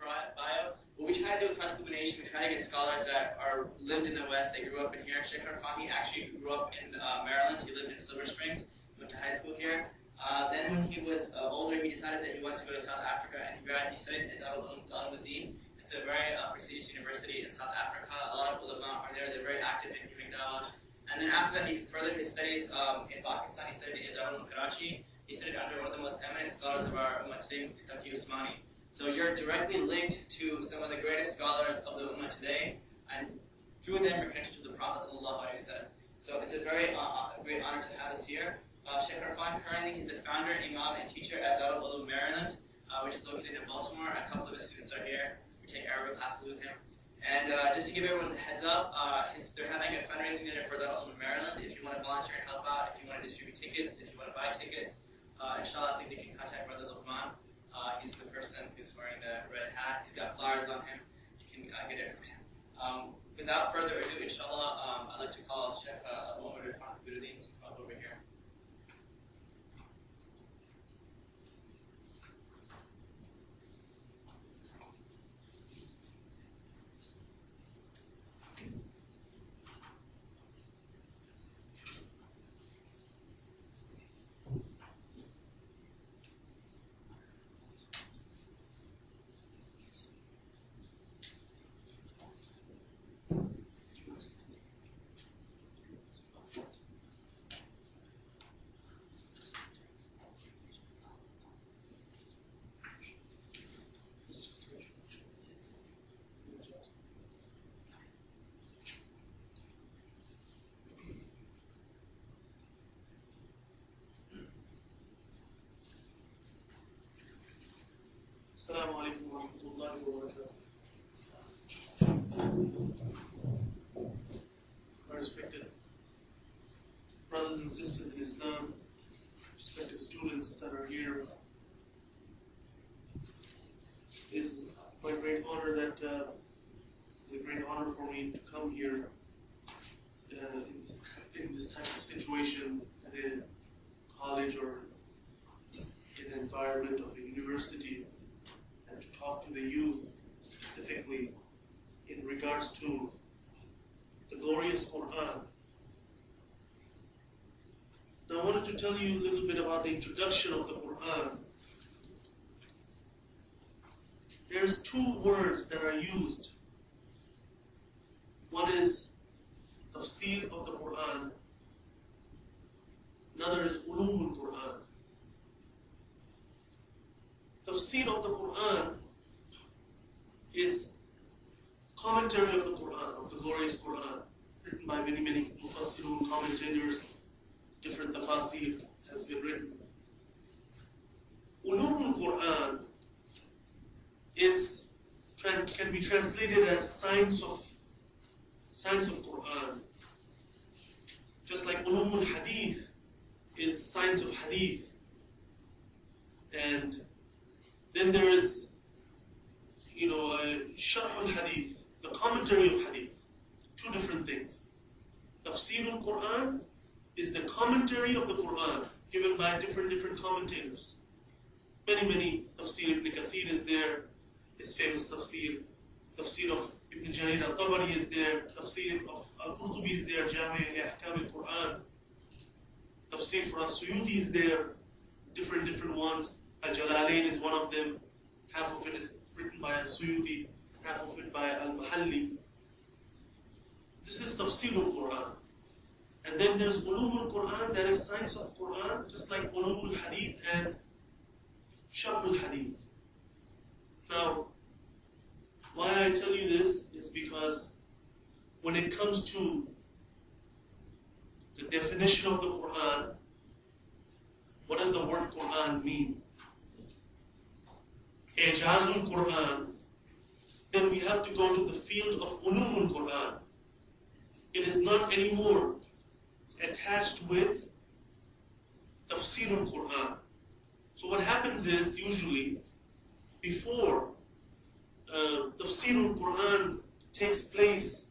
bio. What we try to do with Project Illumination, we try to get scholars that are lived in the West, that grew up in here. Shaykh Irfan, he actually grew up in Maryland. He lived in Silver Springs. He went to high school here. Then when he was older, he decided that he wanted to go to South Africa, and he studied at Uloom. It's a very prestigious university in South Africa. A lot of ulama are there. They're very active in giving dawah. And then after that, he furthered his studies in Pakistan. He studied in Karachi. He studied under one of the most eminent scholars of our ummah today, Mufti Taqi Usmani. So you're directly linked to some of the greatest scholars of the ummah today, and through them you're connected to the Prophet ﷺ. So it's a very great honor to have us here. Shaykh Irfan, currently he's the founder, imam, and teacher at Darul Uloom, Maryland, which is located in Baltimore. A couple of his students are here. We take Arabic classes with him. And just to give everyone the heads up, they're having a fundraising dinner for Darul Uloom, Maryland. If you want to volunteer and help out, if you want to distribute tickets, if you want to buy tickets, inshallah, I think they can contact Brother Luqman. He's the person who's wearing the red hat. He's got flowers on him. You can get it from him. Without further ado, inshallah, I'd like to call Shaykh Irfan Kabiruddin to come up over here. Assalamu alaikum wa rahmatullahi wa barakatuh. My respected brothers and sisters in Islam, respected students that are here, it is my great honor that it's a great honor for me to come here in this type of situation at a college or in the environment of a university, and to talk to the youth specifically in regards to the glorious Quran. Now I wanted to tell you a little bit about the introduction of the Quran. There's two words that are used. One is tafsir of the Quran. Another is Uloom al-Quran. Tafsir of the Quran is commentary of the Quran, of the glorious Quran, written by many mufassirun, commentators. Different tafasir has been written. Uloom al-Quran can be translated as science of Quran. Just like Uloom al-Hadith is the science of Hadith. And then there is, Sharh al-Hadith, the commentary of Hadith. Two different things. Tafsir al-Quran is the commentary of the Quran, given by different commentators. Many tafsir. Ibn Kathir is there, his famous tafsir. Tafsir of Ibn Jarir al-Tabari is there. Tafsir of al-Qurtubi is there, Jami' al-Ahkam al-Quran. Tafsir for al-Suyuti is there, different ones. Al-Jalalain is one of them. Half of it is written by al-Suyuti, half of it by al-Mahalli. This is tafsir al-Quran. And then there's Uloom al-Quran, that is science of Quran, just like Uloom al-Hadith and Sharh al-Hadith. Now, why I tell you this is because when it comes to the definition of the Quran, what does the word Quran mean? Ijazul Quran, then we have to go to the field of Uloom al-Quran. It is not anymore attached with Tafsir al-Quran. So what happens is, usually, before Tafsir al-Quran takes place,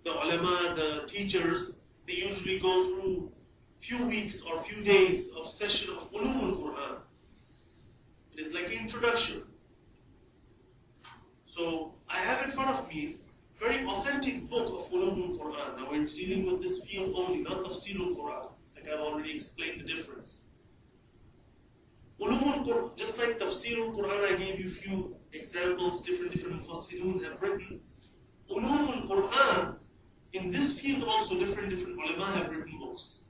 the ulama, the teachers, they usually go through few weeks or few days of session of Uloom al-Quran. It is like an introduction. So I have in front of me very authentic book of Uloom al-Quran. Now we're dealing with this field only, not Tafsir al-Quran. Like I've already explained the difference. Uloom al-Quran, just like Tafsir al-Quran, I gave you a few examples, different Mufassirun have written. Uloom al-Quran, in this field also different ulama have written books.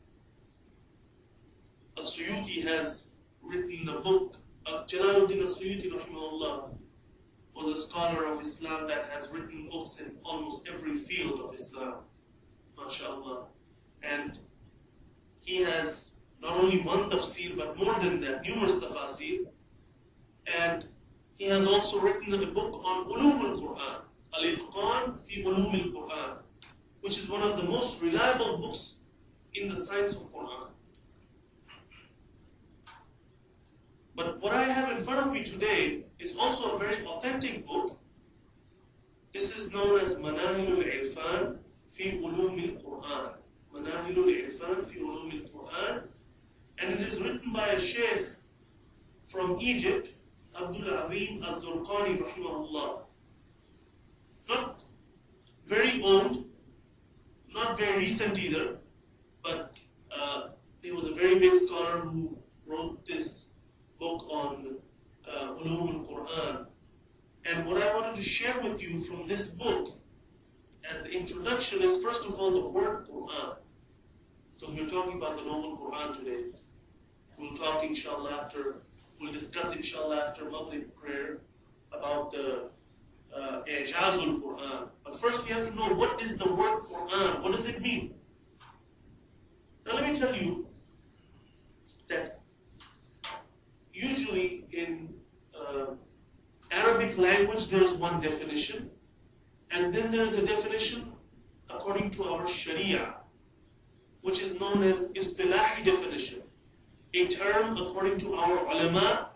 As-Suyuti has written a book. Jalaluddin as-Suyuti rahimahullah was a scholar of Islam that has written books in almost every field of Islam, mashallah. And he has not only one tafsir, but more than that, numerous tafasir. And he has also written a book on Uloom al-Quran, Al-Itqan fi Uloom al-Quran, which is one of the most reliable books in the science of Quran. But what I have in front of me today is also a very authentic book. This is known as Manahilul Irfan fi Uloom al-Quran. Manahilul Irfan fi Uloom al-Quran. And it is written by a Shaykh from Egypt, Abdul Azim Az-Zurqani rahimahullah. Not very old, not very recent either, but he was a very big scholar who wrote this book on Uloom al-Quran. And what I wanted to share with you from this book as the introduction is, first of all, the word Quran. So we're talking about the noble Quran today. We'll discuss inshallah after Maghrib prayer about the Ijazul Quran. But first we have to know, what is the word Quran? What does it mean? Now let me tell you that usually in Arabic language there's one definition, and then there's a definition according to our Sharia, which is known as istilahi definition, a term according to our ulama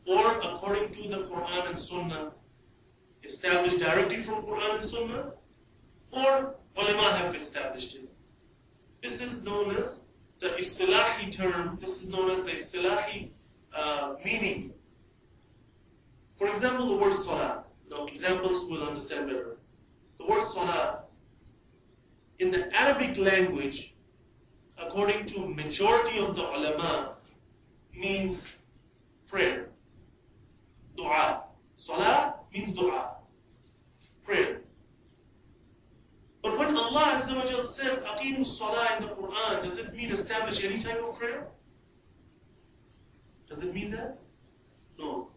or according to the Quran and Sunnah, established directly from Quran and Sunnah, or ulama have established it. This is known as the istilahi term, this is known as the istilahi meaning. For example, the word salah. Now, examples we'll understand better. The word salah, in the Arabic language, according to majority of the ulama, means prayer, dua. Salah means dua, prayer. But when Allah Azza wa Jal says aqimu salah in the Quran, does it mean establish any type of prayer? Does it mean that? No.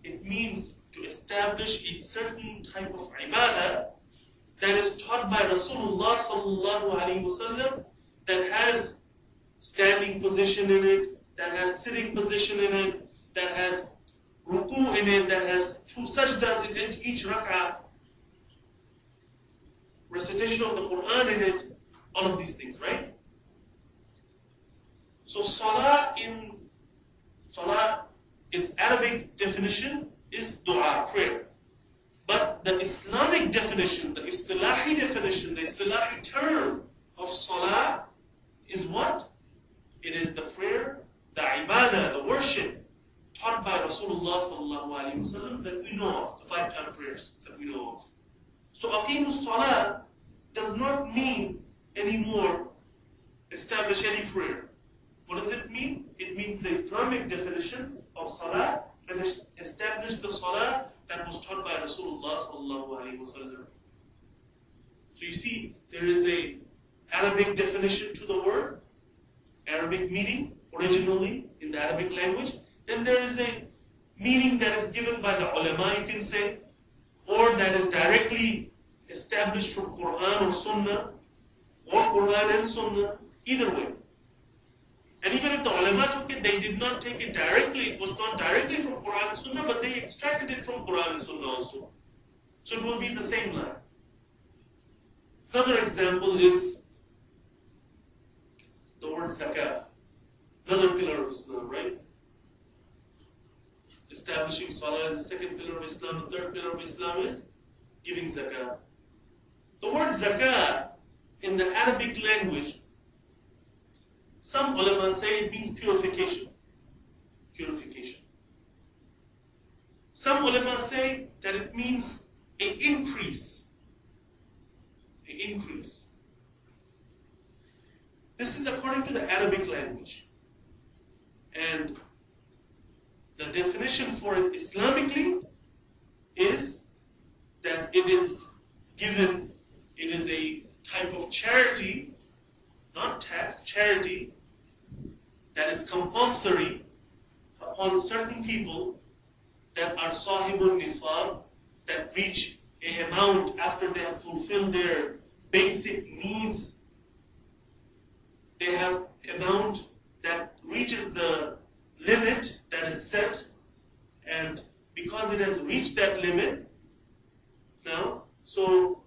It means to establish a certain type of ibadah that is taught by Rasulullah sallallahu alaihi wasallam, that has standing position in it, that has sitting position in it, that has ruku in it, that has two sajdas in each rak'ah, recitation of the Quran in it, all of these things, right? So salah, its Arabic definition is dua, prayer. But the Islamic definition, the istilahi definition, the istilahi term of salah is what? It is the prayer, the ibadah, the worship taught by Rasulullah sallallahu alaihi wasallam that we know of, the 5-time prayers that we know of. So aqimu salah does not mean anymore establish any prayer. What does it mean? It means the Islamic definition of salah, and establish the salah that was taught by Rasulullah sallallahu alaihi wasallam. So you see, there is a Arabic definition to the word, Arabic meaning originally in the Arabic language. Then there is a meaning that is given by the ulama, you can say, or that is directly established from Quran or Sunnah, or Quran and Sunnah, either way. And even if the ulama took it, they did not take it directly, it was not directly from Quran and Sunnah, but they extracted it from Quran and Sunnah also. So it will be the same line. Another example is the word zakah, another pillar of Islam, right? Establishing salah is the second pillar of Islam, the third pillar of Islam is giving zakah. The word zakah in the Arabic language, some ulama say it means purification. Purification. Some ulama say that it means an increase. An increase. This is according to the Arabic language. And the definition for it Islamically is that it is given, it is a type of charity, not tax, charity, that is compulsory upon certain people that are sahibun nisab, that reach an amount after they have fulfilled their basic needs. They have amount that reaches the limit that is set, and because it has reached that limit now, so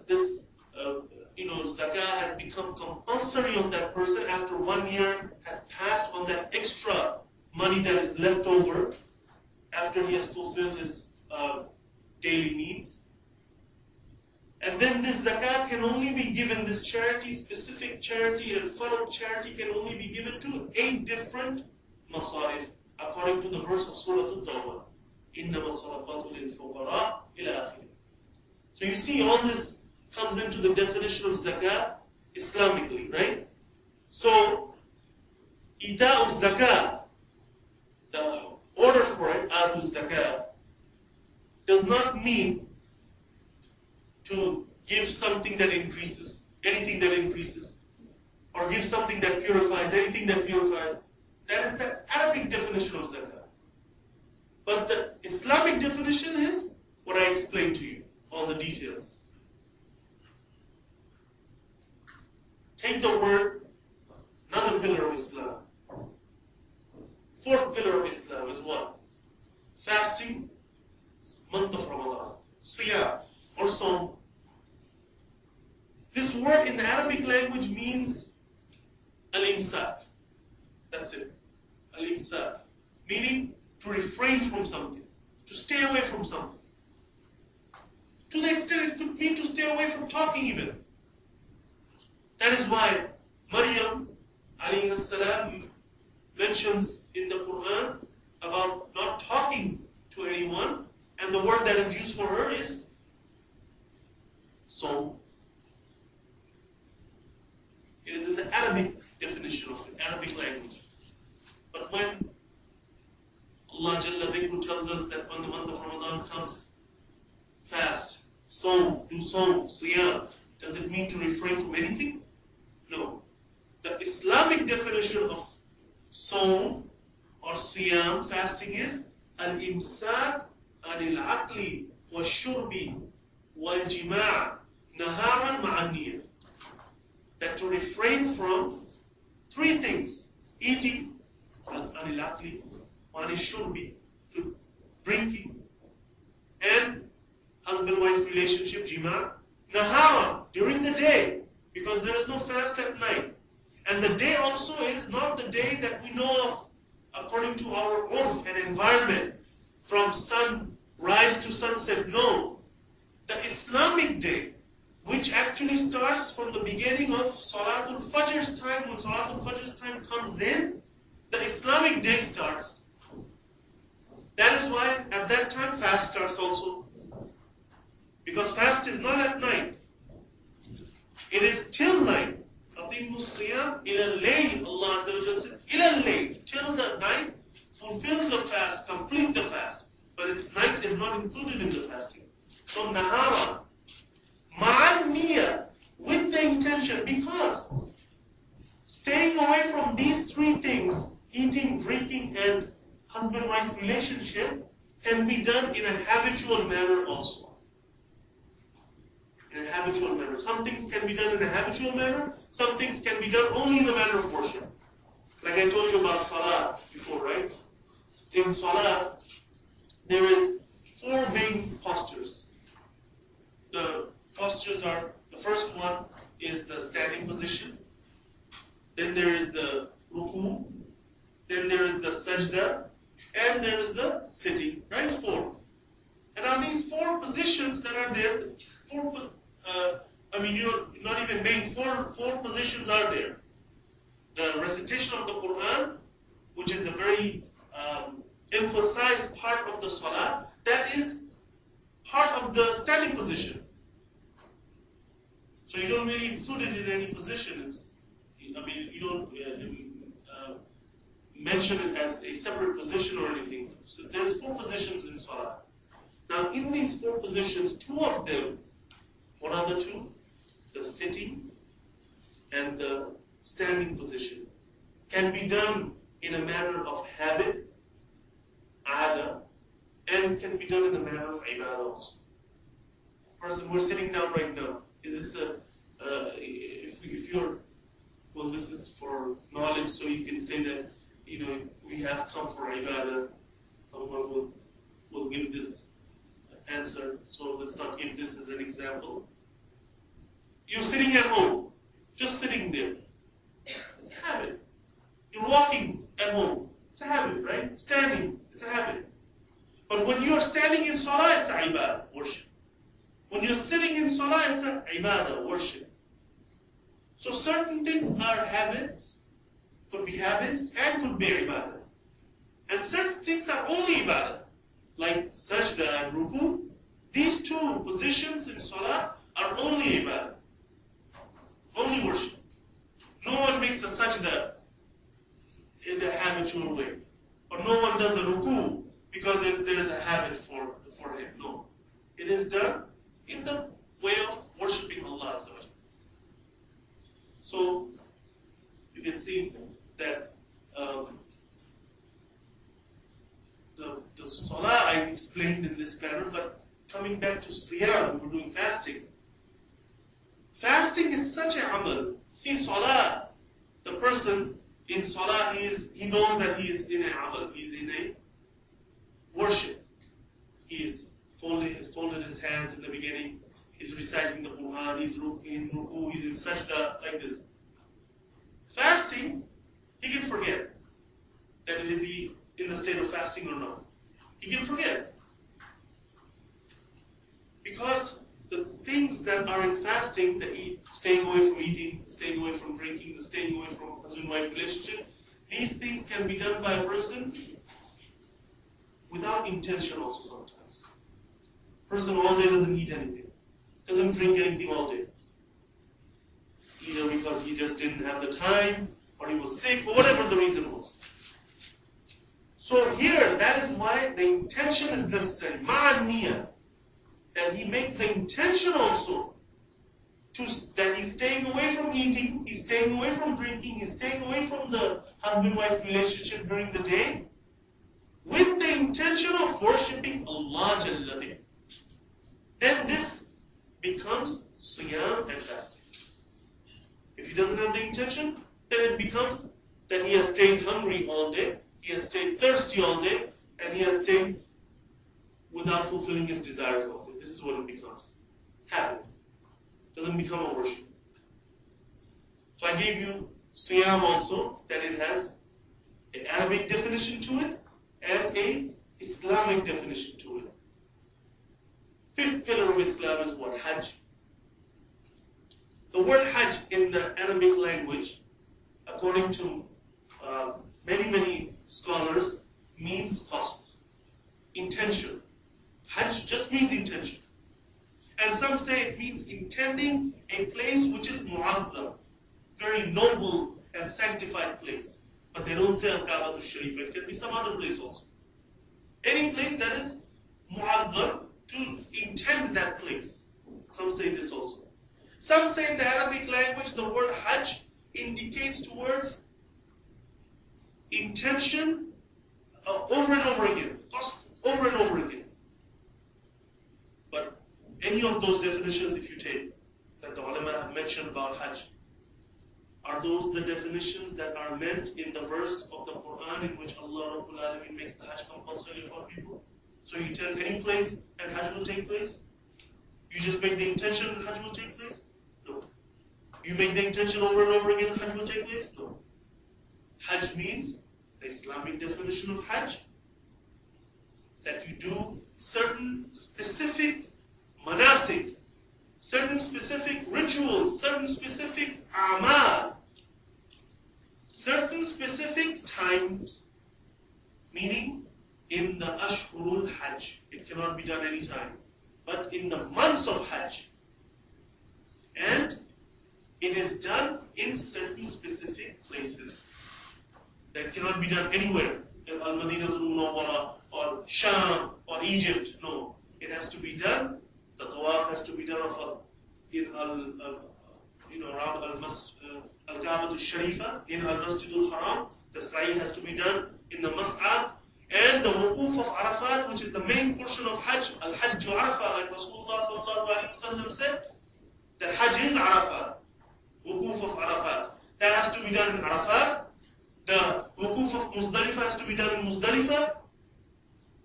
this zakah has become compulsory on that person after 1 year has passed on that extra money that is left over after he has fulfilled his daily needs. And then this zakah can only be given, this charity, specific charity and farad charity can only be given to 8 different masarif, according to the verse of Surah At-Tawbah. إِنَّمَا الصَّدَقَاتُ لِلْفُقَرَاءِ إِلَى آخِرِهِ. So you see, all this comes into the definition of zakah Islamically, right? So, Ita'u zakah, the order for it, Atu zakah, does not mean to give something that increases, anything that increases, or give something that purifies, anything that purifies. That is the Arabic definition of zakah. But the Islamic definition is what I explained to you, all the details. Take the word, another pillar of Islam. 4th pillar of Islam is what? Fasting, month of Ramadan. Siyam, or Sawm. This word in the Arabic language means al-imsak. That's it. Al-imsak. Meaning to refrain from something, to stay away from something. To the extent it could mean to stay away from talking even. That is why Maryam alayhi salam mentions in the Quran about not talking to anyone, and the word that is used for her is Sawm. It is in the Arabic definition of the Arabic language. But when Allah Jalla Dhikru tells us that when the month of Ramadan comes, fast, Sawm, do Sawm, Siyam, does it mean to refrain from anything? No. The Islamic definition of Sawm or Siyam, fasting, is al-imsak anil aqli wa shurbi wal jima' naharan ma'an. That to refrain from 3 things: eating, anil aqli, wa anil shurbi, to drinking, and husband-wife relationship, jima', naharan, during the day, because there is no fast at night. And the day also is not the day that we know of according to our urf and environment, from sunrise to sunset. No. The Islamic day, which actually starts from the beginning of Salatul Fajr's time, when Salatul Fajr's time comes in, the Islamic day starts. That is why at that time fast starts also. Because fast is not at night. It is till night. Atimmu siyam ila al-layl. Allah Azza wa Jalla says, ila al-layl, till the night, fulfill the fast, complete the fast. But night is not included in the fasting. So nahara, ma'an niyyah, with the intention, because staying away from these 3 things, eating, drinking, and husband-wife relationship, can be done in a habitual manner also. In a habitual manner. Some things can be done in a habitual manner, some things can be done only in the manner of worship. Like I told you about Salah before, right? In Salah, there is 4 main postures. The postures are, the first one is the standing position, then there is the ruku, then there is the sajda, and there is the sitting, right? 4. And on these 4 positions that are there, you're not even main, 4 positions are there. The recitation of the Quran, which is a very emphasize part of the salah that is part of the standing position. So you don't really include it in any position. You don't mention it as a separate position or anything. So there's 4 positions in salah. Now in these 4 positions, 2 of them, what are the 2? The sitting and the standing position can be done in a manner of habit, ada, and it can be done in a manner of ibadah also. Person, we're sitting down right now. Is this if you're, well, this is for knowledge, so you can say that, we have come for ibadah. Someone will give this answer, so let's not give this as an example. You're sitting at home, just sitting there. It's a habit. You're walking at home. It's a habit, right? Standing, it's a habit. But when you're standing in salah, it's a ibadah, worship. When you're sitting in salah, it's a ibadah, worship. So certain things are habits, could be habits, and could be ibadah. And certain things are only ibadah, like sajda and ruku. These 2 positions in salah are only ibadah, only worship. No one makes a sajda in a habitual way. Or no one does a ruku because there's a habit for him. No. It is done in the way of worshipping Allah. So, you can see that the salah I explained in this manner, but coming back to siyam, we were doing fasting. Fasting is such an amal. See, salah, the person in salah, he knows that he is in an amal, he is in a worship. He's folded his hands in the beginning, he's reciting the Quran, he's in ruku, he's in sajda, like this. Fasting, he can forget that is he in the state of fasting or not. He can forget. Because the things that are in fasting, staying away from eating, staying away from drinking, staying away from husband-wife relationship, these things can be done by a person without intention also sometimes. Person all day doesn't eat anything, doesn't drink anything all day. Either because he just didn't have the time, or he was sick, or whatever the reason was. So here, that is why the intention is necessary. Ma'an-niyah. That he makes the intention also that he's staying away from eating, he's staying away from drinking, he's staying away from the husband-wife relationship during the day, with the intention of worshipping Allah Jalla Dhikr. Then this becomes siyam and fasting. If he doesn't have the intention, then it becomes that he has stayed hungry all day, he has stayed thirsty all day, and he has stayed without fulfilling his desires all day. This is what it becomes. Habit. Doesn't become a worship. So I gave you siyam also, that it has an Arabic definition to it and a Islamic definition to it. 5th pillar of Islam is what? Hajj. The word Hajj in the Arabic language, according to many scholars, means qasd, intention. Hajj just means intention. And some say it means intending a place which is mu'azzam, very noble and sanctified place. But they don't say Al-Kaaba Sharif. It can be some other place also. Any place that is mu'azzam, to intend that place. Some say this also. Some say in the Arabic language the word Hajj indicates towards intention over and over again. Over and over again. But any of those definitions, if you take, that the ulama have mentioned about Hajj, are those the definitions that are meant in the verse of the Quran in which Allah Rabbul Alameen makes the Hajj compulsory upon people? So you tell any place and Hajj will take place? You just make the intention and Hajj will take place? No. You make the intention over and over again and Hajj will take place? No. Hajj means, the Islamic definition of Hajj, that you do certain specific manasik, certain specific rituals, certain specific amal, certain specific times, meaning in the Ashhurul Hajj. It cannot be done anytime. But in the months of Hajj. And it is done in certain specific places. That cannot be done anywhere. In Al-Madinatul Munawwara or Sham or Egypt. No. It has to be done. The tawaf has to be done around Al-Ka'batul Sharifa, in Al-Masjidul Haram. The sa'i has to be done in the Mas'ad. And the wuquf of Arafat, which is the main portion of Hajj, Al-Hajj Arafat, like Rasulullah sallallahu alayhi wa sallam said, that Hajj is Arafat, wuquf of Arafat. That has to be done in Arafat. The wuquf of Muzdalifah has to be done in Muzdalifah.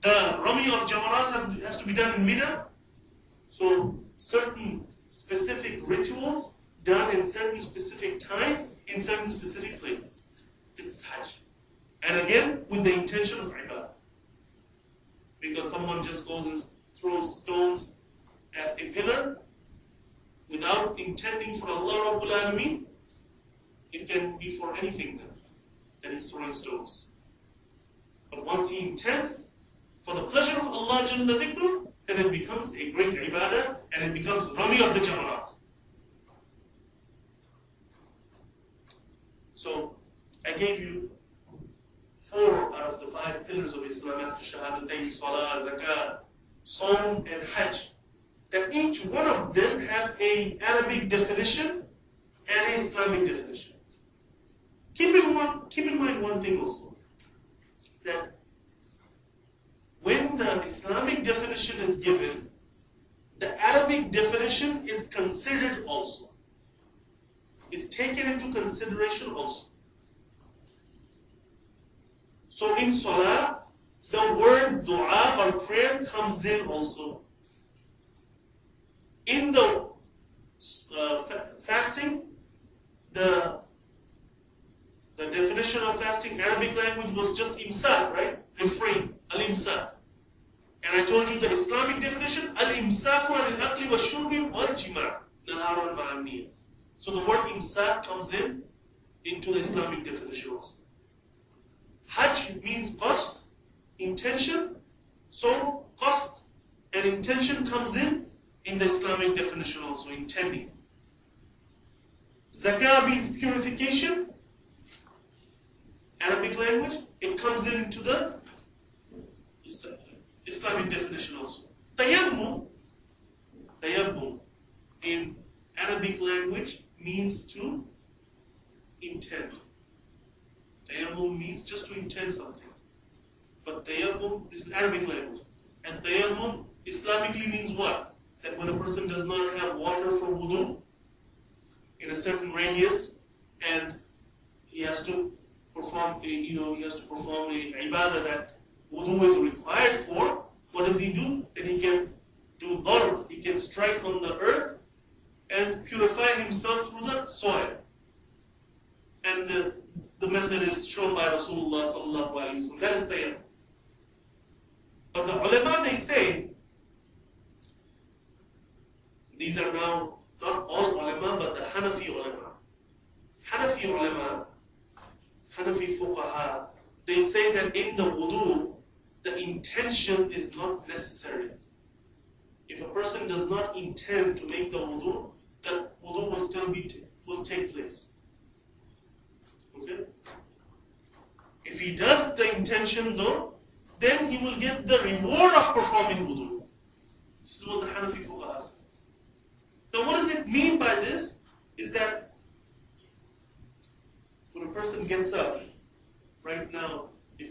The Rami of Jamarat has to be done in Mina. So, certain specific rituals done in certain specific times, in certain specific places. This is Hajj. And again, with the intention of ibadah. Because someone just goes and throws stones at a pillar without intending for Allah Rabbul Alameen, it can be for anything then, that he's throwing stones. But once he intends for the pleasure of Allah Jalla Dhikru, then it becomes a great ibadah and it becomes Rami of the Jamarat. So, I gave you 4 out of the 5 pillars of Islam after Shahadatayn, Salah, Zakah, Saum and Hajj. That each one of them have an Arabic definition and an Islamic definition. Keep in mind one thing also. That when the Islamic definition is given, the Arabic definition is considered also. Is taken into consideration also. So in Salah, the word dua or prayer comes in also. In the fasting, the definition of fasting, Arabic language was just imsak, right? Refrain, al-imsak. And I told you the Islamic definition, al-imsaku al-aqli wa shurbi wal jima' naharan ma'an. So the word imsak comes into the Islamic definition also. Hajj means qasd, intention. So qasd and intention comes in the Islamic definition also, intending. Zakah means purification. Arabic language, it comes into the Islamic definition also. Tayammum in Arabic language means to intend. Tayammum means just to intend something. But tayammum, this is Arabic language. And tayammum Islamically means what? That when a person does not have water for wudu in a certain radius and he has to perform a ibadah that wudu is required for, what does he do? Then he can do darb, he can strike on the earth and purify himself through the soil. And the method is shown by Rasulullah sallallahu alaihi wasallam. That is tayammum. But the ulama, they say, these are now not all ulama, but the Hanafi ulama. Hanafi fuqaha, they say that in the wudu, the intention is not necessary. If a person does not intend to make the wudu will still will take place. Okay? If he does the intention though, then he will get the reward of performing wudu. This is what the Hanafi fuqaha say. Now what does it mean by this? Is that when a person gets up, right now, if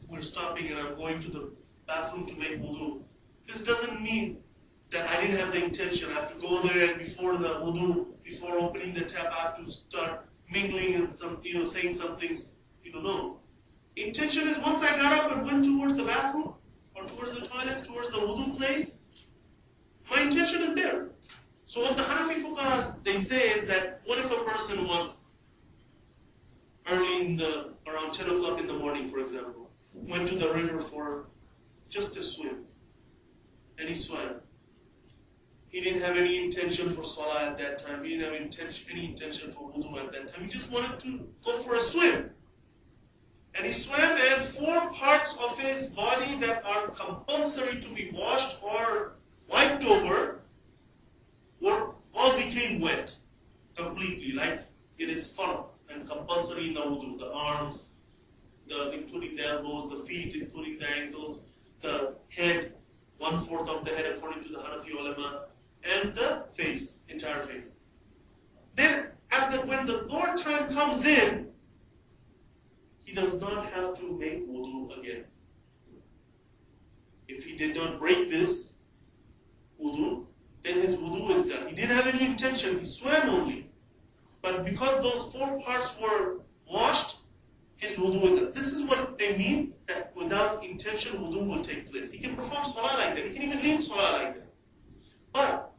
we're stopping and I'm going to the bathroom to make wudu, this doesn't mean that I didn't have the intention. I have to go there and before the wudu, before opening the tap, I have to start mingling and saying some things. No. Intention is once I got up and went towards the bathroom or towards the toilet, towards the wudu place, my intention is there. So what the Hanafi fuqahas, they say is that what if a person was early around 10 o'clock in the morning, for example, went to the river for just a swim, and he swam. He didn't have any intention for salah at that time. He didn't have any intention for wudu at that time. He just wanted to go for a swim. And he swam and 4 parts of his body that are compulsory to be washed or wiped over all became wet completely, like it is farq and compulsory in the wudu. The arms, including the elbows, the feet, including the ankles, the head, 1/4 of the head according to the Hanafi ulama, and the face, entire face. Then when the third time comes in, he does not have to make wudu again. If he did not break this wudu, then his wudu is done. He didn't have any intention, he swam only. But because those 4 parts were washed, his wudu is done. This is what they mean, that without intention wudu will take place. He can perform salah like that, he can even leave salah like that. But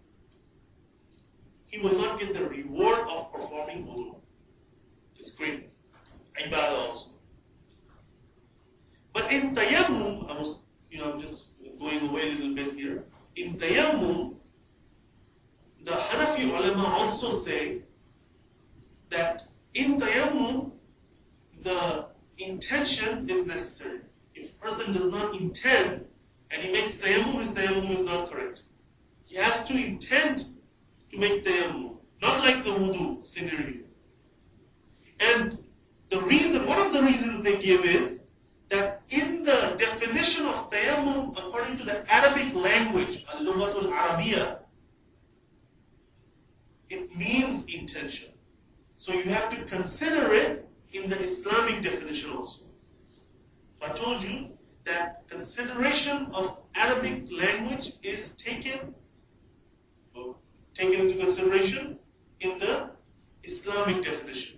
he will not get the reward of performing wudu. It's great. Ibadah also. But in tayammum, I'm just going away a little bit here. In tayammum, the Hanafi ulama also say that in tayammum, the intention is necessary. If a person does not intend and he makes tayammum, his tayammum is not correct. He has to intend to make tayammum, not like the wudu scenario. And one of the reasons they give is that in the definition of tayammum, according to the Arabic language, al-lughatul Arabiya, it means intention. So you have to consider it in the Islamic definition also. So I told you that consideration of Arabic language is taken into consideration in the Islamic definition.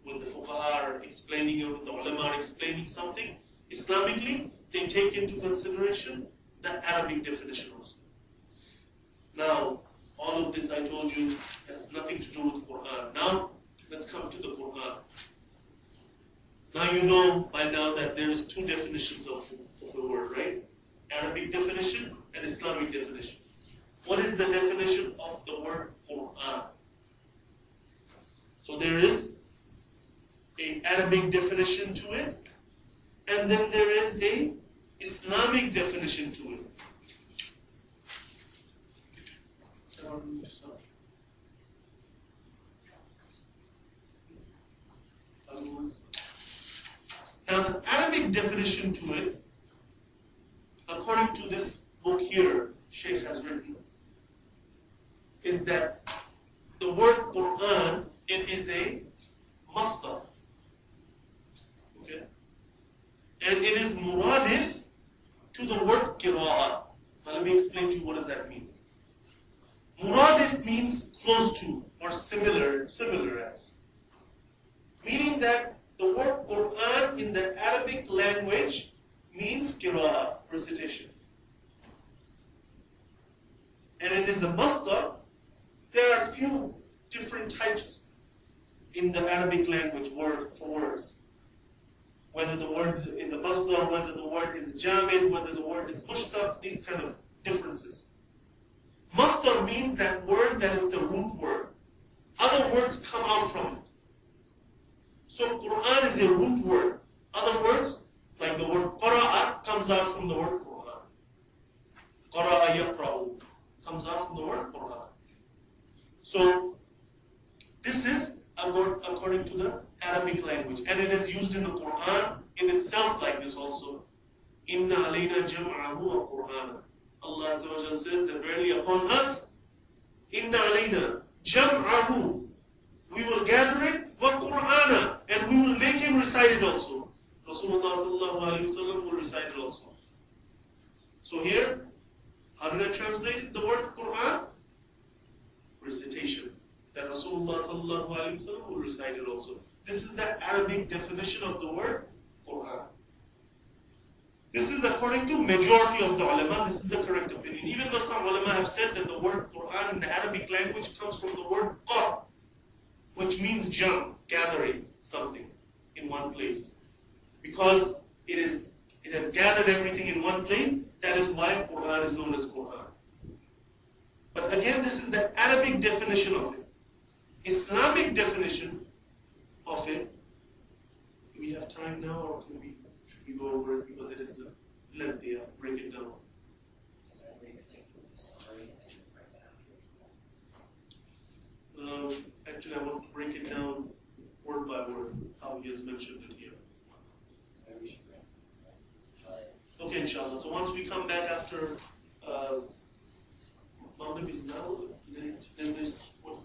When the fuqaha are explaining or the ulama are explaining something Islamically, they take into consideration the Arabic definition also. Now, all of this I told you has nothing to do with Quran. Now, let's come to the Quran. Now you know by now that there is 2 definitions of a word, right? Arabic definition and Islamic definition. What is the definition of the word Quran? So there is an Arabic definition to it, and then there is a Islamic definition to it. Now the Arabic definition to it, according to this book here, Shaykh has written, is that the word Quran, it is a masdar. Okay? And it is muradif to the word qira'ah. Now let me explain to you what does that mean. Muradif means close to or similar as. Meaning that the word Quran in the Arabic language means qira'ah, recitation. And it is a masdar. There are few different types in the Arabic language for words. Whether the word is a masdar, whether the word is jamid, whether the word is mushtaq, these kind of differences. Masdar means that word that is the root word. Other words come out from it. So Quran is a root word. Other words, like the word qara'a, comes out from the word Quran. Qara'a yaqra'u comes out from the word Quran. So this is according to the Arabic language, and it is used in the Quran in itself like this also. Inna alayna jam'ahu wa Qur'ana. Allah Azza wa Jalla says that verily upon us, Inna alayna jam'ahu, we will gather it, wa Qur'ana, and we will make him recite it also. Rasulullah sallallahu alayhi wa sallam will recite it also. So here, how did I translate the word Quran? Recitation. That Rasulullah sallallahu alayhi wa sallam will recite it also. This is the Arabic definition of the word Quran. This is according to majority of the ulama, this is the correct opinion. Even though some ulama have said that the word Quran in the Arabic language comes from the word qar, which means jam, gathering something in one place. Because it has gathered everything in one place, that is why Quran is known as Quran. But again, this is the Arabic definition of it. Islamic definition of it, we have time now, or should we go over it because it is lengthy? I have to break it down. Is there any way you think the summary and then just break it down? Actually, I want to break it down word by word, how he has mentioned it here. Maybe we should break it. Okay, inshallah. So once we come back after Maghrib is now, then there's what's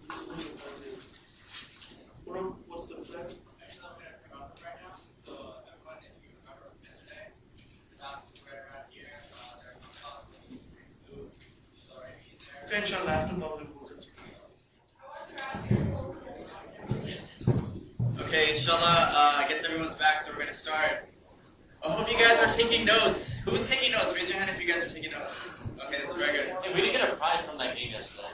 the plan? Actually, I'm going to come up right now. So, everyone, if you remember from yesterday, the doctor right around here, there are some colleges who should already be there. Okay, inshallah, after Maghrib we'll continue. Okay, inshallah, I guess everyone's back, so we're going to start. I hope you guys are taking notes. Who's taking notes? Raise your hand if you guys are taking notes. Okay, that's very good. Hey, we didn't get a prize from that game yesterday.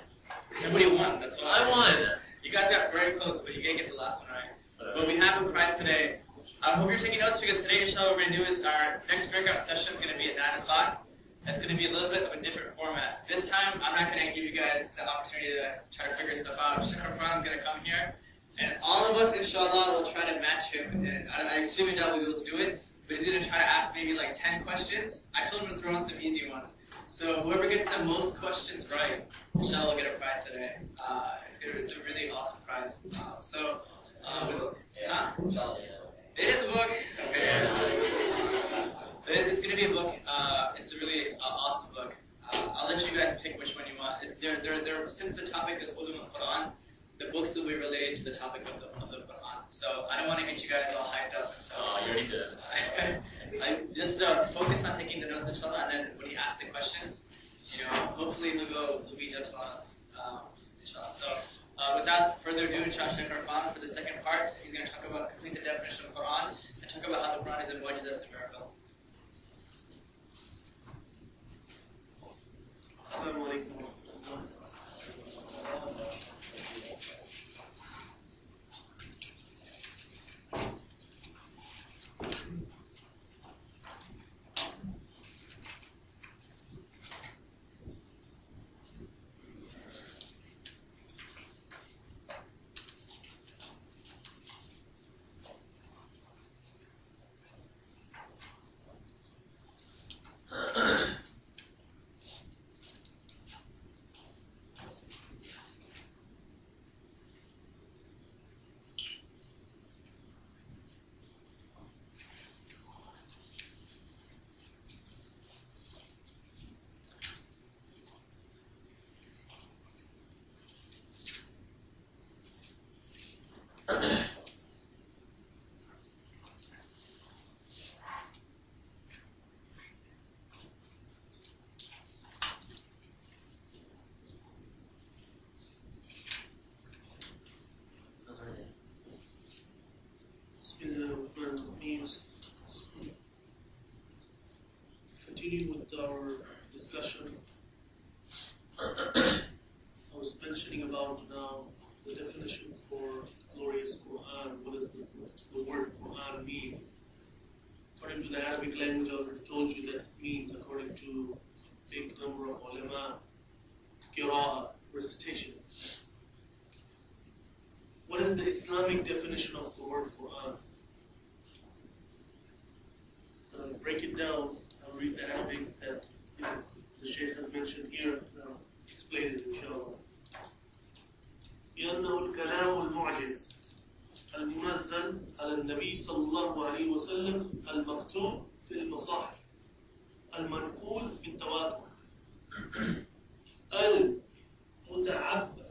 Somebody won, that's what I won. You guys got very close, but you didn't get the last one right. But we have a prize today. I hope you're taking notes because today, inshallah, what we're going to do is our next breakout session is going to be at 9 o'clock. It's going to be a little bit of a different format. This time, I'm not going to give you guys the opportunity to try to figure stuff out. Shaykh Irfan is going to come here, and all of us, inshallah, will try to match him. And I extremely doubt we'll be able to do it, but he's going to try to ask maybe like 10 questions. I told him to throw in some easy ones. So whoever gets the most questions right, inshallah, will get a prize today. It's a really awesome prize. It is a book. Okay. It's going to be a book. It's a really awesome book. I'll let you guys pick which one you want. Since the topic is Uloom al-Quran, the books will be related to the topic of the Quran. So I don't want to get you guys all hyped up. So You already did. I just focus on taking the notes, inshallah, and then when he asks the questions, hopefully he'll be gentle on us, inshallah. So without further ado, inshallah, Shaykh Irfan, for the second part, he's going to complete the definition of Quran and talk about how the Quran is a mu'jiza, it's a miracle. Assalamu alaikum. Continue with our discussion. I was mentioning about now the definition for glorious Quran. What does the word Quran mean? According to the Arabic language, I already told you that it means, according to a big number of ulama, qira'ah, recitation. What is the Islamic definition of the word Quran? I'll break it down. I'll read the Arabic that the Shaykh has mentioned here. I'll explain it, inshallah. بأنه الكلام المعجز المنزل على النبي صلى الله عليه وسلم المكتوب في المصاحف المنقول بالتواتر المتعبد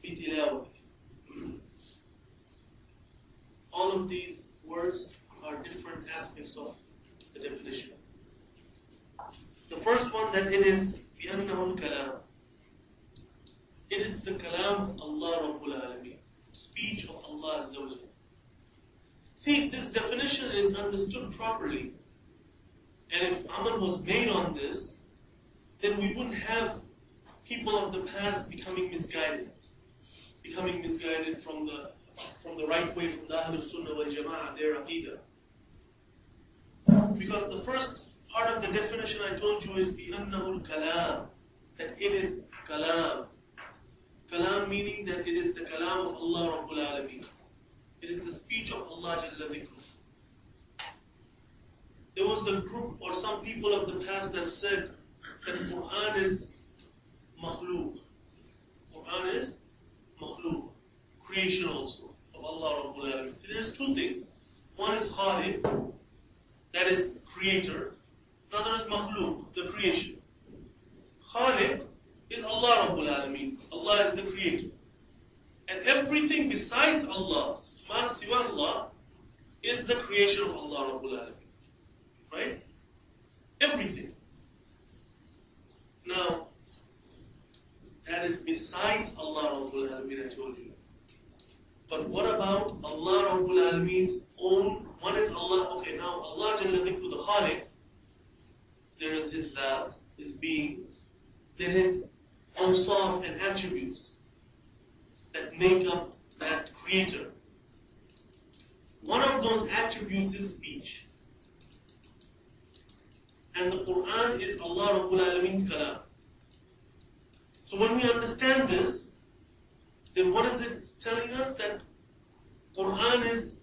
في تلاوته. All of these words are different aspects of the definition. The first one, that it is بأنه الكلام. It is the kalam of Allah Rabbul Alameen, speech of Allah Azza wa Jalla. See, if this definition is understood properly, and if amal was made on this, then we wouldn't have people of the past becoming misguided from the right way, from the Ahlul Sunnah wal Jama'ah, their aqidah. Because the first part of the definition I told you is بِأَنَّهُ الْكَلَامِ, that it is kalam. Kalam meaning that it is the kalam of Allah Rabbul Alameen. It is the speech of Allah Jalla Dhikru. was a group or some people of the past that said that Quran is makhlooq. Quran is makhlooq, creation also of Allah Rabbul Alameen. See, there's two things. One is khaliq, that is creator. Another is makhlooq, the creation. Khaliq is Allah Rabbul Alameen. Allah is the creator. And everything besides Allah, ma siwa Allah, is the creation of Allah Rabbul Alameen. Right? Everything. Now, that is besides Allah Rabbul Alameen, I told you. But what about Allah Rabbul Alameen's own? One is Allah, okay, now Allah Jalla Dhikru, the Khaliq, there is His Dhat, His being, then His awsaf and attributes that make up that creator. One of those attributes is speech. And the Quran is Allah Rabbul Alameen's kalam. So when we understand this, then what is it telling us? That Quran is,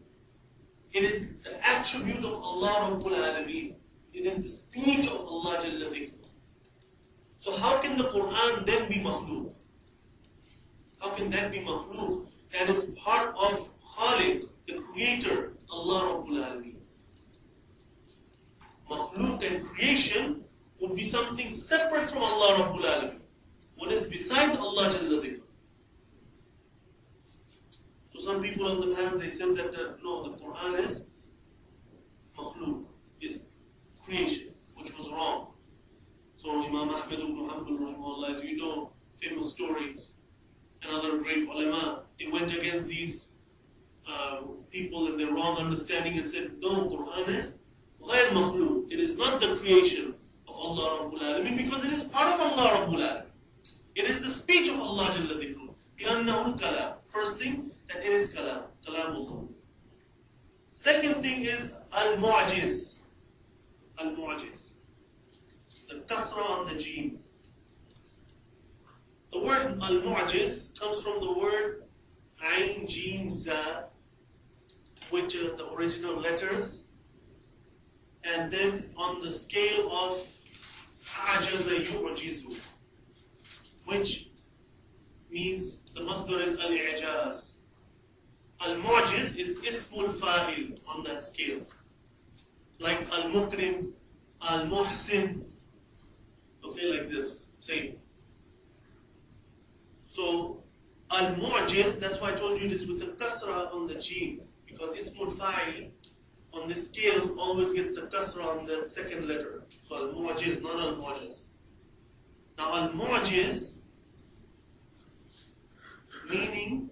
it is the attribute of Allah Rabbul Alameen. It is the speech of Allah Jalla Dhikru. So how can the Quran then be makhlooq? How can that be makhlooq? That is part of Khaliq, the creator, Allah Rabbul Alameen. Makhlooq and creation would be something separate from Allah Rabbul Alameen. What is besides Allah Jalla Dhikru. So some people of the past, they said that no, the Quran is makhlooq, is creation, which was wrong. So Imam Ahmad ibn Hanbal rahimahullah, as you know, famous stories, and other great ulama, they went against these people in their wrong understanding and said, no, Quran is غير makhlooq. It is not the creation of Allah Rabbul Alameen because it is part of Allah Rabbul Alameen. It is the speech of Allah Jalla Dhikru. بِأَنَّهُ الْكَلَامِ. First thing, that it is kalam, kalamullah. Second thing is al-mu'jiz. Al-mu'jiz. The kasra on the jeen. The word al-mu'jiz comes from the word ayn, jim, za, which are the original letters. And then on the scale of ajaza yu'jizu, which means the masdar is al-i'jaz. Al-mu'jiz is ismul fa'il on that scale. Like al-mukrim, al-muhsin, okay, like this, same. So, al-mu'jiz, that's why I told you this with the kasra on the jeen, because ismul fa'il on this scale always gets the kasra on the second letter. So al-mu'jiz, not al-mu'jiz. Now al-mu'jiz, meaning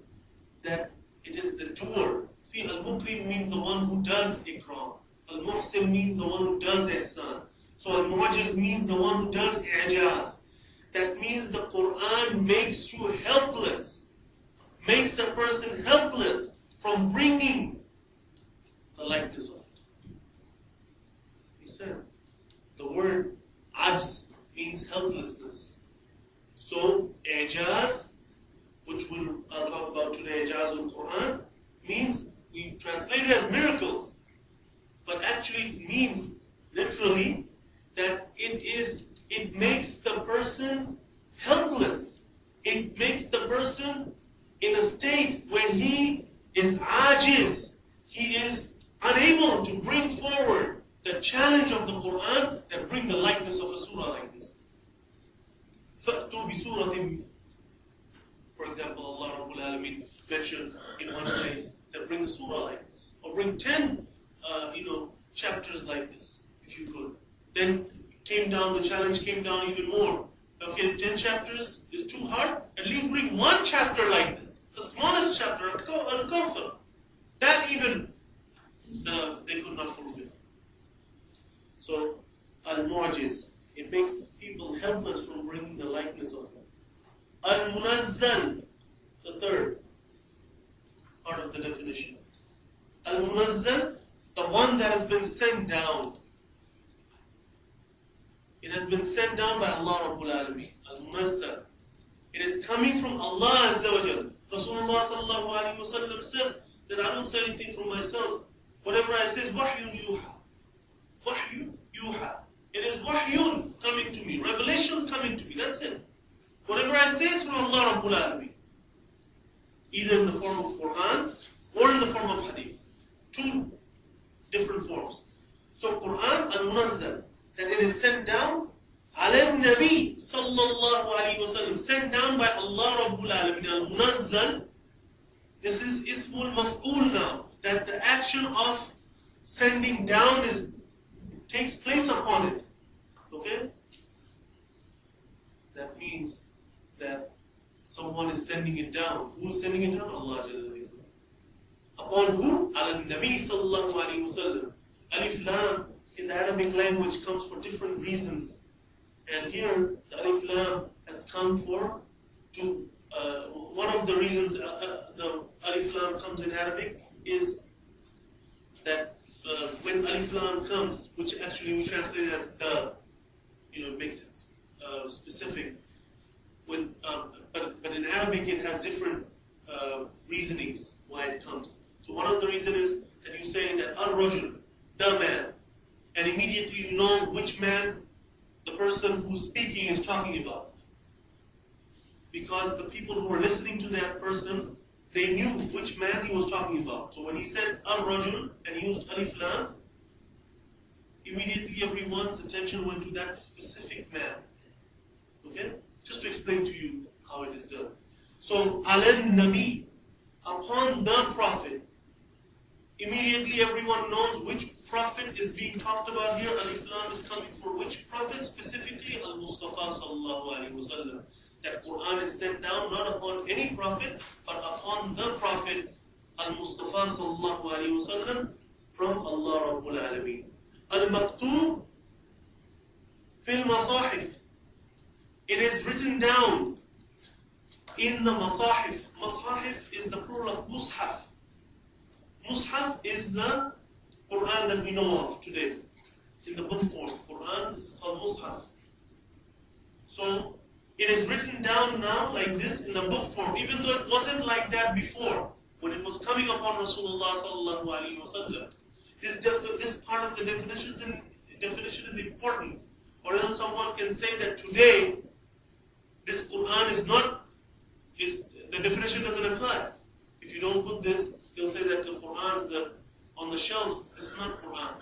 that it is the doer. See, al-mukrim means the one who does ikram. Al-muhsin means the one who does ihsan. So al-mu'jiz means the one who does i'jaz. That means the Quran makes you helpless, makes the person helpless from bringing the likeness of it. He said, the word ajz means helplessness. So i'jaz, which I'll talk about today, Ijazul Quran, means we translate it as miracles, but actually means literally that it makes the person helpless. It makes the person in a state when he is ajiz, he is unable to bring forward the challenge of the Quran that bring the likeness of a surah like this. فَأْتُوا بِسُورَةٍ. For example, Allah Rabbul Alameen mentioned in one place that bring a surah like this, or bring 10, chapters like this, if you could. Then the challenge came down even more. Okay, 10 chapters is too hard. At least bring one chapter like this, the smallest chapter, Al-Kawthar. That even they could not fulfill. So, Al-Mu'jiz, it makes people helpless from bringing the likeness of Him. Al-Munazzal, the third part of the definition. Al-Munazzal, the one that has been sent down. It has been sent down by Allah Rabbul Alameen. Al-Munazzal. It is coming from Allah Azza wa Jal. Rasulullah sallallahu alayhi wa sallam says that I don't say anything from myself. Whatever I say is wahyun yuha. Wahyu I say it's from Allah Rabbul Alameen, either in the form of Quran or in the form of Hadith. Two different forms. So Quran al-Munazzal, that it is sent down, ala Nabi sallallahu alayhi wasallam, sent down by Allah Rabbul Alameen. Al-Munazzal, this is Ismul Maf'ul now, that the action of sending down takes place upon it. Okay? That means that someone is sending it down. Who is sending it down? Allah Jalla wa Ala. Upon who? Ala Nabi sallallahu alayhi wasallam. Alif Lam in the Arabic language comes for different reasons. And here the Alif Lam has come for one of the reasons the Alif Lam comes in Arabic is that when Alif Lam comes, which actually we translate it as the, it makes it specific. But in Arabic it has different reasonings why it comes. So one of the reasons is that you say that al-rajul, the man, and immediately you know which man the person who's speaking is talking about. Because the people who were listening to that person, they knew which man he was talking about. So when he said al-rajul and he used alif lam, immediately everyone's attention went to that specific man. Okay? Just to explain to you how it is done. So, alan nabi, upon the prophet, immediately everyone knows which prophet is being talked about here. Alif lam is coming for which prophet? Specifically, al-Mustafa sallallahu alaihi wasallam. That Quran is sent down not upon any prophet, but upon the prophet, al-Mustafa sallallahu alaihi wasallam, from Allah Rabbul Alameen. Al-Maktub fil Masahif. It is written down in the Masahif. Masahif is the plural of Mushaf. Mushaf is the Quran that we know of today. In the book form. Quran, this is called Mushaf. So, it is written down now like this in the book form, even though it wasn't like that before, when it was coming upon Rasulullah sallallahu alaihi wasallam. This part of the definition is important, or else someone can say that today this Quran the definition doesn't apply. If you don't put this, they'll say that the Quran is on the shelves. This is not Quran,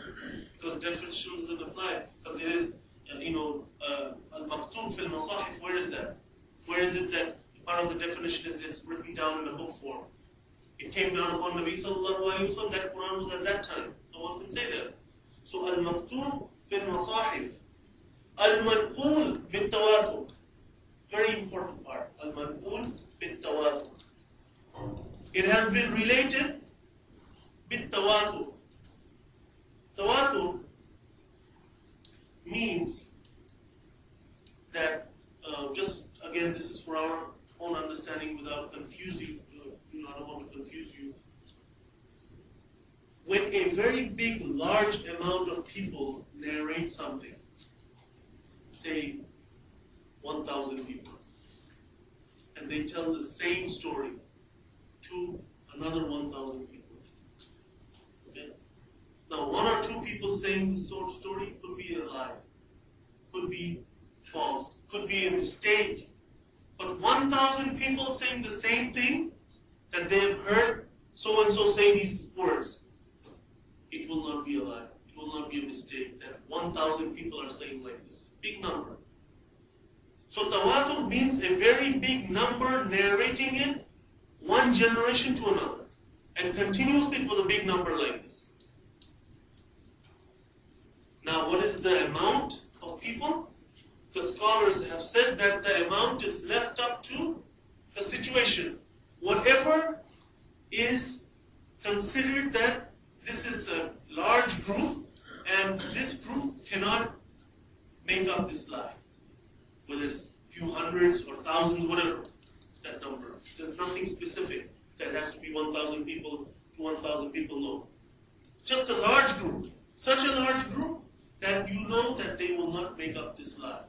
because the definition doesn't apply, because it is al-maktub fil masahif. Where is that? Where is it that part of the definition is it's written down in the book form? It came down upon Nabi sallallahu alayhi wa sallam. That Quran was at that time. Someone can say that. So al-maktub fil masahif. Al-manqul bit-tawatur. Very important part. Al-manqul bit-tawatur. It has been related bit-tawatur. Tawatur means that, just again, this is for our own understanding without confusing you. I don't want to confuse you. When a very big, large amount of people narrate something, say 1,000 people, and they tell the same story to another 1,000 people. Okay? Now, one or two people saying this sort of story could be a lie, could be false, could be a mistake. But 1,000 people saying the same thing, that they have heard so-and-so say these words, it will not be a lie. It will not be a mistake that 1,000 people are saying like this. Big number. So tawatur means a very big number narrating it one generation to another. And continuously it was a big number like this. Now what is the amount of people? The scholars have said that the amount is left up to the situation. Whatever is considered that this is a large group and this group cannot make up this lie. Whether it's a few hundreds or thousands, whatever that number. There's nothing specific that has to be 1,000 people to 1,000 people, no. Just a large group. Such a large group that you know that they will not make up this lie.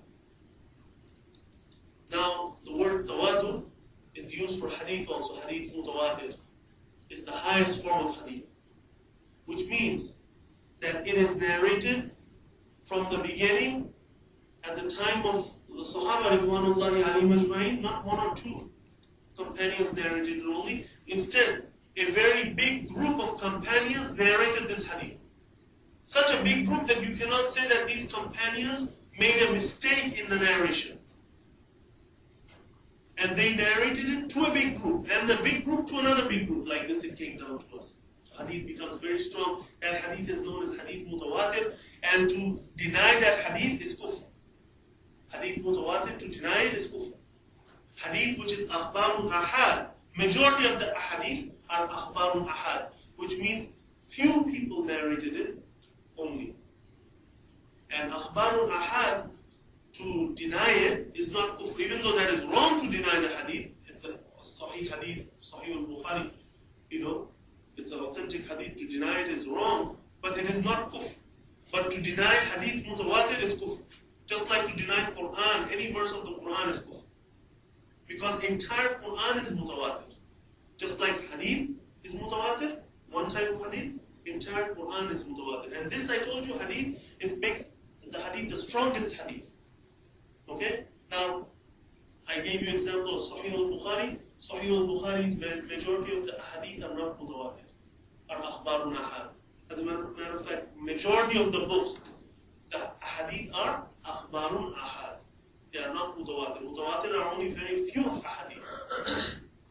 Now, the word tawatur is used for hadith also. Hadith mutawatir is the highest form of hadith, which means that it is narrated from the beginning at the time of The Sahaba Ridwanullahi alayhim ajma'in, not one or two companions narrated it only. Instead, a very big group of companions narrated this hadith. Such a big group that you cannot say that these companions made a mistake in the narration. And they narrated it to a big group, and the big group to another big group. Like this, it came down to us. So hadith becomes very strong. That hadith is known as hadith mutawatir, and to deny that hadith is kufr. Hadith mutawatir, to deny it is kufr. Hadith which is akhbarun ahad, majority of the hadith are akhbarun ahad, which means few people narrated it only. And akhbarun ahad, to deny it is not kufr, even though that is wrong to deny the hadith. It's a sahih hadith, sahih al-Bukhari, it's an authentic hadith. To deny it is wrong, but it is not kufr. But to deny hadith mutawatir is kufr. Just like to deny Quran, any verse of the Quran is kufr. Because entire Quran is mutawatir. Just like hadith is mutawatir, one type of hadith, entire Quran is mutawatir. And this, I told you, hadith makes the hadith the strongest hadith. Okay? Now, I gave you example of Sahih al-Bukhari. Sahih al-Bukhari's majority of the hadith are not mutawatir, are akhbarun ahad. As a matter of fact, majority of the books, the hadith are akhbarun ahad. They are not mutawatir. Mutawatir are only very few hadith.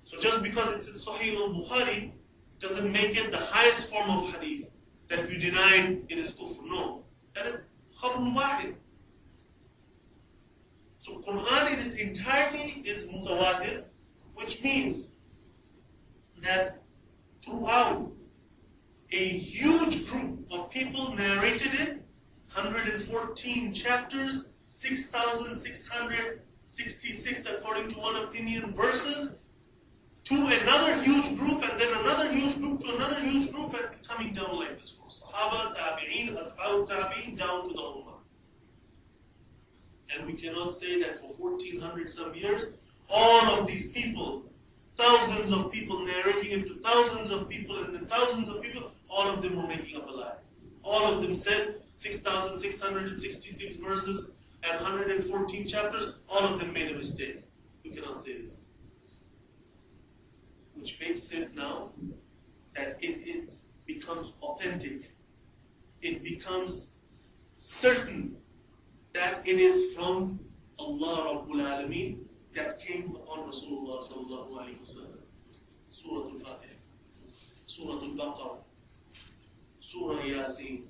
So just because it's in Sahih al-Bukhari doesn't make it the highest form of hadith. That if you deny it is kufr. No. That is khabrun wahid. So Quran in its entirety is mutawatir, which means that throughout a huge group of people narrated it, 114 chapters, 6,666 according to one opinion verses, to another huge group, and then another huge group to another huge group, and coming down like this from Sahaba, Tabi'een, Atba'u Tabi'een, down to the Ummah. And we cannot say that for 1400 some years, all of these people, thousands of people narrating it to thousands of people and then thousands of people, all of them were making up a lie. All of them said 6,666 verses and 114 chapters, all of them made a mistake. We cannot say this. Which makes it now that it becomes authentic. It becomes certain that it is from Allah Rabbul Alameen that came upon Rasulullah sallallahu alayhi wa sallam. Surah Al-Fatiha, Surah Al-Baqarah, Surah Yasin.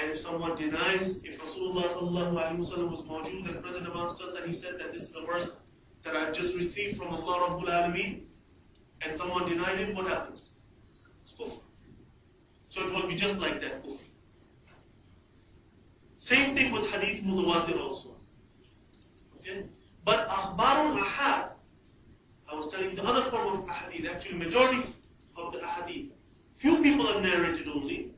And if someone denies, if Rasulullah sallallahu alayhi wa sallam was mawjood and present amongst us, and he said that this is a verse that I've just received from Allah Rabbul Alameen, and someone denied it, what happens? It's kufr. So it will be just like that, kufr. Same thing with hadith mutawatir also. Okay? But akhbarun ahad, I was telling you the other form of ahadith, actually majority of the ahadith, few people have narrated only,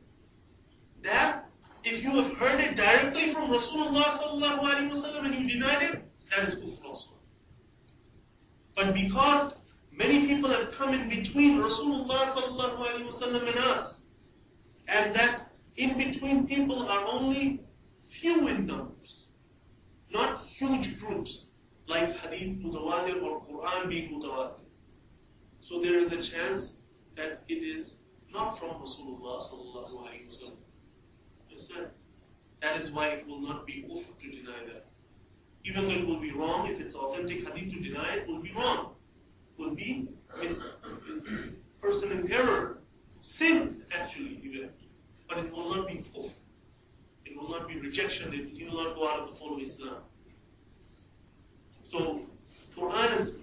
that if you have heard it directly from Rasulullah sallallahu alaihi wasallam and you denied it, that is kufr also. But because many people have come in between Rasulullah sallallahu alaihi wasallam and us, and that in between people are only few in numbers, not huge groups like hadith mutawatir or Quran being mutawatir. So there is a chance that it is not from Rasulullah sallallahu alaihi wasallam. Understand? That is why it will not be kufr to deny that. Even though it will be wrong, if it's authentic hadith, to deny it will be wrong. It will be person in error, sin actually even. But it will not be kufr. It will not be rejection. It will not go out of the fold of Islam. So Quran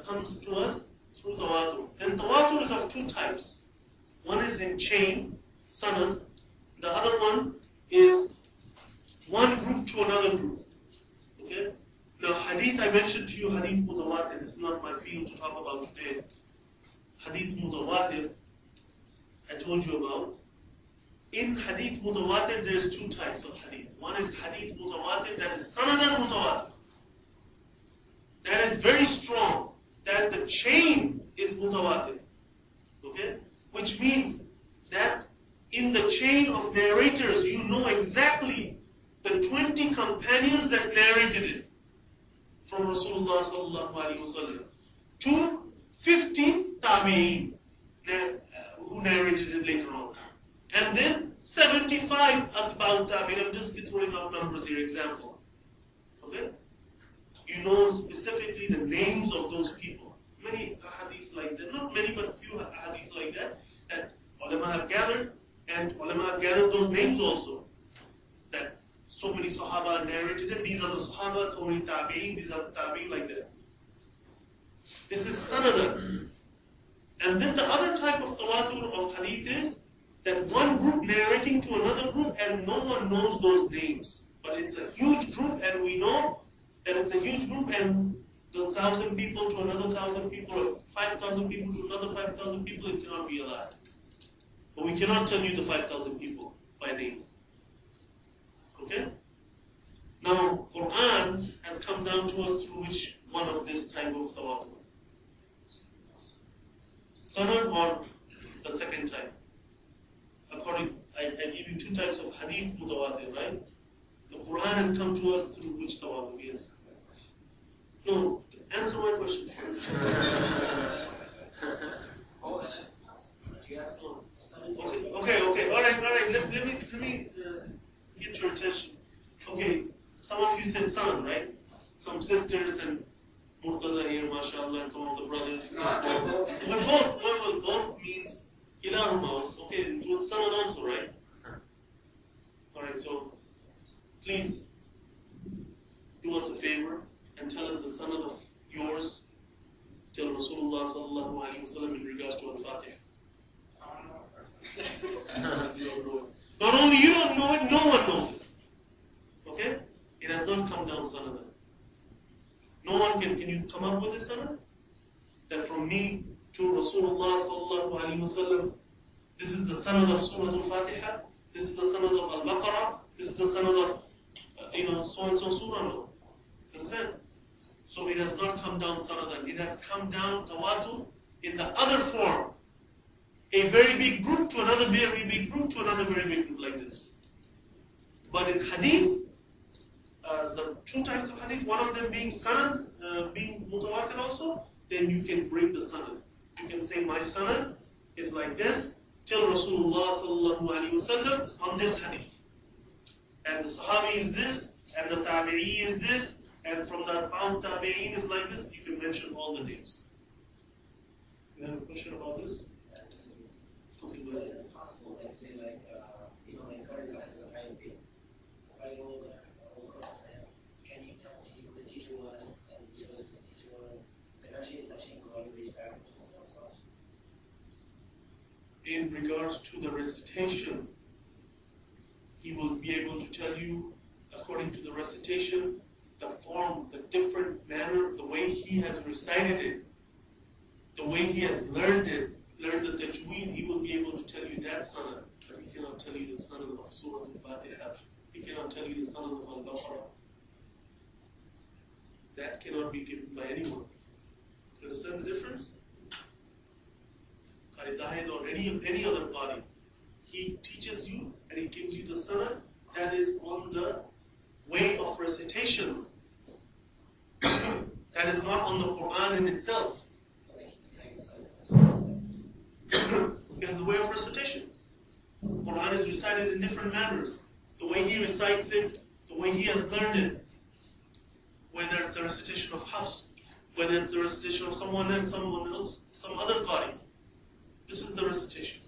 comes to us through tawatur. And tawatur is of two types. One is in chain, sanad. The other one is one group to another group. Okay? Now hadith, I mentioned to you hadith mutawatir. This is not my field to talk about today. Hadith mutawatir, I told you about. In hadith mutawatir, there is two types of hadith. One is hadith mutawatir, that is sanadan mutawatir. That is very strong. That the chain is mutawatir. Okay? Which means that in the chain of narrators, you know exactly the 20 companions that narrated it from Rasulullah sallallahu alaihi wasallam to 50 tabi'in who narrated it later on. And then 75 atba'u tabi'in. I'm just throwing out numbers here, example. Okay? You know specifically the names of those people. Many hadiths like that, not many but few hadiths like that, that ulama have gathered, and ulama have gathered those names also. That so many sahaba narrated it, these are the sahaba, so many tabi'in, these are the tabi'in, like that. This is sanadan. And then the other type of tawatur of hadith is that one group narrating to another group and no one knows those names. But it's a huge group and we know that it's a huge group and the 1,000 people to another 1,000 people or 5,000 people to another 5,000 people, it cannot be a lie. But we cannot tell you the 5,000 people by name. Okay? Now, Quran has come down to us through which one of this type of tawatur? Sanad or the second type? According, I give you two types of hadith mutawatir, right? The Quran has come to us through which tawatur? Yes. No, answer my question first. Okay, all right. Let me get your attention. Okay, some of you said sanad, right? Some sisters and Murtaza here, mashallah, and some of the brothers. But both means kilahuma. Okay, it includes sanad also, right? Alright, so please do us a favor and tell us the sanad of yours. Tell Rasulullah sallallahu alaihi wasallam in regards to Al-Fatiha. Not only you don't know it, no one knows it. Okay? It has not come down sanad. No one can you come up with a sanad? That from me to Rasulullah sallallahu alaihi wasallam, this is the sanad of Surah Al-Fatiha, this is the sanad of Al-Baqarah, this is the sanad of, so and so surah, no. Understand? So it has not come down sanadan. It has come down tawatur in the other form. A very big group to another very big group to another very big group, like this. But in hadith, the two types of hadith, one of them being sanad, being mutawatir also, then you can bring the sanad. You can say my sanad is like this till Rasulullah sallallahu alaihi wasallam on this hadith. And the sahabi is this, and the tabi'i is this, and from that tabi'in is like this. You can mention all the names. You have a question about this? Okay, go ahead. Is it possible, like say, like Curtis had the highest grade? If I know the whole course of him, can you tell me who his teacher was and who his teacher was? Like actually, it's actually going to reach back and so on. In regards to the recitation, he will be able to tell you, according to the recitation, the form, the different manner, the way he has recited it, the way he has learned the tajweed, he will be able to tell you that sanad. But he cannot tell you the sanad of Surah Al-Fatiha. He cannot tell you the sanad of Al-Baqarah. That cannot be given by anyone. You understand the difference? Qari or any other qari, he teaches you and he gives you the sanad that is on the way of recitation. That is not on the Quran in itself. So like he takes It is a way of recitation. Quran is recited in different manners. The way he recites it, the way he has learned it. Whether it's a recitation of Hafs, whether it's the recitation of someone else, some other qari. This is the recitation.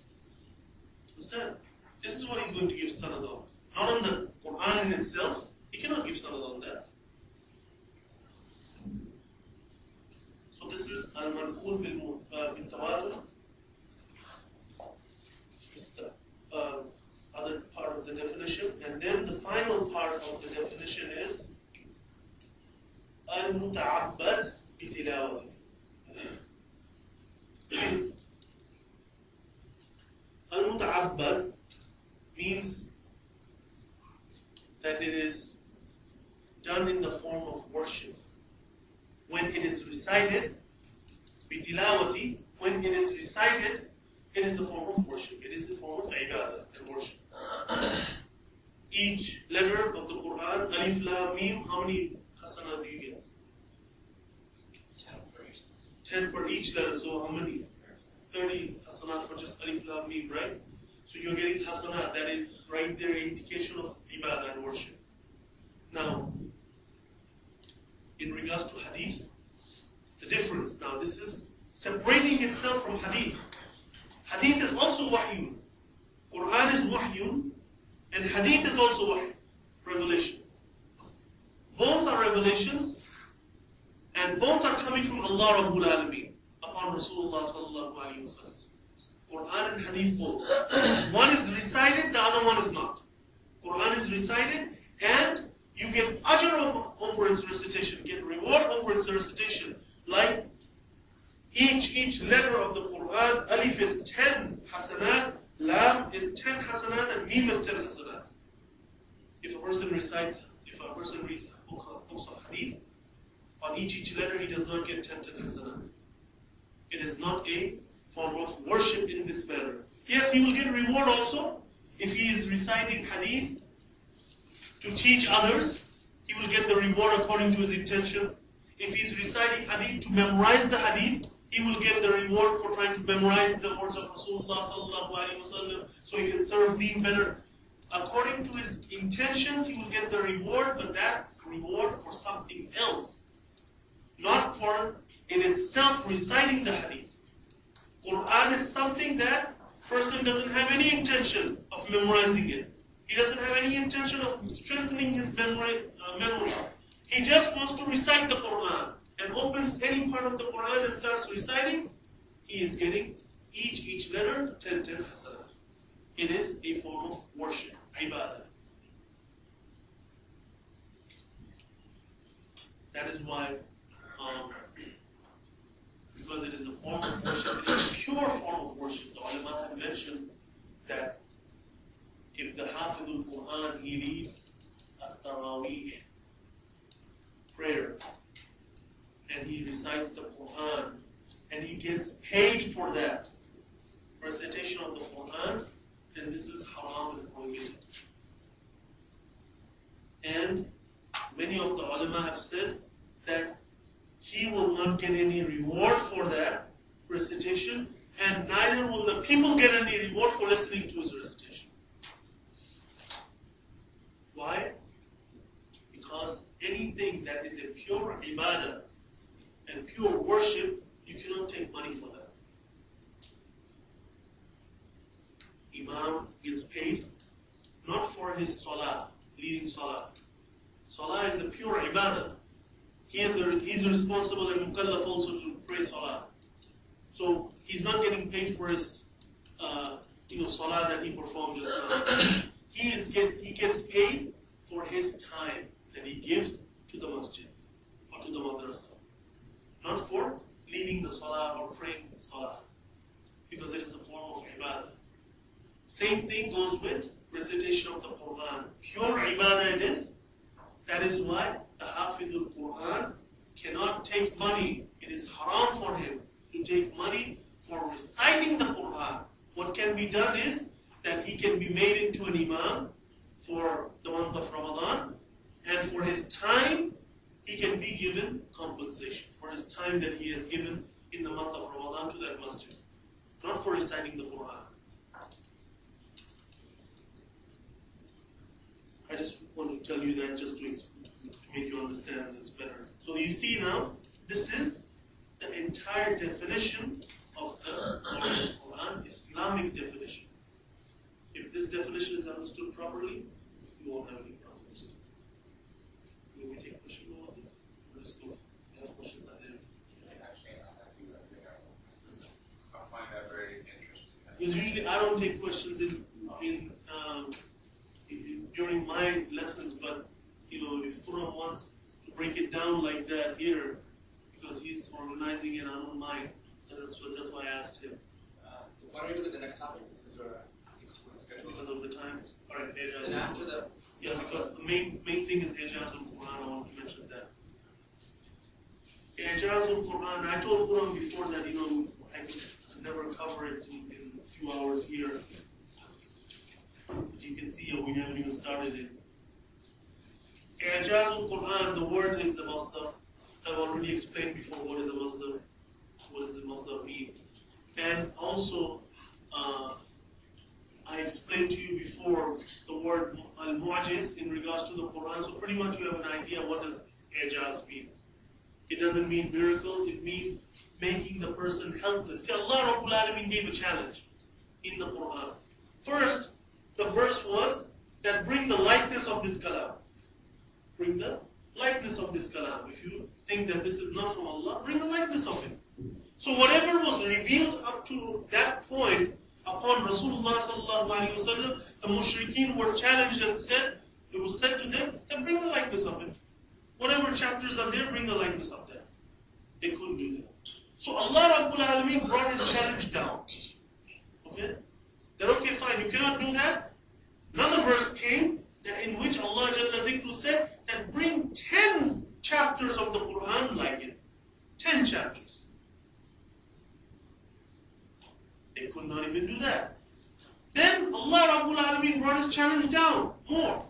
Understand? This is what he's going to give sanad on. Not on the Quran in itself. He cannot give sanad on that. So this is al-manqul bil-tawatur. This is the other part of the definition. And then the final part of the definition is al-muta'abbad bi-tilawati. Al-muta'abbad means that it is done in the form of worship. When it is recited, bitilawati, when it is recited, it is the form of worship. It is the form of ibadah and worship. each letter of the Quran, Alif, Lam, Mim, how many hasanat do you get? 10 per each letter, so how many? 30 hasanat for just Alif, Lam, Mim, right? So you're getting hasanat, that is right there an indication of ibadah and worship. Now, in regards to hadith, the difference, now this is separating itself from hadith. Hadith is also wahyun. Quran is wahyun, and hadith is also wahy, revelation. Both are revelations, and both are coming from Allah Rabbul Alameen upon Rasulullah sallallahu alaihi wasallam. Quran and hadith both. One is recited, the other one is not. Quran is recited, and you get ajr over its recitation, get reward over its recitation. Like each letter of the Quran, Alif is 10 hasanat, Lam is 10 hasanat, and Mim is 10 hasanat. If a person reads books of hadith, on each letter he does not get 10 hasanat. It is not a form of worship in this manner. Yes, he will get reward also if he is reciting hadith to teach others. He will get the reward according to his intention. If he is reciting hadith to memorize the hadith, he will get the reward for trying to memorize the words of Rasulullah sallallahu alaihi wasallam, so he can serve deen better. According to his intentions, he will get the reward, but that's reward for something else, not for in itself reciting the hadith. Quran is something that person doesn't have any intention of memorizing it. He doesn't have any intention of strengthening his memory. He just wants to recite the Quran and opens any part of the Quran and starts reciting. He is getting each letter 10 hasanat. It is a form of worship, ibadah. That is why, because it is a form of worship, it is a pure form of worship. The ulama have mentioned that if the Hafidul Quran, he reads at-Tarawih prayer, and he recites the Quran, and he gets paid for that recitation of the Quran, then this is haram and prohibited. And many of the ulama have said that he will not get any reward for that recitation, and neither will the people get any reward for listening to his recitation. Why? Because anything that is a pure ibadah and pure worship, you cannot take money for that. Imam gets paid not for his salah, leading salah. Salah is a pure ibadah. He is responsible and mukallaf also to pray salah. So he's not getting paid for his salah that he performed just now. He gets paid for his time that he gives to the masjid or to the madrasa, not for leading the salah or praying the salah, because it is a form of ibadah. Same thing goes with recitation of the Quran. Pure ibadah it is. That is why the Hafidul Quran cannot take money. It is haram for him to take money for reciting the Quran. What can be done is that he can be made into an imam for the month of Ramadan, and for his time he can be given compensation for his time that he has given in the month of Ramadan to that masjid, not for reciting the Quran. I just want to tell you that just to make you understand this better. So you see now, this is the entire definition of the Quran, Islamic definition. If this definition is understood properly, you won't have any problems. Will we take questions about this? Let's go. Ask questions out there. I find that very interesting. Because usually I don't take questions during my lessons, but if Quran wants to break it down like that here, because he's organizing it, I don't mind. So that's why I asked him. Why don't we look at the next topic? Because we're scheduled. Because of the time. All right, And after the because the main thing is Ijazul Quran. I want to mention that. Ijazul Quran. I told Quran before that I could never cover it in a few hours here. You can see we haven't even started it. I'jazul Quran, the word is the masdar. I've already explained before what is the masdar. What does the masdar mean? And also, I explained to you before the word al-mu'jiz in regards to the Quran. So pretty much you have an idea what does i'jaz mean. It doesn't mean miracle. It means making the person helpless. See, Allah Rabbul Alameen gave a challenge in the Quran. First, the verse was that bring the likeness of this kalam. Bring the likeness of this kalam. If you think that this is not from Allah, bring a likeness of it. So whatever was revealed up to that point upon Rasulullah sallallahu alaihi wasallam, the mushrikeen were challenged and said, it was said to them, then bring the likeness of it. Whatever chapters are there, bring the likeness of that. They couldn't do that. So Allah Rabbul Alameen brought his challenge down. Okay? That okay, fine, you cannot do that. Another verse came that in which Allah Jalla Dhikru said that bring 10 chapters of the Quran like it. 10 chapters. They could not even do that. Then Allah Rabbul Alameen brought his challenge down more.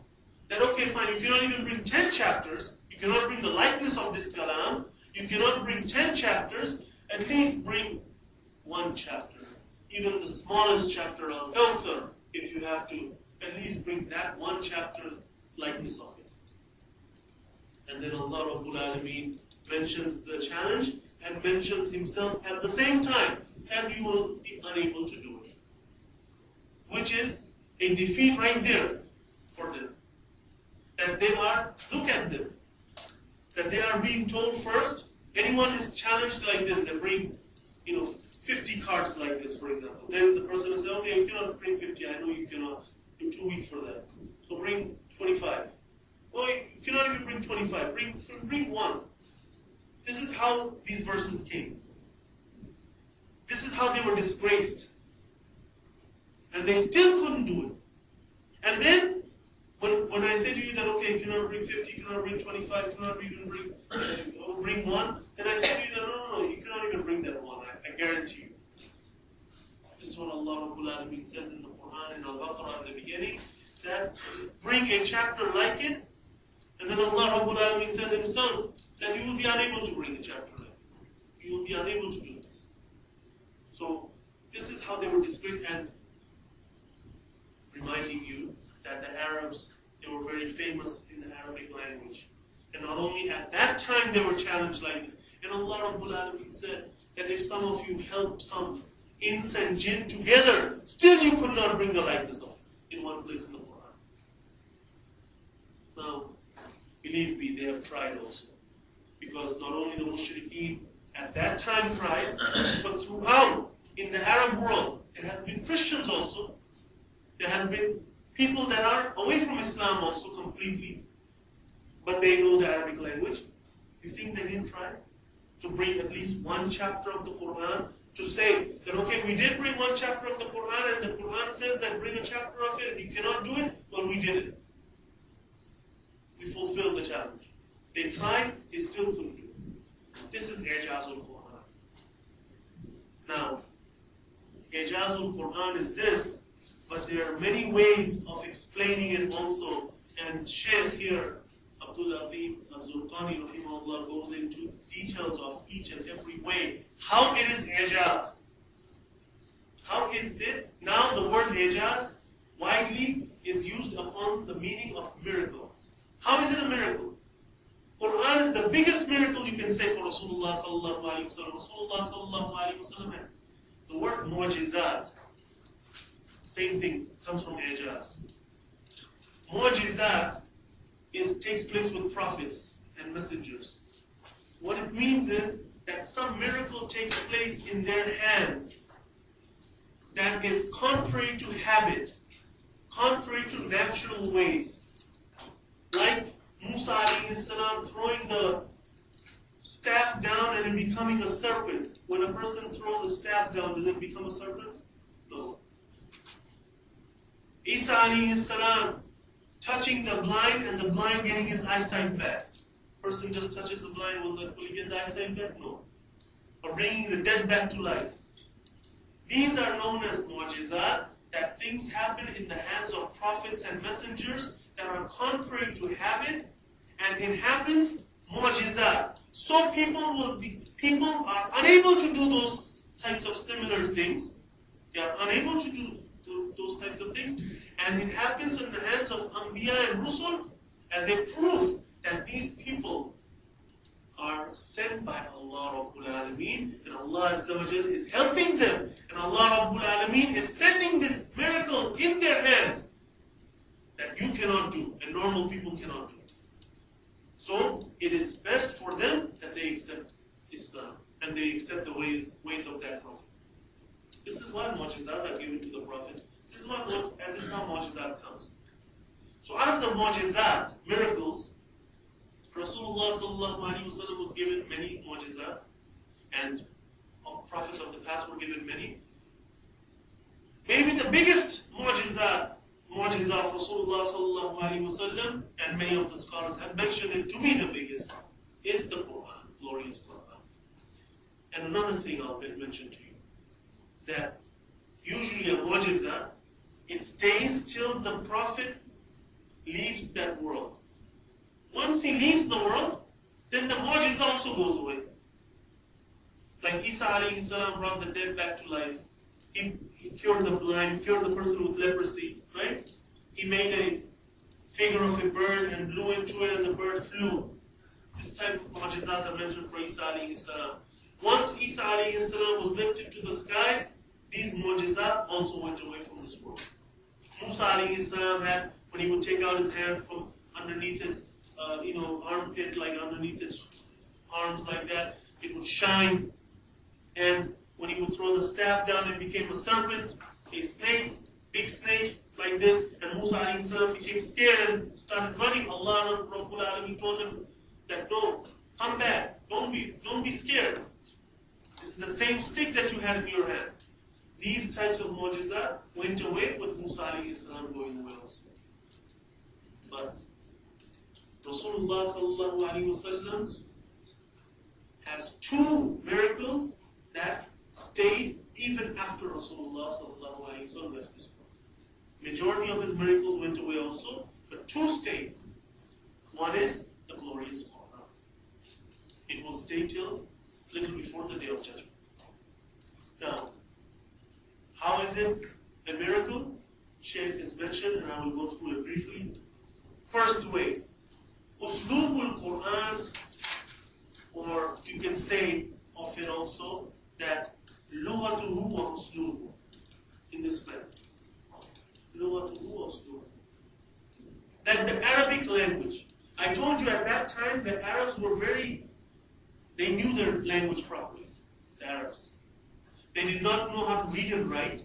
That okay, fine, you cannot even bring 10 chapters. You cannot bring the likeness of this kalam. You cannot bring 10 chapters. At least bring 1 chapter. Even the smallest chapter of Kawthar, if you have to, at least bring that 1 chapter likeness of it. And then Allah Rabbul Alameen mentions the challenge and mentions himself at the same time, and you will be unable to do it. Which is a defeat right there for them. That they are, look at them, that they are being told first, anyone is challenged like this, they bring, 50 cards like this, for example. Then the person will say, okay, you cannot bring 50, I know you cannot, you're too weak for that. So bring 25. Oh, you cannot even bring 25, bring 1. This is how these verses came. This is how they were disgraced. And they still couldn't do it. And then, when I say to you that, okay, you cannot bring 50, you cannot bring 25, you cannot even bring 1, then I say to you that, no, you cannot even bring that 1, I guarantee you. This is what Allah Rabbul Alameen says in the Quran, in Al-Baqarah in the beginning, that bring a chapter like it, and then Allah Rabbul Alameen says himself that you will be unable to bring a chapter like it. You will be unable to do this. So, this is how they were disgraced, and reminding you that the Arabs, they were very famous in the Arabic language. And not only at that time they were challenged like this. And Allah Rabbul Alameen said that if some of you help some ins and jinn together, still you could not bring the likeness of it in one place in the Quran. Now, believe me, they have tried also. Because not only the mushrikeen at that time tried, but throughout, in the Arab world, there has been Christians also. There has been people that are away from Islam also completely, but they know the Arabic language. You think they didn't try to bring at least 1 chapter of the Quran, to say that, okay, we did bring 1 chapter of the Quran, and the Quran says that bring a chapter of it, and you cannot do it? Well, we did it. We fulfilled the challenge. They tried, they still couldn't do it. This is I'jazul Quran. Now, I'jazul Quran is this, but there are many ways of explaining it also. And Shaykh here, Abdul Azim Az-Zurqani rahimahullah, goes into details of each and every way. How it is I'jaz. How is it? Now the word I'jaz widely is used upon the meaning of miracle. How is it a miracle? Quran is the biggest miracle you can say for Rasulullah sallallahu alaihi wasallam. Rasulullah sallallahu alaihi wasallam. The word mu'jizat, same thing, comes from I'jaz. Mu'jizat takes place with prophets and messengers. What it means is that some miracle takes place in their hands that is contrary to habit, contrary to natural ways. Like Musa alayhi salam throwing the staff down and it becoming a serpent. When a person throws a staff down, does it become a serpent? No. Isa alayhi salam touching the blind and the blind getting his eyesight back. Person just touches the blind, will he get the eyesight back? No. Or bringing the dead back to life. These are known as mu'jizat, that things happen in the hands of prophets and messengers that are contrary to habit, and it happens mu'jizat. So people are unable to do those types of similar things. They are unable to do those types of things, and it happens in the hands of Anbiya and Rusul as a proof that these people are sent by Allah Rabbul Alameen, and Allah Azza wa Jal is helping them, and Allah Rabbul Alameen is sending this miracle in their hands that you cannot do, and normal people cannot do. So it is best for them that they accept Islam, and they accept the ways of that Prophet. This is why mu'jizat are given to the prophets. This is why, and this is how mu'jizat comes. So out of the mu'jizat, miracles, Rasulullah sallallahu alaihi wasallam was given many mu'jizat, and prophets of the past were given many. Maybe the biggest mu'jizah of Rasulullah sallallahu alaihi wasallam, and many of the scholars have mentioned it to be the biggest, is the Quran, glorious Quran. And another thing I'll mention to you, that usually a mu'jizah, it stays till the Prophet leaves that world. Once he leaves the world, then the mu'jizah also goes away. Like Isa alayhi salam brought the dead back to life. He cured the blind, he cured the person with leprosy, right? He made a figure of a bird and blew into it and the bird flew. This type of mu'jizat are mentioned for Isa alayhi salam. Once Isa alayhi salam was lifted to the skies, these mu'jizat also went away from this world. Musa alayhi salam had, when he would take out his hand from underneath his armpit, like underneath his arms like that, it would shine. And when he would throw the staff down, it became a serpent, a snake, big snake like this. And Musa alayhi salam became scared and started running. Allah Rabbul Alameen told him that no, come back, don't be scared. This is the same stick that you had in your hand. These types of mu'jizat went away with Musa alayhi salam going away also. But Rasulullah sallallahu alaihi wasallam has two miracles that stayed even after Rasulullah sallallahu alaihi wasallam left this world. Majority of his miracles went away also, but two stayed. One is the glorious Quran. It will stay till little before the day of judgment. Now, how is it a miracle? Shaykh has mentioned, and I will go through it briefly. First way, Uloom Quran, or you can say of it also that lughatuhu wa uslubu, in this manner. Lughatuhu wa uslubu. That the Arabic language. I told you at that time the Arabs were they knew their language properly, the Arabs. They did not know how to read and write,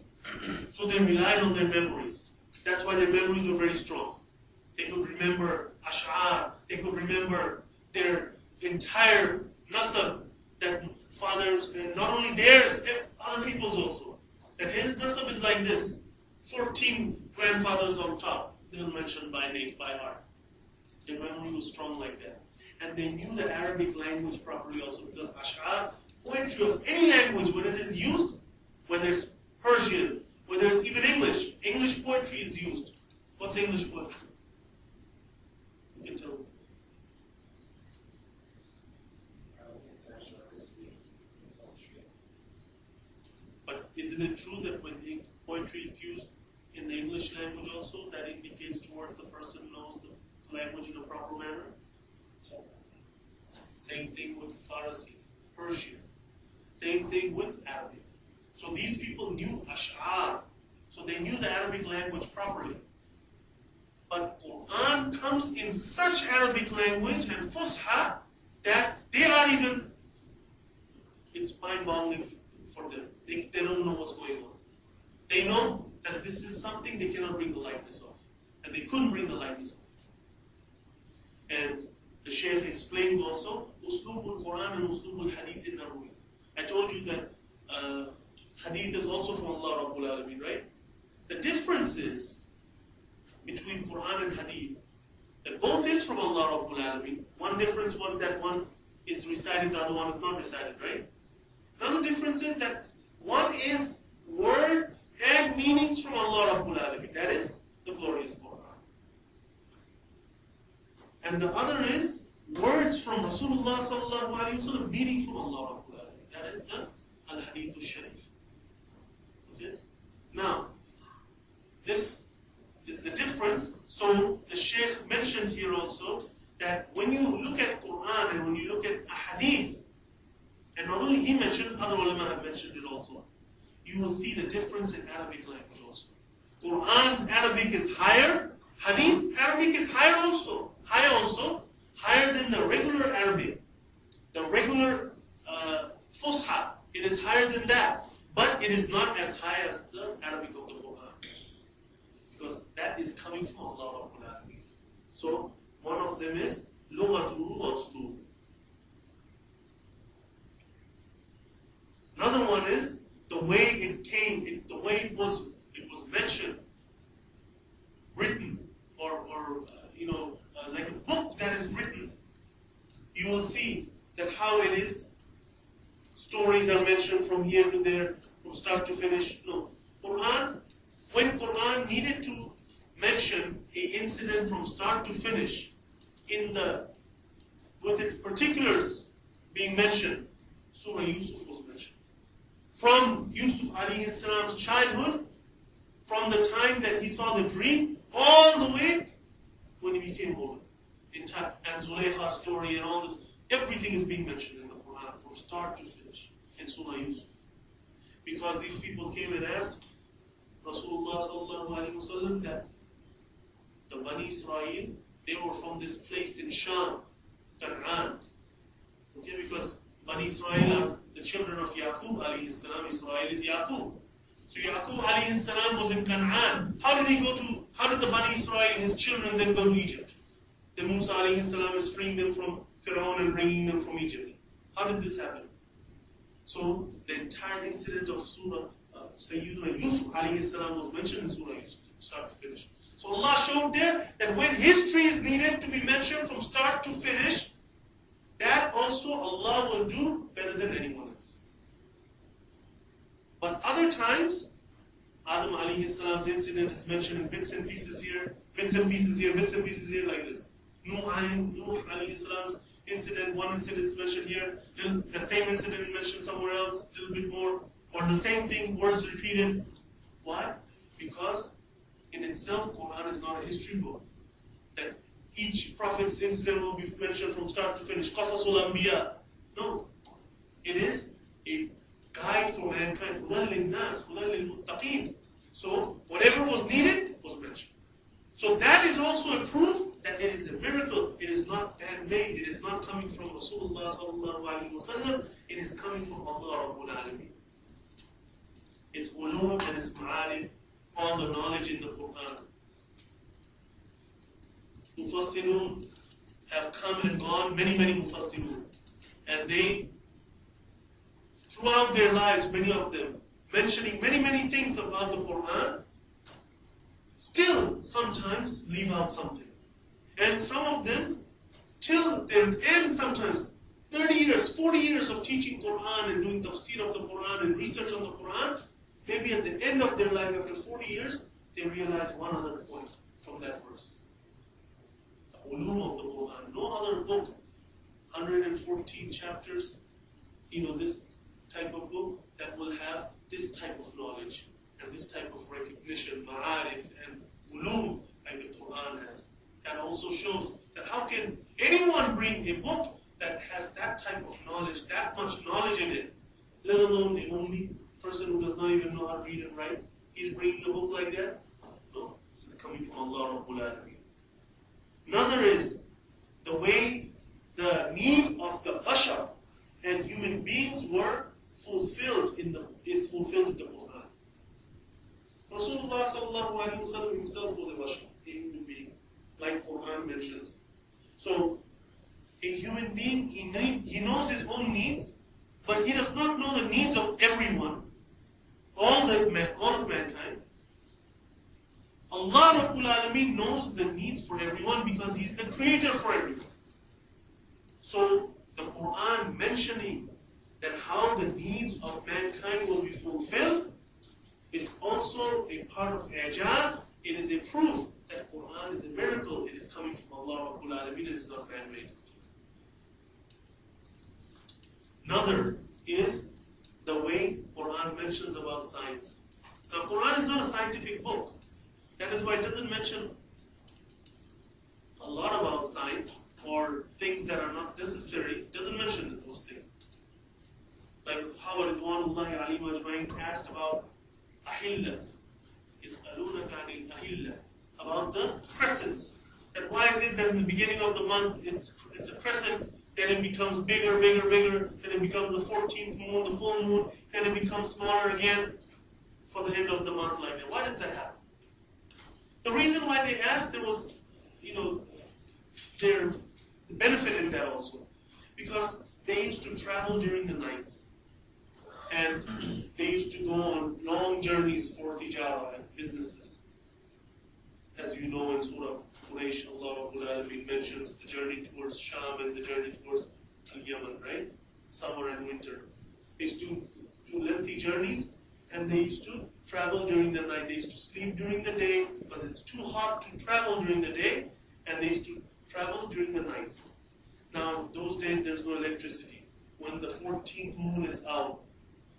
so they relied on their memories. That's why their memories were very strong. They could remember ash'ar, they could remember their entire nasab, that fathers, not only theirs, other people's also. That his nasab is like this, 14 grandfathers on top, they'll mention by name, by heart. Their memory was strong like that. And they knew the Arabic language properly also, because ash'ar, poetry of any language, when it is used, whether it's Persian, whether it's even English poetry is used. What's English poetry? You can tell me. But isn't it true that when poetry is used in the English language also, that indicates towards the person knows the language in a proper manner? Same thing with Farsi, Persian. Same thing with Arabic. So these people knew ash'ar. So they knew the Arabic language properly. But Quran comes in such Arabic language and Fusha that they are even, it's mind-boggling for them. They don't know what's going on. They know that this is something they cannot bring the likeness of. And they couldn't bring the likeness of. And the Shaykh explains also, Uslub al-Quran and Uslub al-Hadith al-Nabawi. I told you that Hadith is also from Allah Rabbul Alameen, right? The difference is between Quran and Hadith, that both is from Allah Rabbul Alameen. One difference was that one is recited, the other one is not recited, right? Another difference is that one is words and meanings from Allah Rabbul Alameen. That is the glorious Quran. And the other is words from Rasulullah sallallahu alayhi wa sallam, meaning from Allah Rabbul Alameen. That is the Al-Hadith al-Sharif. Okay? Now, this is the difference. So the Shaykh mentioned here also that when you look at Quran and when you look at Hadith, and not only he mentioned, other ulama have mentioned it also, you will see the difference in Arabic language also. Quran's Arabic is higher, Hadith Arabic is higher also, higher than the regular Arabic, the regular Fusha. It is higher than that, but it is not as high as the Arabic of the Quran, because that is coming from Allah Rabbul Alameen. So one of them is Lughatuhu wa Uslub. Another one is the way it came, the way it was mentioned, written, or like a book that is written. You will see that how it is. Stories are mentioned from here to there, from start to finish. No, Quran. When Quran needed to mention a incident from start to finish, with its particulars being mentioned, Surah Yusuf was mentioned. From Yusuf alayhi salam's childhood, from the time that he saw the dream, all the way when he became older. And Zulaykha's story and all this, everything is being mentioned in the Quran from start to finish in Surah Yusuf. Because these people came and asked Rasulullah sallallahu alaihi wasallam that the Bani Israel, they were from this place in Sham, Kan'an. Okay, because Bani Israel are the children of Yaqub alayhi salam. Israel is Yaqub. So Yaqub alayhi salam was in Kan'an. How did the Bani Israel, his children, then go to Egypt? Then Musa alayhi salam is freeing them from Pharaoh and bringing them from Egypt. How did this happen? So the entire incident of Surah Sayyidina Yusuf alayhi salam was mentioned in Surah Yusuf, start to finish. So Allah showed there that when history is needed to be mentioned from start to finish, that also Allah will do better than anyone else. But other times, Adam alayhi salam's incident is mentioned in bits and pieces here, bits and pieces here, bits and pieces here, like this. Nuh alayhi salam's incident, one incident is mentioned here, then the same incident is mentioned somewhere else, a little bit more, or the same thing, words repeated. Why? Because in itself, Quran is not a history book. That each prophet's incident will be mentioned from start to finish. Qasasul Anbiya. No. It is a guide for mankind. Hudan lin-nas, hudan lil-muttaqeen. So, whatever was needed was mentioned. So that is also a proof that it is a miracle. It is not man-made. It is not coming from Rasulullah sallallahu alaihi wasallam. It is coming from Allah Rabbul Alameen. It's Uloom and it's Ma'arif, all the knowledge in the Quran. Mufassirun have come and gone, many Mufassirun. And they, throughout their lives, many of them, mentioning many things about the Quran, still sometimes leave out something. And some of them, till their end sometimes, 30 years, 40 years of teaching Quran and doing tafsir of the Quran and research on the Quran, maybe at the end of their life, after 40 years, they realize one other point from that verse. The Uloom of the Quran. No other book, 114 chapters, this type of book that will have this type of knowledge and this type of recognition, ma'arif and Uloom, like the Quran has. That also shows that how can anyone bring a book that has that type of knowledge, that much knowledge in it, let alone a only person who does not even know how to read and write, he's bringing a book like that? No, this is coming from Allah Rabbul Alameen. Another is the way the need of the bashar and human beings were fulfilled in the Quran. Rasulullah sallallahu alaihi wasallam himself was a bashar, a human being, like Quran mentions. So, a human being, he knows his own needs, but he does not know the needs of everyone, all of mankind. Allah Rabbul Alameen knows the needs for everyone because He's the creator for everyone. So, the Quran mentioning that how the needs of mankind will be fulfilled It's also a part of Ijaz. It is a proof that Quran is a miracle. It is coming from Allah Rabbul Alameen. It is not man-made. Another is the way Quran mentions about science. Now, Quran is not a scientific book. That is why it doesn't mention a lot about science or things that are not necessary. It doesn't mention those things. Like the Sahaba Ridwanullahi alayhim ajma'in asked about ahilla. Yas'alunaka anil ahilla. About the crescents. That why is it that in the beginning of the month it's a crescent, then it becomes bigger, bigger, bigger, then it becomes the 14th moon, the full moon, then it becomes smaller again for the end of the month like that. Why does that happen? The reason why they asked, there was, their benefit in that also. Because they used to travel during the nights. And they used to go on long journeys for tijara and businesses. As you know in Surah Quraysh, Allah Rabbul Alameen mentions the journey towards Sham and the journey towards Al-Yaman, right? Summer and winter. They used to do lengthy journeys and they used to travel during the night. They used to sleep during the day because it's too hot to travel during the day, and they used to travel during the nights. Now, those days there's no electricity. When the 14th moon is out,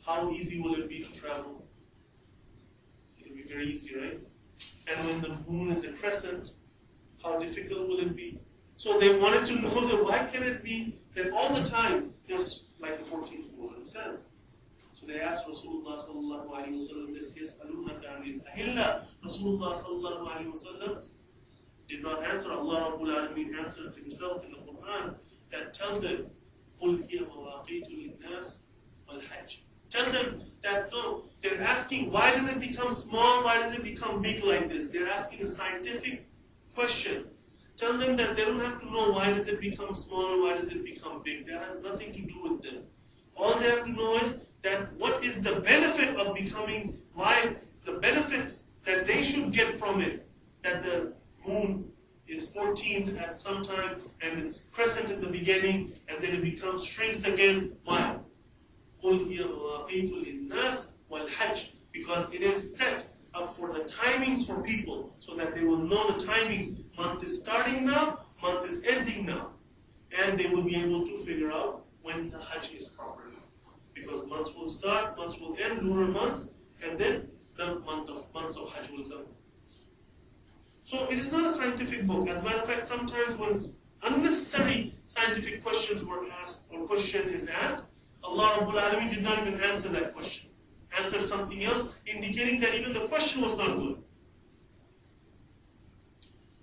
how easy will it be to travel? It'll be very easy, right? And when the moon is a crescent, how difficult will it be? So they wanted to know that why can it be that all the time there's like the 14th moon in the sun? So they asked Rasulullah sallallahu alaihi wasallam this, yas'alunaka anil ahilla. Rasulullah sallallahu alaihi wasallam did not answer. Allah Rabbul Alameen answers himself in the Quran that tell them, قُلْ هِيَ مَوَاقِيتُ لِلنَّاسِ وَالْحَجِّ. Tell them that no, they're asking why does it become small, why does it become big like this? They're asking a scientific question. Tell them that they don't have to know why does it become small or why does it become big. That has nothing to do with them. All they have to know is that what is the benefit of becoming, why the benefits that they should get from it, that the moon is 14th at some time and it's crescent in the beginning and then it shrinks again. Why? قُلْ هِيَ مَوَاقِيتُ لِلنَّاسِ وَالْحَجِّ. Because it is set up for the timings for people so that they will know the timings. Month is starting now, month is ending now. And they will be able to figure out when the Hajj is properly. Because months will start, months will end, lunar months, and then the months of Hajj will come. So it is not a scientific book. As a matter of fact, sometimes when unnecessary scientific questions were asked, or question is asked, Allah Rabbul Alameen did not even answer that question. Answered something else, indicating that even the question was not good.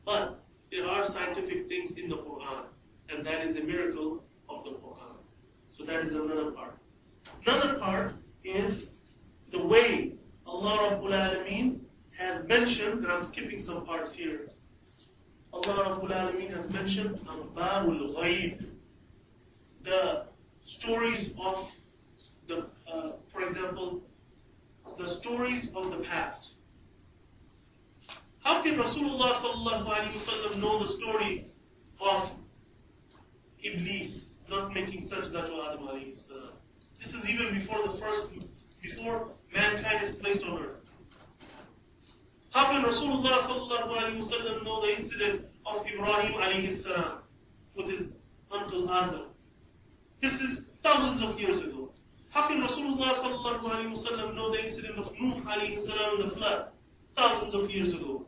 But there are scientific things in the Quran, and that is a miracle of the Quran. So that is another part. Another part is the way Allah Rabbul Alameen has mentioned, and I'm skipping some parts here. Allah Rabbul Alameen has mentioned Anba'ul Ghaib, the stories of the, for example, the stories of the past. How can Rasulullah sallallahu alaihi wasallam know the story of Iblis not making sajda to Adam alayhi salam? This is even before mankind is placed on earth. How can Rasulullah sallallahu alaihi wasallam know the incident of Ibrahim alayhi salam with his uncle Azar? This is thousands of years ago. How can Rasulullah sallallahu alaihi wasallam know the incident of Nuh alayhi salam in the flood? Thousands of years ago.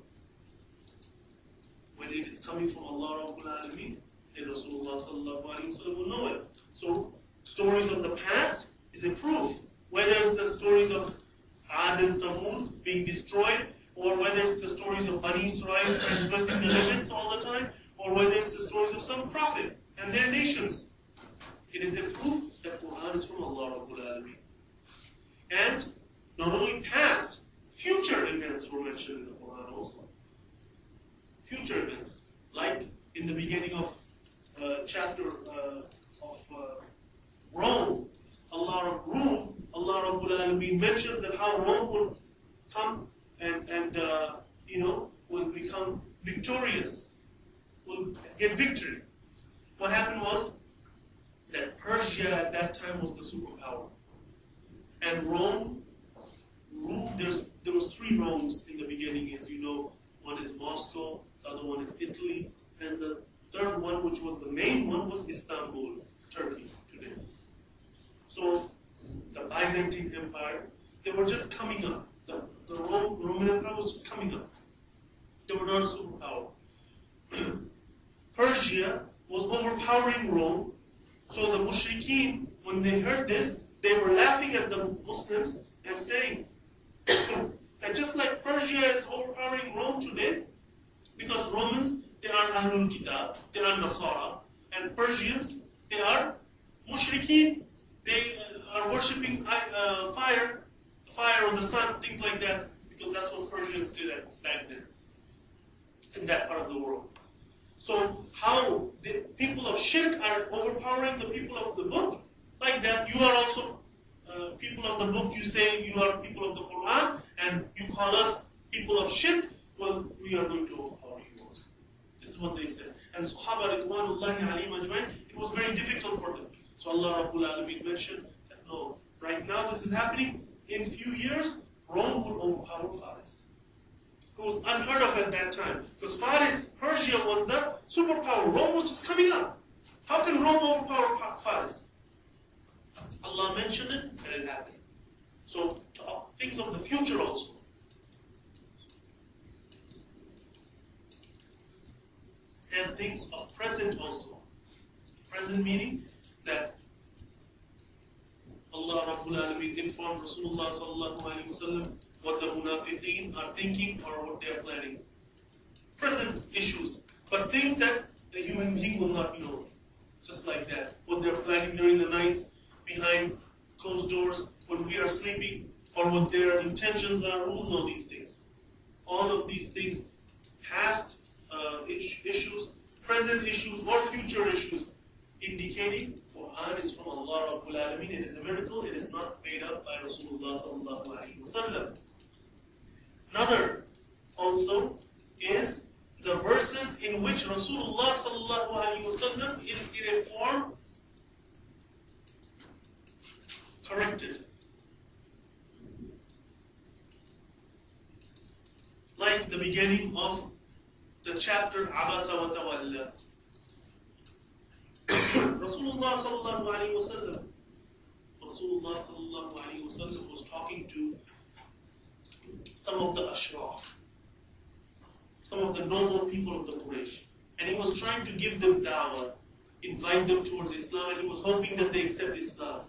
When it is coming from Allah Rabbul Alameen, then Rasulullah sallallahu alaihi wasallam will know it. So, stories of the past is a proof. Whether it's the stories of Ad and Thamud being destroyed, or whether it's the stories of Bani Israel transgressing the limits all the time, or whether it's the stories of some prophet and their nations. It is a proof that Quran is from Allah Rabbul Alameen. And not only past, future events were mentioned in the Quran also. Future events. Like in the beginning of chapter of Rome, Allah Rabbul Alameen mentions that how Rome will come and will become victorious, will get victory. What happened was that Persia at that time was the superpower. And Rome there was 3 Romes in the beginning, as you know. One is Moscow, the other one is Italy, and the third one, which was the main one, was Istanbul, Turkey today. So the Byzantine Empire, they were just coming up. The Roman Empire was just coming up. They were not a superpower. Persia was overpowering Rome. So the Mushrikeen, when they heard this, they were laughing at the Muslims and saying that just like Persia is overpowering Rome today, because Romans, they are Ahlul Kitab, they are Nasara, and Persians, they are Mushrikeen, they are worshipping fire or the sun, things like that, because that's what Persians did back then, in that part of the world. So how the people of Shirk are overpowering the people of the book, like that, you are also people of the book, you say you are people of the Quran, and you call us people of Shirk, well, we are going to overpower you also. This is what they said. And Sahaba Ridwanullahi alayhim ajmain, it was very difficult for them. So Allah Rabbul Alameen mentioned that no, right now this is happening, in a few years, Rome would overpower Faris. It was unheard of at that time. Because Faris, Persia was the superpower. Rome was just coming up. How can Rome overpower Faris? Allah mentioned it, and it happened. So, things of the future also. And things of present also. Present meaning that Allah Rabbul Alameen informed Rasulullah sallallahu alayhi wasallam what the munafiqeen are thinking or what they are planning. Present issues, but things that the human being will not know. Just like that. What they are planning during the nights, behind closed doors, when we are sleeping, or what their intentions are, who will know these things? All of these things, past issues, present issues, or future issues, indicating Quran is from Allah Rabbul Alameen. It is a miracle. It is not made up by Rasulullah sallallahu alaihi wasallam. Another also is the verses in which Rasulullah sallallahu alaihi wasallam is in a form corrected. Like the beginning of the chapter Abasa wa Tawalla. Rasulullah sallallahu alaihi wasallam was talking to some of the ashraf, some of the noble people of the Quraysh, and he was trying to give them da'wah, invite them towards Islam, and he was hoping that they accept Islam.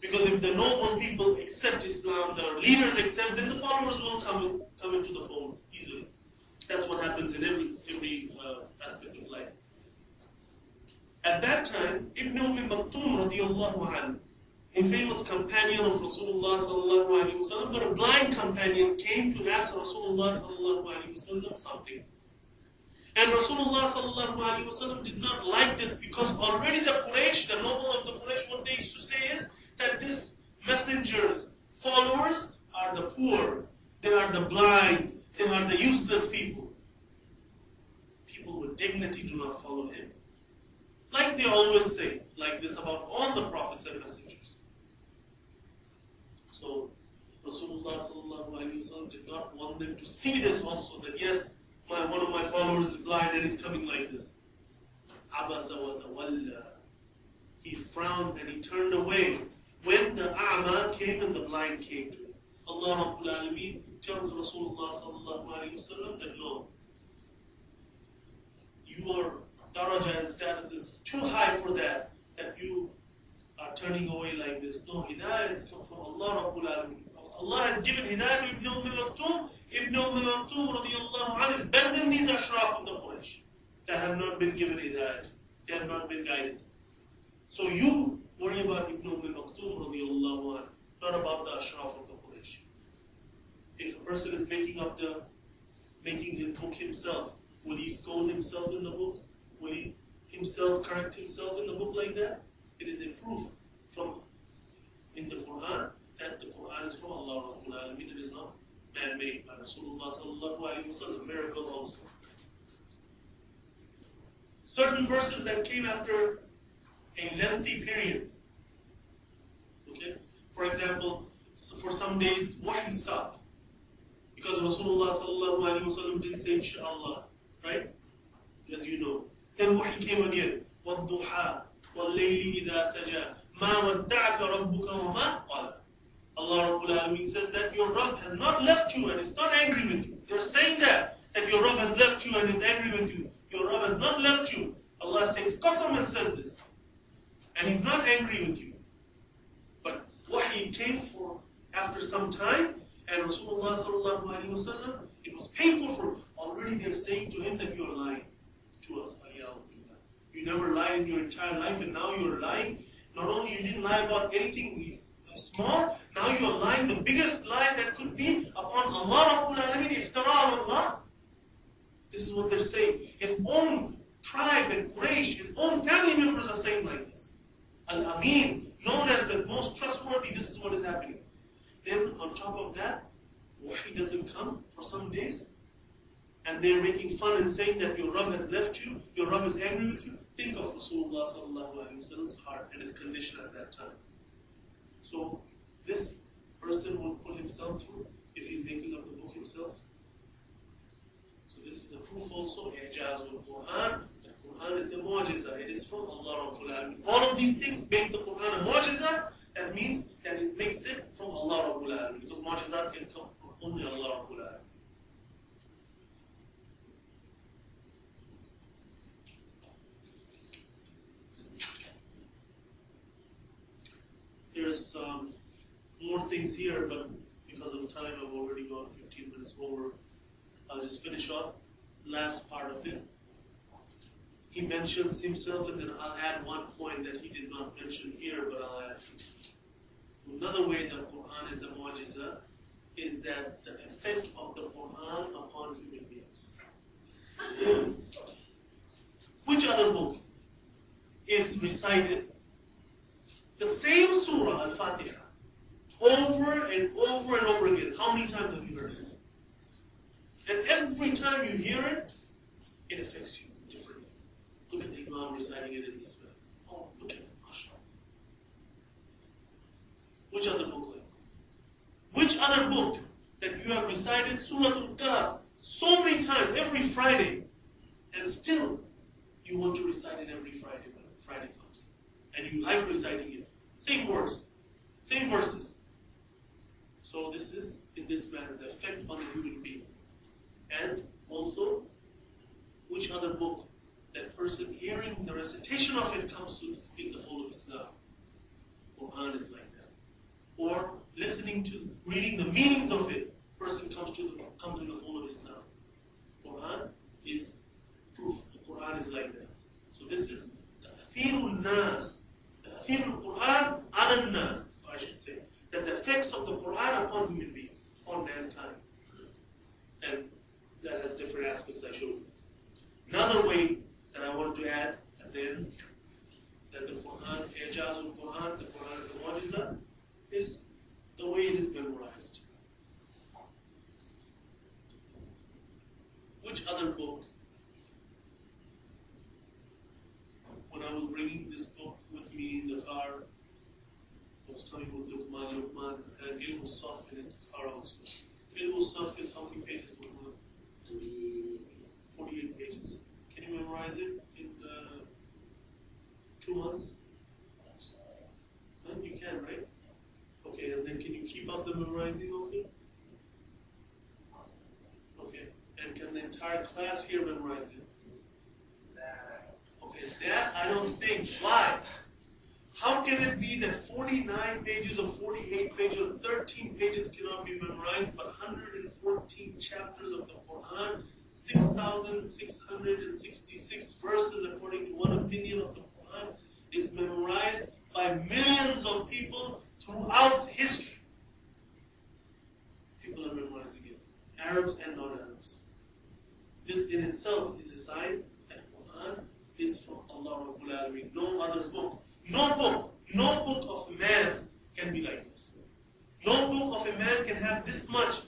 Because if the noble people accept Islam, the leaders accept, then the followers will come into the fold easily. That's what happens in every aspect of life. At that time, Ibn Maktum radiyallahu anhu, a famous companion of Rasulullah sallallahu alaihi wasallam, but a blind companion, came to ask Rasulullah sallallahu alaihi wasallam something. And Rasulullah sallallahu alaihi wasallam did not like this, because already the Quraysh, the noble of the Quraysh, what they used to say is that this messenger's followers are the poor, they are the blind, they are the useless people. People with dignity do not follow him. Like they always say, like this about all the prophets and messengers. So Rasulullah sallallahu alaihi wasallam did not want them to see this also, that yes, one of my followers is blind and he's coming like this. Abasa wa tawalla. He frowned and he turned away when the a'ma came and the blind came to him. Allah Rabbul Alameen tells Rasulullah sallallahu alaihi wasallam that no, your daraja and status is too high for that you are turning away like this. No, hidayah is come from Allah Rabbul Alameen. Allah has given hidayah to Ibn Maktum. Ibn Maktum radiyallahu anhu is better than these ashraf of the Quraysh that have not been given hidayah. They have not been guided. So you worry about Ibn Maktum radiyallahu anhu, not about the ashraf of the Quraysh. If a person is making the book himself, will he scold himself in the book? Will he himself correct himself in the book like that? It is a proof in the Quran that the Quran is from Allah Rabbul Alameen. It is not man-made by Rasulullah sallallahu alaihi wasallam. Miracle also. Certain verses that came after a lengthy period. Okay? For example, So for some days, wahi stopped. Because Rasulullah sallallahu alayhi wa sallam didn't say inshallah, right? As you know. Then wahi came again. وَالضُّحَى وَاللَّيْلِ إِذَا سَجَى مَا وَدَّعَكَ رَبُّكَ وَمَا قَالَ. Allah Rabbul Alameen says that your Rabb has not left you and is not angry with you. They're saying that your Rabb has left you and is angry with you. Your Rabb has not left you. Allah takes qasam and says this. And He's not angry with you. But wahi came for after some time, and Rasulullah sallallahu alaihi wasallam, it was painful for him. Already they're saying to him that you're lying to us. You never lied in your entire life, and now you're lying. Not only you didn't lie about anything small, now you're lying the biggest lie that could be upon Allah Rabbul Alameen, iftara ala Allah. This is what they're saying. His own tribe and Quraysh, his own family members are saying like this. Al-Amin, known as the most trustworthy, this is what is happening. Then on top of that, wahi doesn't come for some days. And they're making fun and saying that your Rabb has left you, your Rabb is angry with you. Think of Rasulullah sallallahu alaihi wasallam's heart and his condition at that time. So this person would put himself through if he's making up the book himself. So this is a proof also, Ijaz al-Quran. The Quran is a mu'jiza. It is from Allah Rabbul Alameen. All of these things make the Quran a mu'jiza. That means that it makes it from Allah Rabbul Alameen. Because mu'jizat can come from only Allah Rabbul Alameen. There's more things here, but because of time, I've already gone 15 minutes over. I'll just finish off last part of it. He mentions himself, and then I'll add one point that he did not mention here, but I'll add. Another way that Quran is a mu'jiza is that the effect of the Quran upon human beings. Which other book is recited the same surah, Al-Fatiha, over and over and over again? How many times have you heard it? And every time you hear it, it affects you differently. Look at the Imam reciting it in this way. Oh, look at it, mashallah. Which other book like this? Which other book that you have recited Surah Al-Kahf so many times, every Friday, and still you want to recite it every Friday when Friday comes? And you like reciting it. Same words, same verses. So this is, in this manner, the effect on a human being. And also, which other book that person hearing the recitation of it comes to the fold of Islam? Quran is like that. Or listening to, reading the meanings of it, person comes in the fold of Islam. Quran is proof. The Quran is like that. So this is Ta'thirul Nas. Ta'thirul Quran ala Nas, I should say. That the effects of the Quran upon human beings, upon mankind. And that has different aspects I showed you. Another way that I want to add at the end, that the Quran, Ijaz al-Quran, the Quran is a mu'jiza, is the way it is memorized. Which other book? When I was bringing this book with me in the car, I was coming with Luqman, and Gil Musaf in his car also. Gil Musaf is how many pages? 48 pages. Can you memorize it in 2 months? Huh? You can, right? Okay, and then can you keep up the memorizing of it? Okay, and can the entire class here memorize it? Okay, that I don't think. Why? How can it be that 49 pages or 48 pages or 13 pages cannot be memorized, but 114 chapters of the Quran, 6,666 verses according to one opinion of the Quran, is memorized by millions of people throughout history? People are memorizing it, Arabs and non-Arabs. This in itself is a sign that Quran is from Allah Rabbul Alameen. No other book. No book of man can be like this. No book of a man can have this much.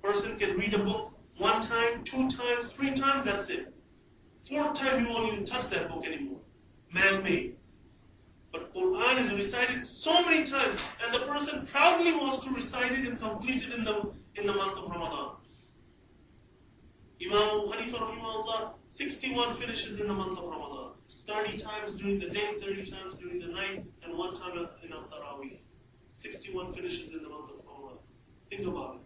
Person can read a book 1 time, 2 times, 3 times, that's it. 4th time you won't even touch that book anymore. Man-made. But Quran is recited so many times, and the person proudly wants to recite it and complete it in the month of Ramadan. Imam Abu Hanifa rahimahullah, 61 finishes in the month of Ramadan. 30 times during the day, 30 times during the night, and one time in Al-Taraweeh. 61 finishes in the month of Ramadan. Think about it.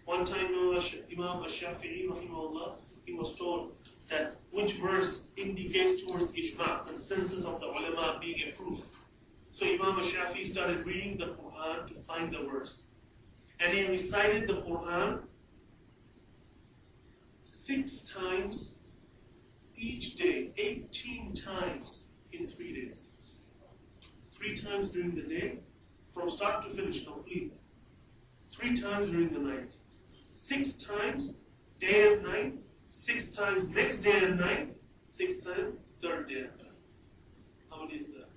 One time Imam Ash-Shafi'i rahimahullah, he was told that which verse indicates towards ijma', consensus of the ulama being a proof. So Imam Ash-Shafi'i started reading the Quran to find the verse. And he recited the Quran 6 times each day, 18 times in 3 days. 3 times during the day, from start to finish, complete. 3 times during the night. 6 times, day and night. 6 times next day and night. 6 times, third day and night. How many is that?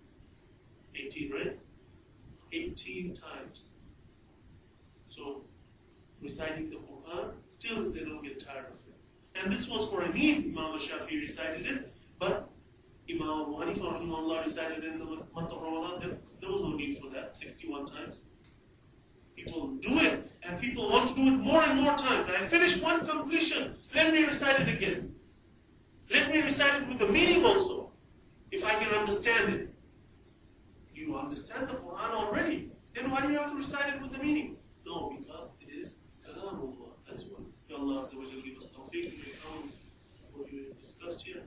18, right? 18 times. So, reciting the Quran, still they don't get tired of it. And this was for a need. Imam Shafi'i recited it, but Imam Abu Hanifa rahimahullah recited it in the month of Ramadan. There was no need for that, 61 times. People do it, and people want to do it more and more times. I finished one completion, let me recite it again. Let me recite it with the meaning also, if I can understand it. You understand the Quran already, then why do you have to recite it with the meaning? No, because it is Kalamullah. That's what Allah Azza wa Jalla give us tawfiq to become what we discussed here.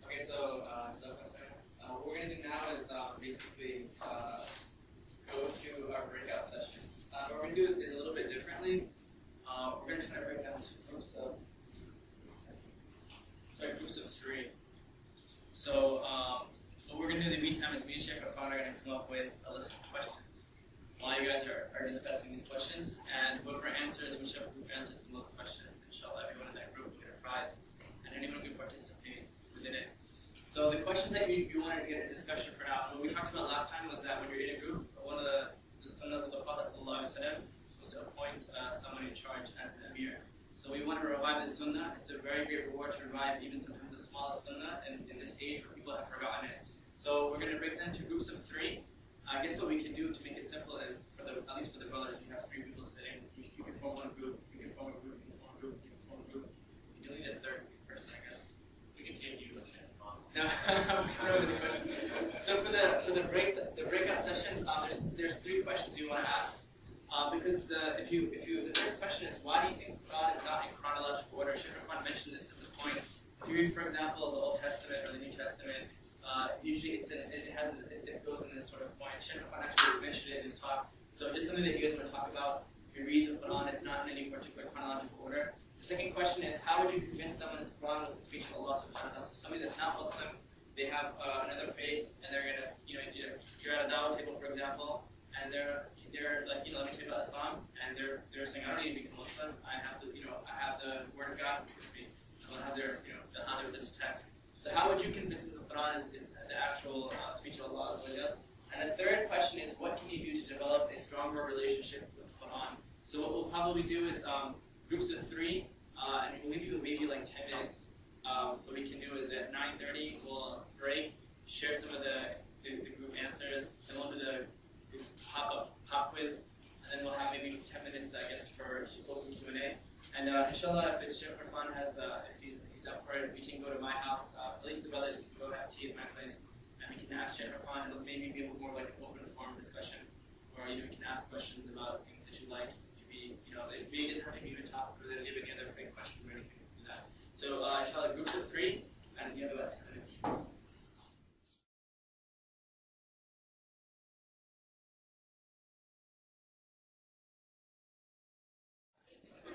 Okay, so what we're going to do now is basically go to our breakout session. What we're going to do is a little bit differently. We're going to try to break down into groups of 3. So what we're going to do in the meantime is me and Shaykh Irfan are going to come up with a list of questions while you guys are discussing these questions, and whoever answers, whichever group answers the most questions, inshallah everyone in that group will get a prize, and anyone can participate within it. So the question that you wanted to get a discussion for now, and what we talked about last time was that when you're in a group, one of the sunnahs of the Prophet ﷺ was to appoint someone in charge as an emir. So we want to revive this sunnah. It's a very great reward to revive even sometimes the smallest sunnah in this age where people have forgotten it. So we're going to break that into groups of 3. I guess what we can do to make it simple is, at least for the brothers, you have 3 people sitting. You can form one group, you can form a group, you can form a group, you can form a group. You can lead a third person, I guess. We can take you. No, I'm the question. So for the breakout sessions, there's 3 questions we want to ask. Because the first question is, why do you think Quran is not in chronological order? Shaykh Irfan mentioned this as a point. If you read, for example, the Old Testament or the New Testament, usually it goes in this sort of point. Shaykh Irfan actually mentioned it in his talk. So if it's something that you guys want to talk about, if you read the Quran, it's not in any particular chronological order. The second question is, how would you convince someone that the Quran was the speech of Allah subhanahu wa ta'ala? So somebody that's not Muslim, they have another faith, and they're gonna, you're at a dawah table, for example, and they're like, let me tell you about Islam, and they're saying, I don't need to become Muslim. I have the Word of God. They'll have their religious text. So how would you convince them the Quran is the actual speech of Allah Azza wa Jal? And the third question is, what can you do to develop a stronger relationship with the Quran? So what we'll probably do is groups of 3, and we'll give you maybe like 10 minutes. So what we can do is at 9:30 we'll break, share some of the group answers, then we'll do the pop quiz, and then we'll have maybe 10 minutes, I guess, for open Q&A. And inshallah, if Shaykh Irfan has, if he's up for it, we can go to my house. At least the brothers, we can go have tea at my place, and we can ask Shaykh Irfan. It'll maybe be more like an open forum discussion, where we can ask questions about things that you like. It could be, it doesn't have to be even topic related. If you have any other fake questions or anything, we can do that. So inshallah, groups of 3, and you have about 10 minutes.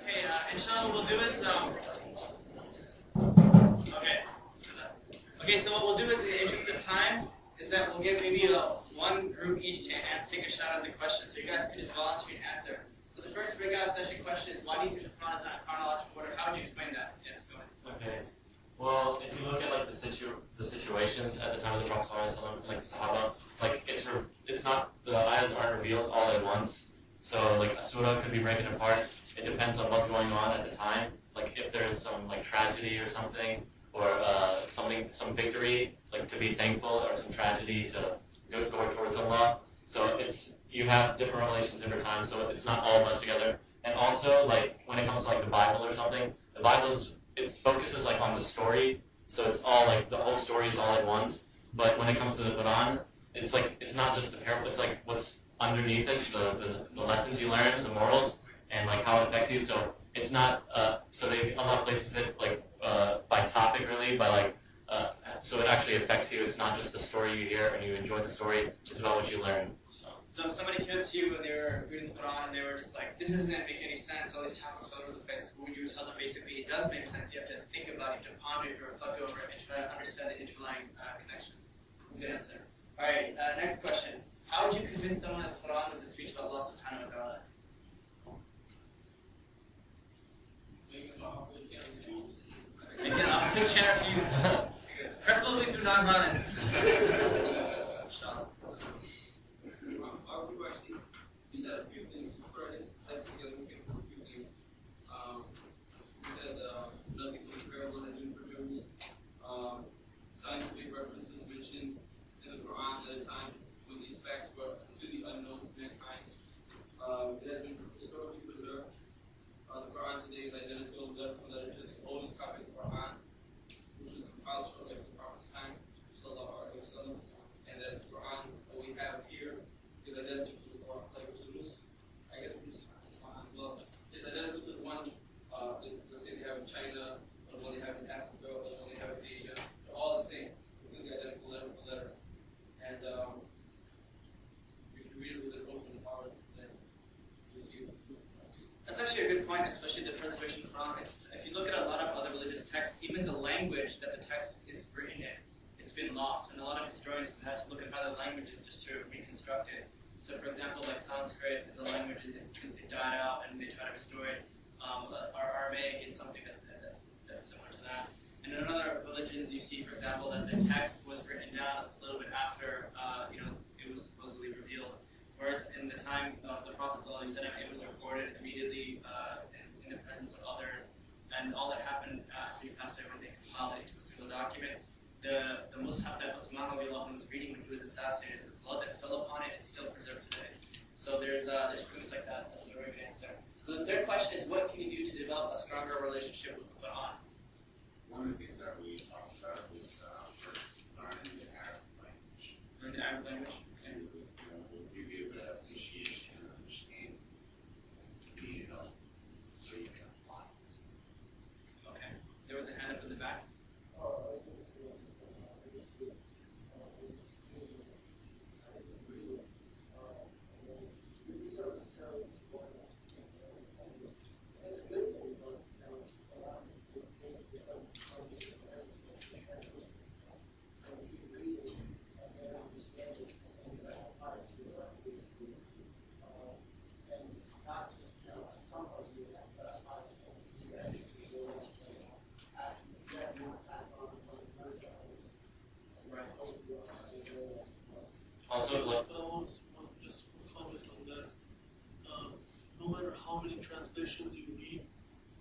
Okay, inshallah, what we'll do is, so what we'll do is, in the interest of time, is that we'll give maybe one group each to take a shot at the question, so you guys can just volunteer and answer. So the first breakout session question is, why do you think the Quran is not in chronological order? How would you explain that? Yes, go ahead. Okay. Well, if you look at like the situations at the time of the Prophet ﷺ, like Sahaba, like it's not, the ayahs aren't revealed all at once. So like a surah could be breaking apart. It depends on what's going on at the time. Like if there's some like tragedy or something, or some victory, like to be thankful, or some tragedy to go towards Allah. So you have different relations different times. So it's not all much together. And also like when it comes to like the Bible or something, the Bible it focuses like on the story. So it's all like the whole story is all at once. But when it comes to the Quran, it's like it's not just the parable. It's like what's underneath it, the lessons you learn, the morals, and like how it affects you. So it's not. So Allah places it like by topic, really, by like. So it actually affects you. It's not just the story you hear and you enjoy the story. It's about what you learn. So if somebody came to you and they were reading the Quran and they were just like, this doesn't make any sense, all these topics all over the place, what would you tell them? Basically, it does make sense. You have to think about it, you have to ponder it, you have to reflect over it, and try to understand the underlying connections. That's a good answer. All right, next question. How would you convince someone that the Quran was the speech of Allah subhanahu wa ta'ala? We can't refuse. Preferably through non-violence. You said a few things. Before I text together, we came from a few things. You said nothing comparable has been produced. Scientific references mentioned in the Quran at a time when these facts were completely unknown to mankind. It has been historically preserved. The Quran today is identical letter for letter to the oldest copy of the Quran, which was compiled shortly after the Prophet's time, sallallahu alaihi wasallam, and that the Quran that we have here is identical to the Quran, like to this. I guess well, it's identical to the one let's say they have in China, or the one they have in Africa, or the one they have in Asia. They're all the same, completely identical letter for letter. And if you read it with an open heart, then you see it's good. That's actually a good point, especially the preservation of the Quran. If you look at a lot of other religious texts, even the language that the text is written in, it's been lost. And a lot of historians have had to look at other languages just to reconstruct it. So, for example, like Sanskrit is a language, it died out and they try to restore it. Our Aramaic is something that's similar to that. And in other religions, you see, for example, that the text was written down a little bit after, it was supposedly revealed. Whereas in the time of the Prophet ﷺ, it was recorded immediately in the presence of others, and all that happened after he passed away was they compiled it into a single document. The Mus'haf that Uthman was reading when he was assassinated, the blood that fell upon it, it's still preserved today. So there's proofs like that. That's a very good answer. So the third question is, what can you do to develop a stronger relationship with the Quran? One of the things that we talked about was learning the Arabic language. Learn the Arabic language? To, will give you a bit of appreciation and understanding. So you can apply it. Okay. There was a hand up in the back. Also, like, just comment on that. No matter how many translations you read,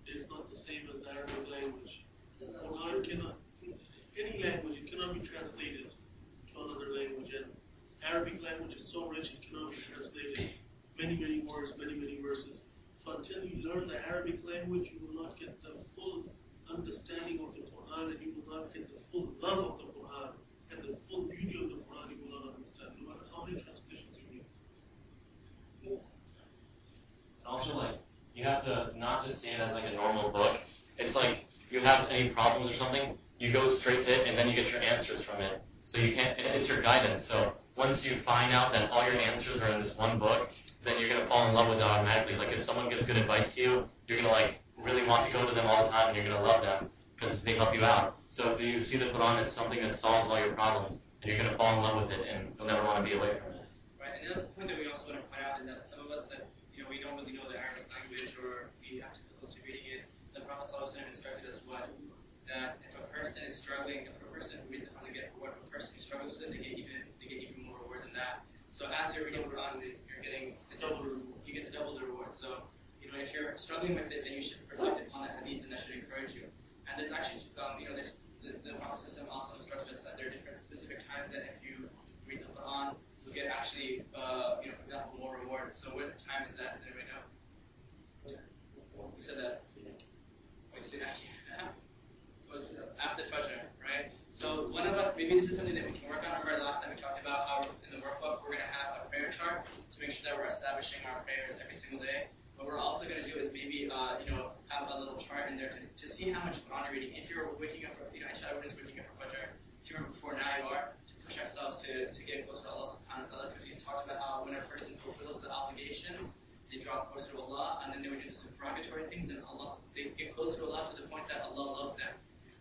it's not the same as the Arabic language. Quran cannot, any language, it cannot be translated to another language. And Arabic language is so rich, it cannot be translated. Many, many words, many, many verses. So until you learn the Arabic language, you will not get the full understanding of the Quran, and you will not get the full love of the Quran and the full beauty of the Quran. You will not understand, no matter how many translations you read. and also like, you have to not just see it as like a normal book. It's like you have any problems or something, you go straight to it, and then you get your answers from it. So you can't. It's your guidance. So once you find out that all your answers are in this one book, then you're gonna fall in love with it automatically. Like if someone gives good advice to you, you're gonna like really want to go to them all the time, and you're gonna love them because they help you out. So if you see the Quran as something that solves all your problems, then you're gonna fall in love with it, and you'll never want to be away from it. Right. And the other point that we also want to point out is that some of us that we don't really know the Arabic language, or we have difficulty reading it. The Prophet ﷺ instructed us what? That if a person is struggling, if a person who reads the Quran, they get reward. If a person who struggles with it, they get even more reward than that. So as you're reading the Quran, you're getting the double, you get the So, if you're struggling with it, then you should reflect upon the hadith, and that should encourage you. And there's actually, there's the Prophet also instructs us that there are different specific times that if you read the Quran, you'll get actually, for example, more reward. So what time is that? Does anybody know? Who said that? We say that here. After Fajr, right? So one of us, maybe this is something that we can work on. Remember last time we talked about how in the workbook we're going to have a prayer chart to make sure that we're establishing our prayers every single day. What we're also going to do is maybe, have a little chart in there to see how much Quran you're reading. If you're waking up for, inshallah everyone's waking up for Fajr. If you were before, now you are. To push ourselves to get closer to Allah subhanahu wa ta'ala, because he's talked about how when a person fulfills the obligations, they draw closer to Allah, and then they would do the supererogatory things, and they get closer to Allah to the point that Allah loves them.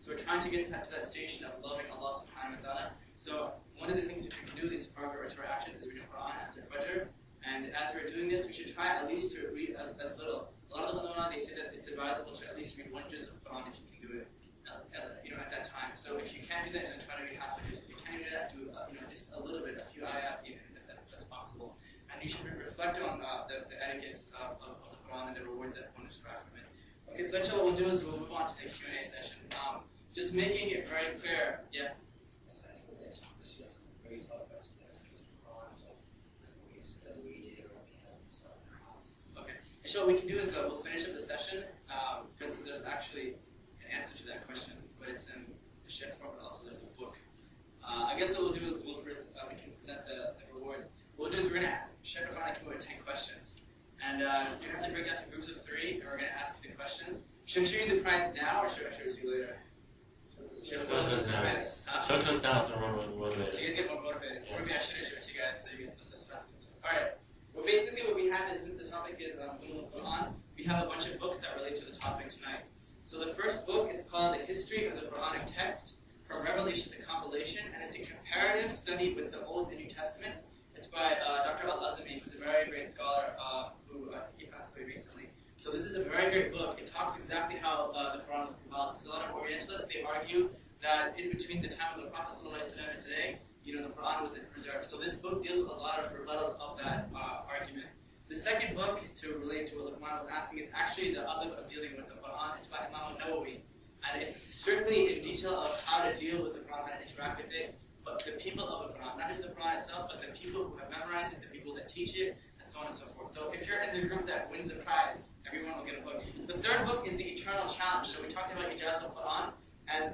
So we're trying to get to that station of loving Allah subhanahu wa ta'ala. So one of the things we can do, these supererogatory actions, is read the Quran after Fajr. And as we're doing this, we should try at least to read as little. A lot of the ulama, they say that it's advisable to at least read one juz of Quran if you can do it, at that time. So if you can't do that, then try to read half a juz. If you can't do that, do just a little bit, a few ayat, even if that's possible. And you should reflect on the etiquettes of the Quran and the rewards that one is derived from it. Okay, so inshallah what we'll do is we'll move on to the Q&A session. Just making it very clear. Yeah. And so what we can do is we'll finish up the session because there's actually an answer to that question, but it's in the Shaykh form, but also there's a book. I guess what we'll do is we can present the rewards. What we'll do is we're going to, Shaykh Irfan came up with 10 questions. And you have to break down to groups of 3, and we're going to ask you the questions. Should I show you the prize now, or should I show it to you later? Show it to us now so we're motivated. So you guys get more motivated. Or maybe I shouldn't show it to you guys so you get the suspense. Alright. Well, basically what we have is, since the topic is Uloom Quran, we have a bunch of books that relate to the topic tonight. So the first book, it's called The History of the Quranic Text, From Revelation to Compilation, and it's a comparative study with the Old and New Testaments. It's by Dr. Al-Azami, who's a very great scholar who I think he passed away recently. So this is a very great book. It talks exactly how the Quran was compiled, because a lot of Orientalists, they argue that in between the time of the Prophet ﷺ and today, the Quran wasn't preserved. So this book deals with a lot of rebuttals of that argument. The second book, to relate to what the Quran was asking, is actually the other of dealing with the Quran. It's by Imam al-Nawawi. And it's strictly in detail of how to deal with the Quran, how to interact with it, but the people of the Quran. Not just the Quran itself, but the people who have memorized it, the people that teach it, and so on and so forth. So if you're in the group that wins the prize, everyone will get a book. The third book is the Eternal Challenge. So we talked about Ijaz al-Quran, and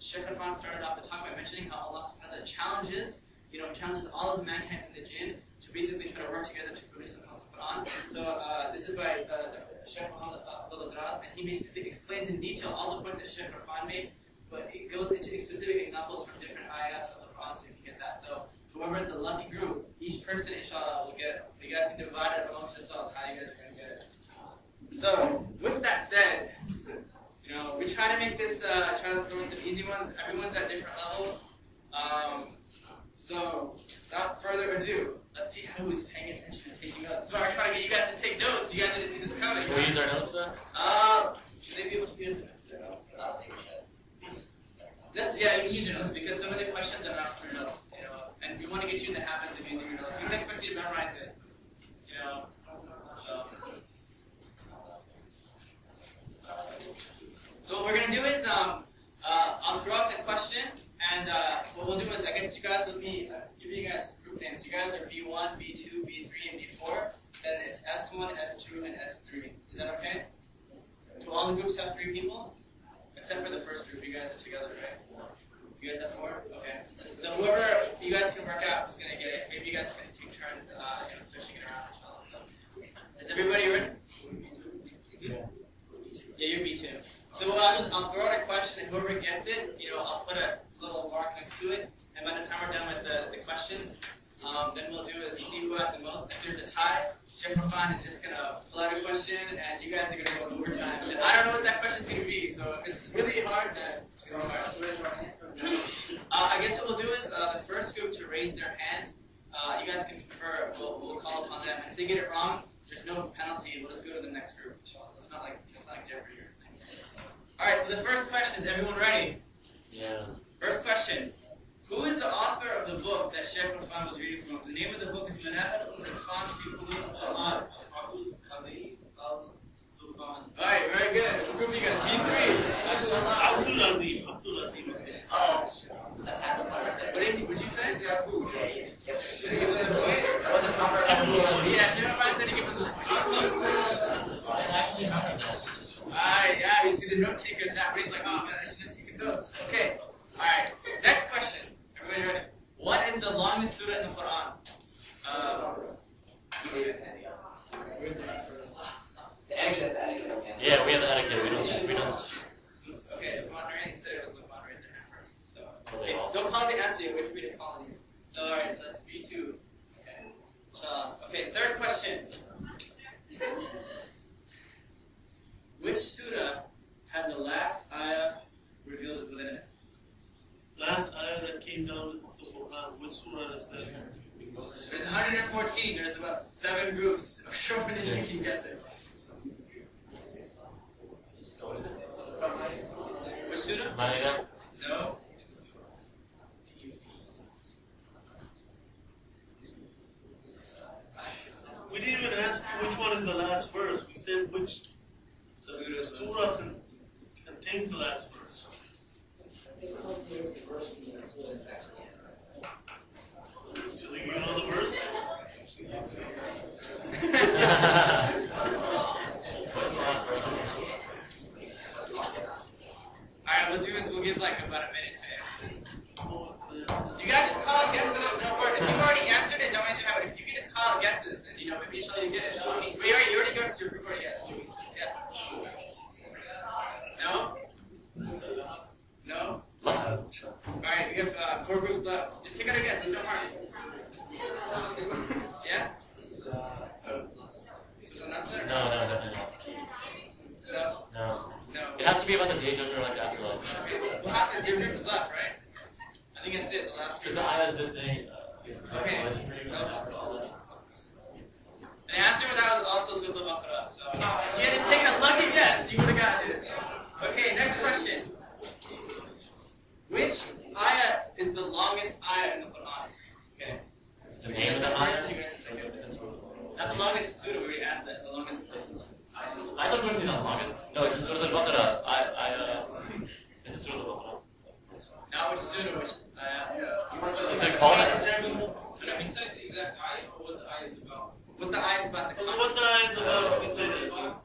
Shaykh Irfan started off the talk by mentioning how Allah subhanahu wa ta'ala challenges all of mankind and the jinn to basically try to work together to produce something called the Quran. So this is by Shaykh Muhammad Abdullah Draz, and he basically explains in detail all the points that Shaykh Irfan made, but it goes into specific examples from different ayats of the Quran so you can get that. So whoever is the lucky group, each person inshallah will get it. You guys can divide it amongst yourselves how you guys are going to get it. So with that said, we try to make this, try to throw in some easy ones. Everyone's at different levels. So, without further ado, let's see who's paying attention and taking notes. So I'm trying to get you guys to take notes. You guys didn't see this coming. Can we use our notes then? Should they be able to use their notes? Yeah, you can use your notes because some of the questions are not for your notes, and we want to get you in the habit of using your notes. We don't expect you to memorize it, So what we're going to do is, I'll throw out the question, and what we'll do is, I guess you guys will be, give you guys group names. You guys are B1, B2, B3, and B4. Then it's S1, S2, and S3. Is that okay? Do all the groups have 3 people? Except for the first group, you guys are together, right? You guys have 4? Okay. So whoever, you guys can work out who's going to get it. Maybe you guys can take turns, switching it around, inshallah. So, is everybody ready? Yeah, you're B2. So what I'll do is I'll throw out a question, and whoever gets it, I'll put a little mark next to it. And by the time we're done with the questions, then we'll do is see who has the most. If there's a tie, Shaykh Irfan is just going to pull out a question, and you guys are going to go overtime. And I don't know what that question is going to be, so if it's really hard, then it's going to be hard. I guess what we'll do is the first group to raise their hand, you guys can confer. We'll call upon them. And if they get it wrong, there's no penalty. We'll just go to the next group. So it's not like Jeopardy or anything. All right, so the first question, is everyone ready? Yeah. First question. Who is the author of the book that Shaykh Irfan was reading from? The name of the book is Manahil Irfan fi Uloom al-Quran. Yeah, Shaykh Irfan said he gave him the point. He was close. Yeah, you see the note takers now. He's like, oh man, I should have taken notes. Okay. Alright. Next question. Everybody ready? What is the longest surah in the Quran? Yeah, we have the etiquette. We don't. Okay, the moderator said it was the moderator's hand first. So Really awesome. don't call the answer yet. Wait for me to call on you. So alright, so that's B2. Okay. Okay, third question. Which surah had the last ayah revealed within it? Last ayah that came down of the Quran, which surah is that? There's 114. There's about 7 groups. Show me if you can guess it. Which surah? Maida? No. We didn't even ask you which one is the last verse. We said which surah contains the last verse. So do you know the verse? Alright, we'll do is we'll give like about a minute to answer this. You guys just call it guesses. There's no part. If you've already answered it, don't answer how. If you can just call it guesses, and you know maybe each other you get it. You already guessed. Your group already guessed. Yeah. No. No. Alright, we have 4 groups left. Just take out a guess. There's no harm. Yeah. No. It has to be about the day judgment or like the afterlife. Okay. Well, half is your group is left, right? I think that's it. The last Because group. the ayah is just saying. Okay. The answer to that was also Surah Al-Baqarah. So if you had just taken a lucky guess, you would have gotten it. Okay, next question. Which ayah is the longest ayah in the Quran? Okay. The name of the First, then ayah? you guys just say it. Not the longest surah, we already asked that. The longest. I thought it was not the longest. No, it's in Surah Al-Baqarah. Is it Surah Al-Baqarah? Now which surah, which ayah? Is it called that? He said the exact ayah or what the ayah is about? What the ayah is about the content. What the ayah is about? We said it. What?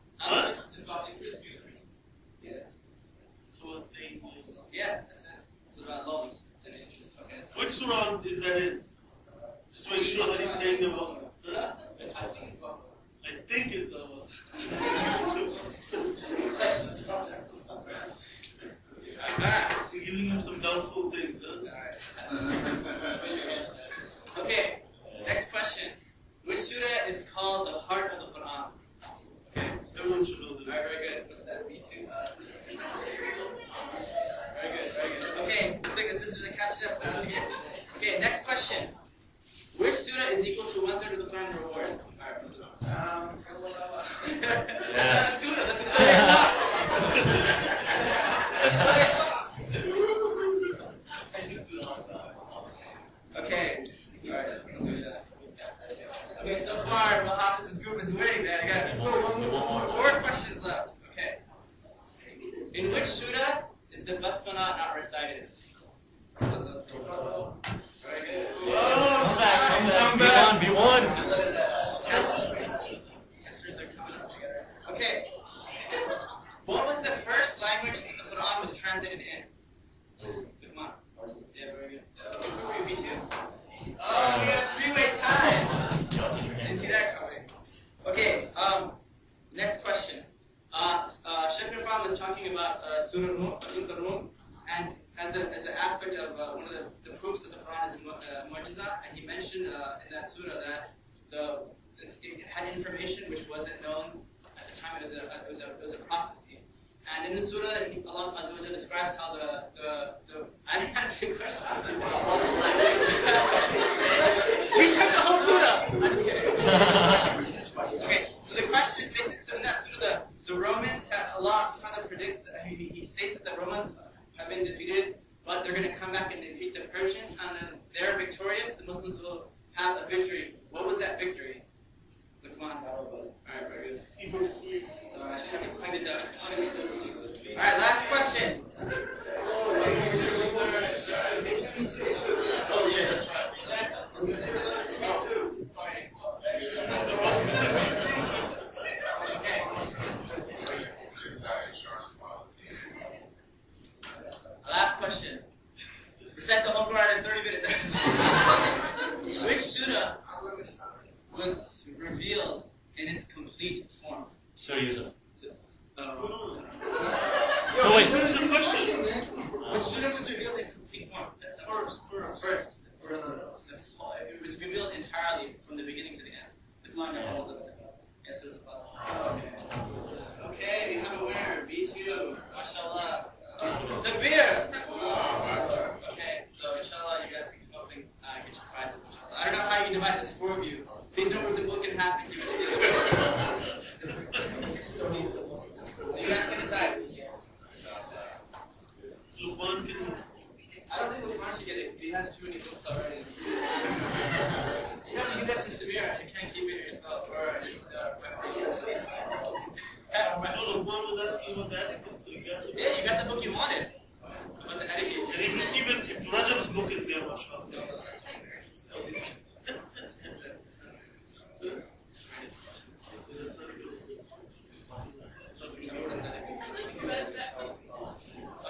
It's about interest usury. Yes. So what they Yeah, that's it. It's about loans and interest. Okay. That's Which surah is that in? Just to make sure that he's saying the one. I think it's about. I think it's You're giving him some doubtful things, huh? Okay, next question. Which surah is called the heart of the Quran? Okay. Everyone should know this. Alright, very good. What's that? B2. Very good. Okay, let's take the sisters and catch it up out of here. Okay, next question. Which surah is equal to 1/3 of the Quran reward? Alright. That's not a surah, that's a surah. Okay. Alright. Okay, so far, Hafiz's group is winning, man. I got 4 questions left. Okay. In which surah is the basmala not recited? Very good. Come back. B1. Sisters are coming up together. Okay. What was the first language that the Quran was translated in? Come on. Yeah, very good. B2. Oh, we got a 3-way tie. Didn't see that coming. Okay, next question. Shaykh Irfan was talking about Surah Al-Rum, and as an aspect of one of the proofs that the Quran is mu'jiza, and he mentioned in that surah that it had information which wasn't known at the time. It was a prophecy. And in the surah, Allah Azza wa Jalla describes how the I didn't ask the question. We spent the whole surah. I'm just kidding. Okay, so the question is basically, so in that surah, the Romans, Allah subhanahu wa ta'ala predicts that he states that the Romans have been defeated, but they're going to come back and defeat the Persians, and then they're victorious. The Muslims will have a victory. What was that victory? The Quran battle, but alright, very good. I should have explained it better. Alright, last question. Oh, yeah, that's right. revealed in its complete form? Surah Yusuf. No, wait. there's a question. Which surah was revealed in complete form? That's the First. First. It was revealed entirely from the beginning to the end. Yes, it was. Okay, we have a winner. B2. MashaAllah. Takbir! Okay, so inshallah you guys can come up and get your prizes, inshallah. I don't know how you can divide this, 4 of you. Please don't rip the book in half and give it to the other person. So you guys can decide. Luqman can. I don't think Uloom should get it because he has too many books already. You have to give that to Samira. You can't keep it yourself. Or just, Luqman was asking about that. So you got it. yeah, you got the book you wanted. About the etiquette. And even if Rajab's book is there, mashallah.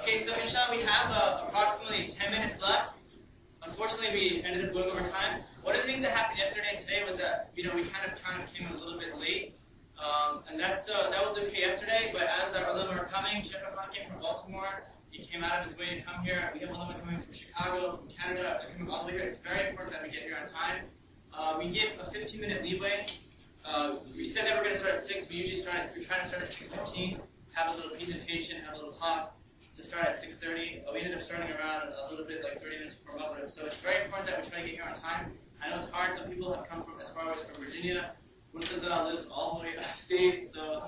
Okay, so inshallah we have approximately 10 minutes left. Unfortunately, we ended up going over time. One of the things that happened yesterday and today was that we kind of came a little bit late, and that was okay yesterday. But as our ulama are coming, Shaykh Irfan came from Baltimore. He came out of his way to come here. We have ulama coming from Chicago, from Canada. If they're coming all the way here, it's very important that we get here on time. We give a 15-minute leeway. We said that we're going to start at 6. We try to start at 6:15. Have a little presentation, have a little talk. To start at 6:30. We ended up starting around a little bit like 30 minutes before Maghrib. So it's very important that we try to get here on time. I know it's hard. Some people have come from as far as from Virginia. Murtaza lives all the way upstate. So,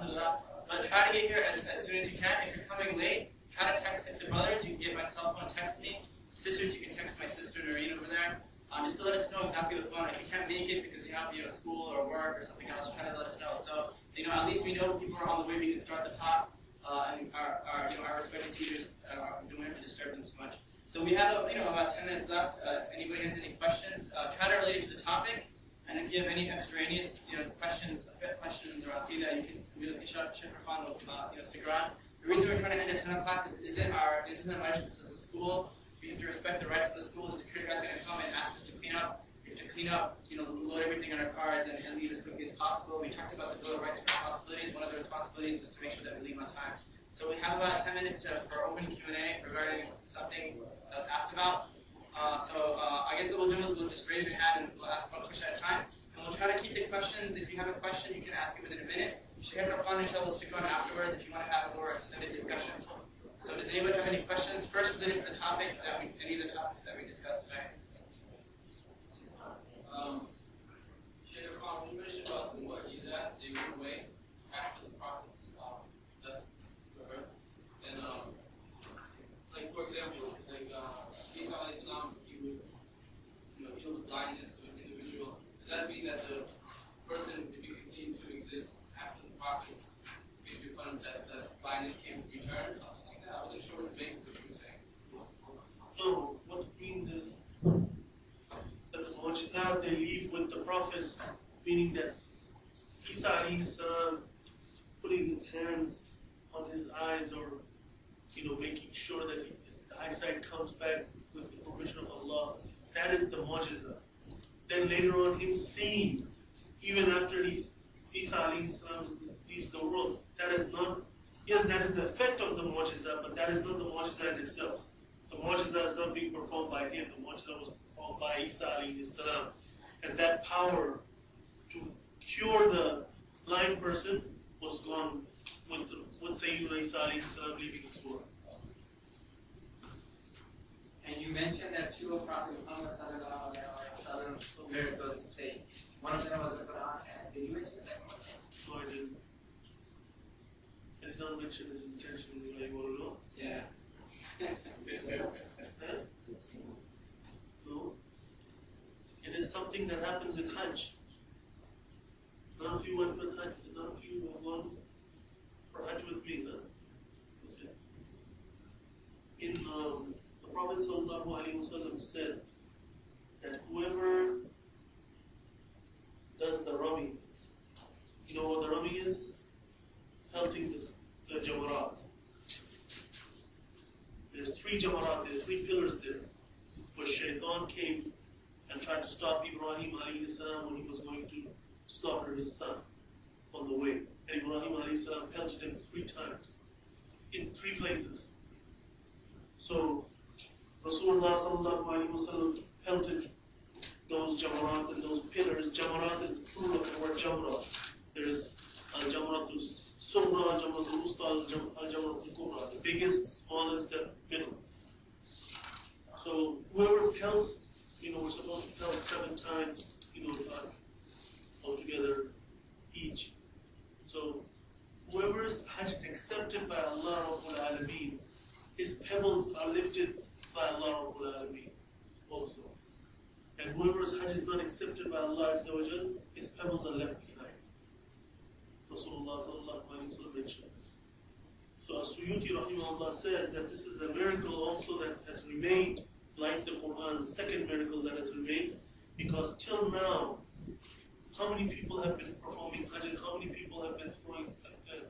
but try to get here as soon as you can. If you're coming late, try to text. If the brothers, you can get my cell phone, text me. Sisters, you can text my sister Noreen over there. Just to let us know exactly what's going on. If you can't make it because you have school or work or something else, try to let us know. So at least we know people are on the way. We can start the talk. And our respective teachers don't have to disturb them too much. So we have about 10 minutes left. If anybody has any questions, try to relate it to the topic. And if you have any extraneous questions or aqidah, you can Shaykh Irfan will stick around. The reason we're trying to end at 10 o'clock is this isn't a majlis, this is a school. We have to respect the rights of the school. The security guys are going to come and ask us to clean up. We have to clean up, load everything on our cars and leave as quickly as possible. We talked about the Bill of Rights and responsibilities. One of the responsibilities was to make sure that we leave on time. So we have about 10 minutes for open Q&A regarding something that was asked about. I guess what we'll do is we'll just raise your hand and we'll ask one question at a time. And we'll try to keep the questions. If you have a question, you can ask it within a minute. Shaykh Irfan inshallah will stick on afterwards if you want to have a more extended discussion. So does anybody have any questions? First, related to the topic any of the topics that we discussed today. Shaykh Irfan, you mentioned about the mu'jizat, they went away after the prophets left the earth. And, for example, Isa alayhi salam, he would heal the blindness of an individual. Does that mean that the person, if you continue to exist after the prophet, if you find that blindness can return or something like that? I wasn't sure what the basis of what you were saying. No, what it means is that the mu'jizat they leave with the prophets, meaning that Isa alayhi salam putting his hands on his eyes or making sure that the eyesight comes back with the permission of Allah, that is the mu'jizat. Then later on him seeing, even after Isa alayhi salam leaves the world, that is not, yes, that is the effect of the mu'jizat, but that is not the mu'jizat in itself. The mu'jizah is not being performed by him. The mu'jizah was performed by Isa alayhi salam. And that power to cure the blind person was gone with Sayyidina Isa alayhi salam leaving this world. And you mentioned that two of Prophet Muhammad sallallahu alaihi wasallam miracles today. One of them was the Quran. And did you mention the second one? No, I didn't. I did not mention his intention. You want to know? Yeah. No. It is something that happens in Hajj. None of you went with Hajj. None of you have gone for Hajj with me, huh? Okay. In the Prophet sallallahu alaihi wasallam said that whoever does the Rami, you know what the Rami is? Pelting the Jamarat. There's 3 Jamarat there, 3 pillars there, where Shaitan came and tried to stop Ibrahim alayhi salam when he was going to slaughter his son on the way. And Ibrahim alayhi salam pelted him 3 times in 3 places. So Rasulullah sallallahu alayhi wa sallam pelted those jamarat and those pillars. Jamarat is the plural of the word jamrat. There is al-jamratul sughra, al-jamratul usta, al-jamratul kubra, the biggest, smallest, and middle. So whoever pelts, we're supposed to pelt 7 times, altogether each. So whoever's hajj is accepted by Allah Rabbul Alameen, his pebbles are lifted by Allah Rabbul Alameen also. And whoever's hajj is not accepted by Allah Azza wa Jal, his pebbles are left behind. Rasulullah sallallahu alayhi wa sallam mentioned this. So As-Suyuti rahimahullah says that this is a miracle also that has remained like the Quran, the second miracle that has remained, because till now, how many people have been performing hajj and how many people have been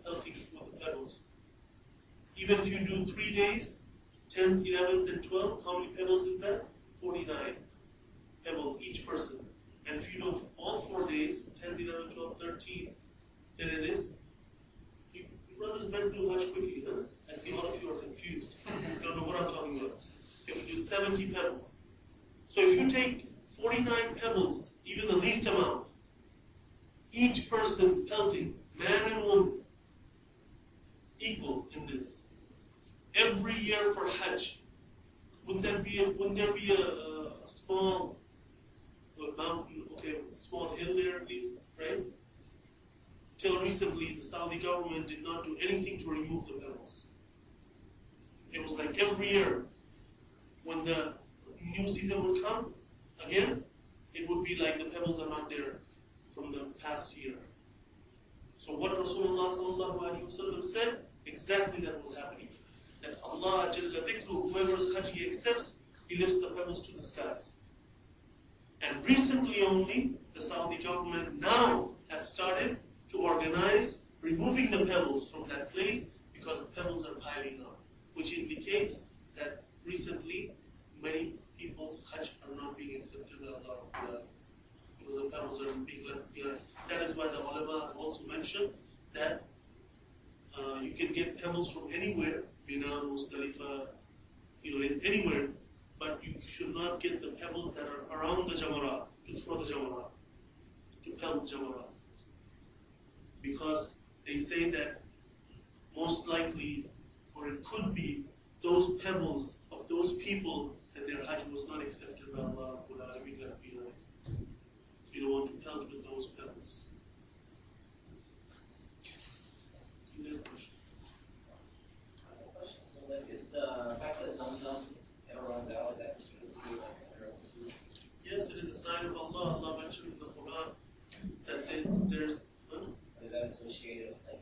pelting with the pebbles? Even if you do 3 days, 10th, 11th, and 12th, how many pebbles is that? 49 pebbles each person. And if you do all 4 days, 10th, 11th, 12th, 13th, then it is. You brothers better do hajj quickly, huh? I see all of you are confused. You don't know what I'm talking about. You have to do 70 pebbles. So if you take 49 pebbles, even the least amount, each person pelting, man and woman, equal in this. Every year for Hajj, wouldn't there be a small mountain, small hill there at least, right? Till recently, the Saudi government did not do anything to remove the pebbles. It was like every year, when the new season would come, again, it would be like the pebbles are not there from the past year. So what Rasulullah sallallahu alaihi wasallam said, exactly that will happen. That Allah Jalla Dhikru, whoever's hajj he accepts, he lifts the pebbles to the skies. And recently only, the Saudi government now has started to organize removing the pebbles from that place because the pebbles are piling up, which indicates that recently many people's hajj are not being accepted by Allah because the pebbles are being left behind. That is why the ulama have also mentioned that you can get pebbles from anywhere, Mina, Muzdalifah, anywhere, but you should not get the pebbles that are around the Jamarat, to throw the Jamarat, to pelt Jamarat. Because they say that most likely, or it could be, those pebbles of those people that their hajj was not accepted by Allah left behind. You don't want to pelt with those pebbles. So, is the fact that Zamzam never runs out, is that considered to be like a miracle too? Yes, it is a sign of Allah. Allah mentioned in the Quran that there's. Is that associated with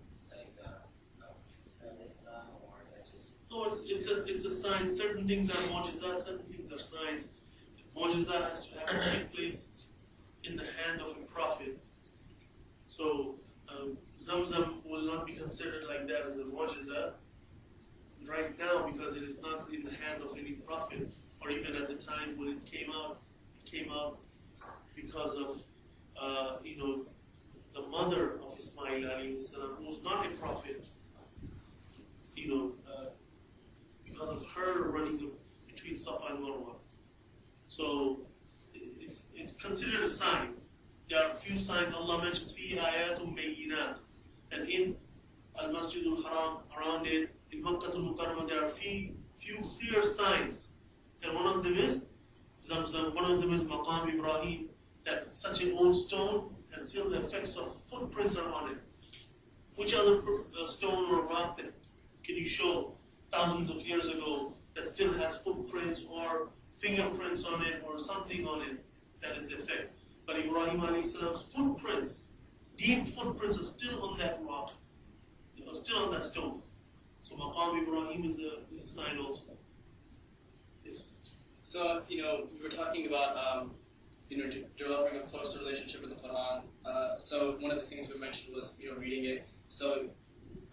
Islam, or is that just? No, it's a sign. Certain things are mu'jizat, certain things are signs. Mu'jizat has to have to take place in the hand of a prophet. So Zamzam will not be considered like that as a mu'jizat right now because it is not in the hand of any prophet, or even at the time when it came out because of the mother of Ismail alayhi salam, who was not a prophet, because of her running between Safa and Marwa. So it's considered a sign. There are a few signs Allah mentions فِيهِ آيَاتٌ بَيِّنَاتٌ, and in Al-Masjid al-Haram, around it, in Makkah al-Mukarramah, there are few clear signs. And one of them is Zamzam, one of them is Maqam Ibrahim, that such an old stone and still the effects of footprints are on it. Which other stone or rock that can you show thousands of years ago that still has footprints or fingerprints on it or something on it that is the effect? But Ibrahim alayhi salam's footprints, deep footprints, are still on that rock, are still on that stone. So Maqam Ibrahim is a sign also. Yes. So we were talking about developing a closer relationship with the Quran. So one of the things we mentioned was reading it. So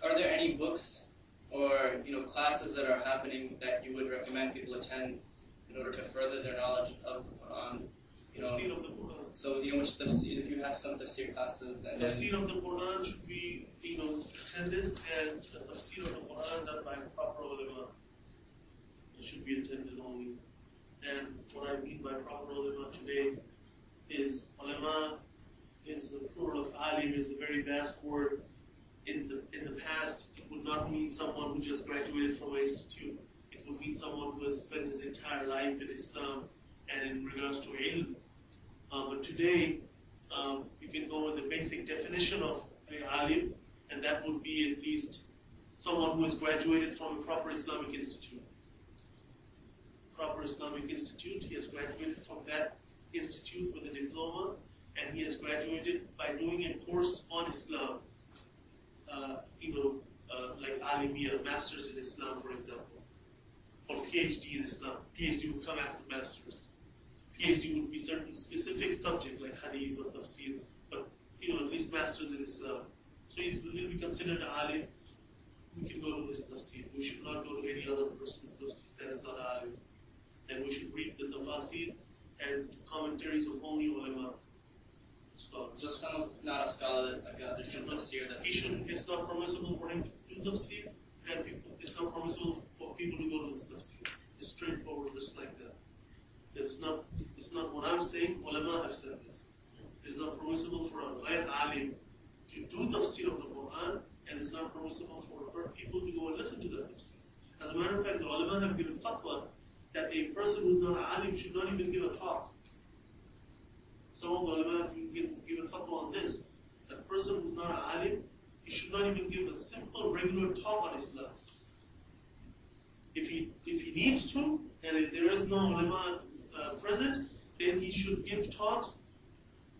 are there any books or classes that are happening that you would recommend people attend in order to further their knowledge of the Quran? Tafsir of the Quran. So, which tafsir, you have some tafsir classes and Tafsir of the Quran should be, attended, and the tafsir of the Quran done by proper ulama. It should be attended only. And what I mean by proper ulama today is ulama is the plural of alim, is a very vast word. In the past, it would not mean someone who just graduated from an institute. It would mean someone who has spent his entire life in Islam and in regards to ilm. But today, you can go with the basic definition of alim, and that would be at least someone who has graduated from a proper Islamic institute. Proper Islamic institute, he has graduated from that institute with a diploma, and he has graduated by doing a course on Islam. Like Alimiyah, Masters in Islam, for example, or PhD in Islam. PhD would come after Masters. PhD would be certain specific subject like Hadith or Tafsir, but at least Masters in Islam. So he'll be considered Alim. We can go to his Tafsir. We should not go to any other person's Tafsir that is not Alim. And we should read the Tafasir and commentaries of only ulama. Scholars. So if someone's not a scholar, like there's some tafsir that he shouldn't. It's not permissible for him to do tafsir, and it's not permissible for people to go to his tafsir. It's straightforward, just like that. It's not what I'm saying. Ulama have said this. It's not permissible for a ghayr alim to do tafsir of the Quran, and it's not permissible for people to go and listen to that tafsir. As a matter of fact, the ulama have given fatwa that a person who's not an alim should not even give a talk. Some of the ulama have given fatwa on this. That a person who's not an alim, he should not even give a simple regular talk on Islam. If he needs to, and if there is no ulama present, then he should give talks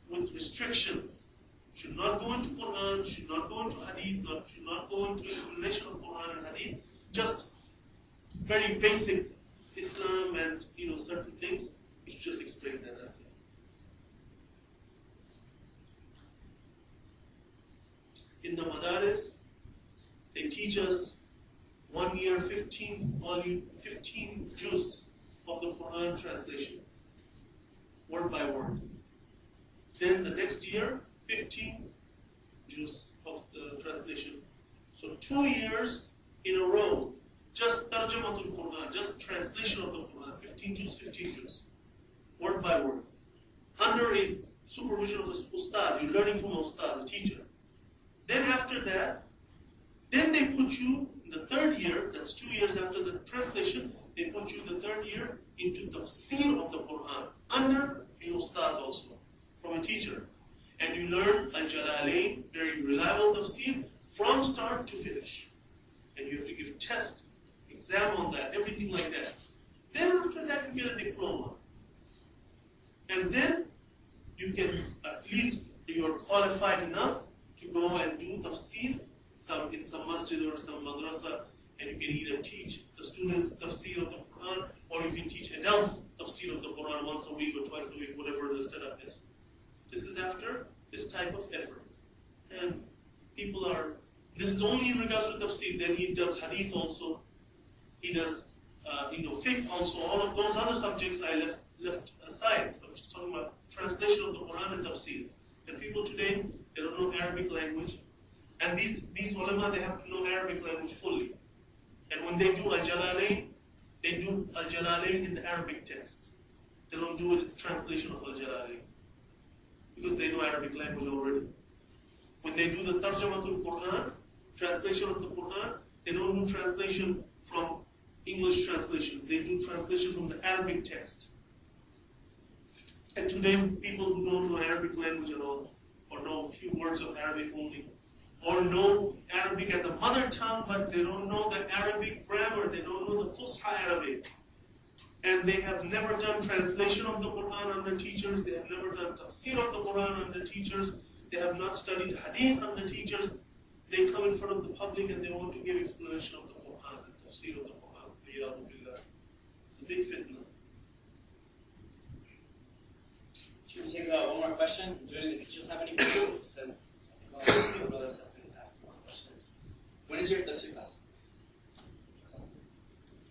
with restrictions. Should not go into Quran, should not go into Hadith, should not go into explanation of Quran and Hadith. Just very basic Islam and certain things. You should just explain that. That's it. In the Madaris, they teach us 1 year, 15 juz of the Quran translation, word by word. Then the next year, 15 juz of the translation. So 2 years in a row, just tarjamatul Quran, just translation of the Quran, 15 juz, word by word. Under a supervision of the ustad, you're learning from ustad, the teacher. Then after that, then they put you in the third year, that's 2 years after the translation, they put you in the third year into tafsir of the Quran, under a ustaz also, from a teacher. And you learn al-Jalalain, very reliable tafsir, from start to finish. And you have to give test, exam on that, everything like that. Then after that, you get a diploma. And then you can, at least you're qualified enough to go and do tafsir in some masjid or some madrasa, and you can either teach the students tafsir of the Quran, or you can teach adults tafsir of the Quran once a week or twice a week, whatever the setup is. This is after this type of effort. And this is only in regards to tafsir. Then he does hadith also. He does, fiqh also. All of those other subjects I left aside. I'm just talking about translation of the Quran and tafsir. And people today, they don't know Arabic language. And these ulama, they have to know Arabic language fully. And when they do al-Jalalain, they do al-Jalalain in the Arabic text. They don't do a translation of al-Jalalain, because they know Arabic language already. When they do the Tarjamatul Quran, translation of the Quran, they don't do translation from English translation. They do translation from the Arabic text. And today, people who don't know Arabic language at all, or know a few words of Arabic only, or know Arabic as a mother tongue, but they don't know the Arabic grammar, they don't know the Fusha Arabic. And they have never done translation of the Quran under teachers, they have never done tafsir of the Quran under teachers, they have not studied hadith under teachers. They come in front of the public and they want to give explanation of the Quran and tafsir of the Quran. It's a big fitna. Should we take one more question? Do any of the teachers have any questions? Because I think all the brothers have been asking more questions. When is your tafsir class?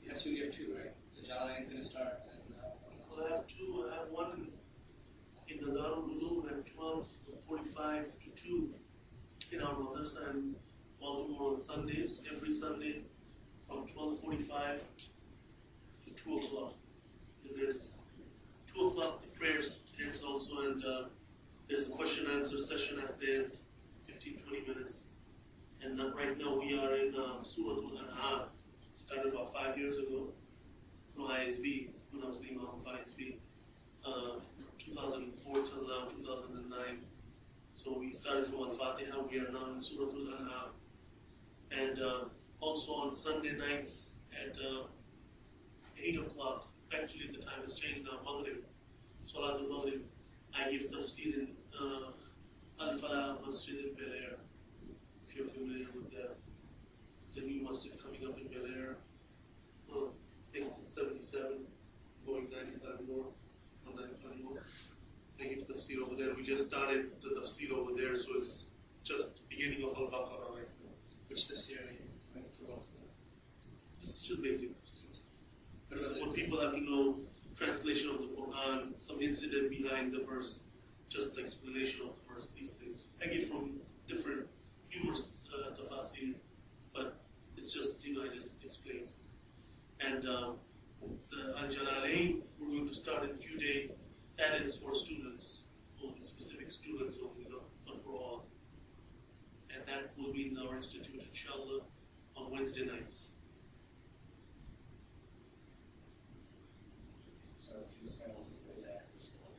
You have two, right? The Jalalain is going to start. And, I have two. I have one in the Darul madrasa in Baltimore on Sundays, every Sunday from 12:45 to 2 o'clock. And there's 2 o'clock, the prayers ends also, and there's a question and answer session at the end, 15-20 minutes. And right now we are in Surah Al-An'am, started about 5 years ago from ISB, when I was the Imam of ISB, 2004 till now, 2009. So we started from Al-Fatiha, we are now in Surah Al-An'am. And also on Sunday nights at 8 o'clock, actually the time has changed now, Maghrib, Salatul Maghrib, I give tafsir in Al-Falah Masjid in Bel Air, if you're familiar with the new masjid coming up in Bel Air, exit 77, going 95 north, on 95 north. I give tafsir over there. We just started the tafsir over there, so it's just beginning of Al-Baqarah right now. Which tafsir are you? I forgot. This is just basic tafsir. This is what people have to know, translation of the Quran, some incident behind the verse, just the explanation of the verse, these things. I give from different humorous tafsir, but it's just, I just explained. And the Al-Jalalain, we're going to start in a few days. That is for students, only specific students only, not for all. And that will be in our institute, inshallah, on Wednesday nights. So if you spend a little bit of that, we still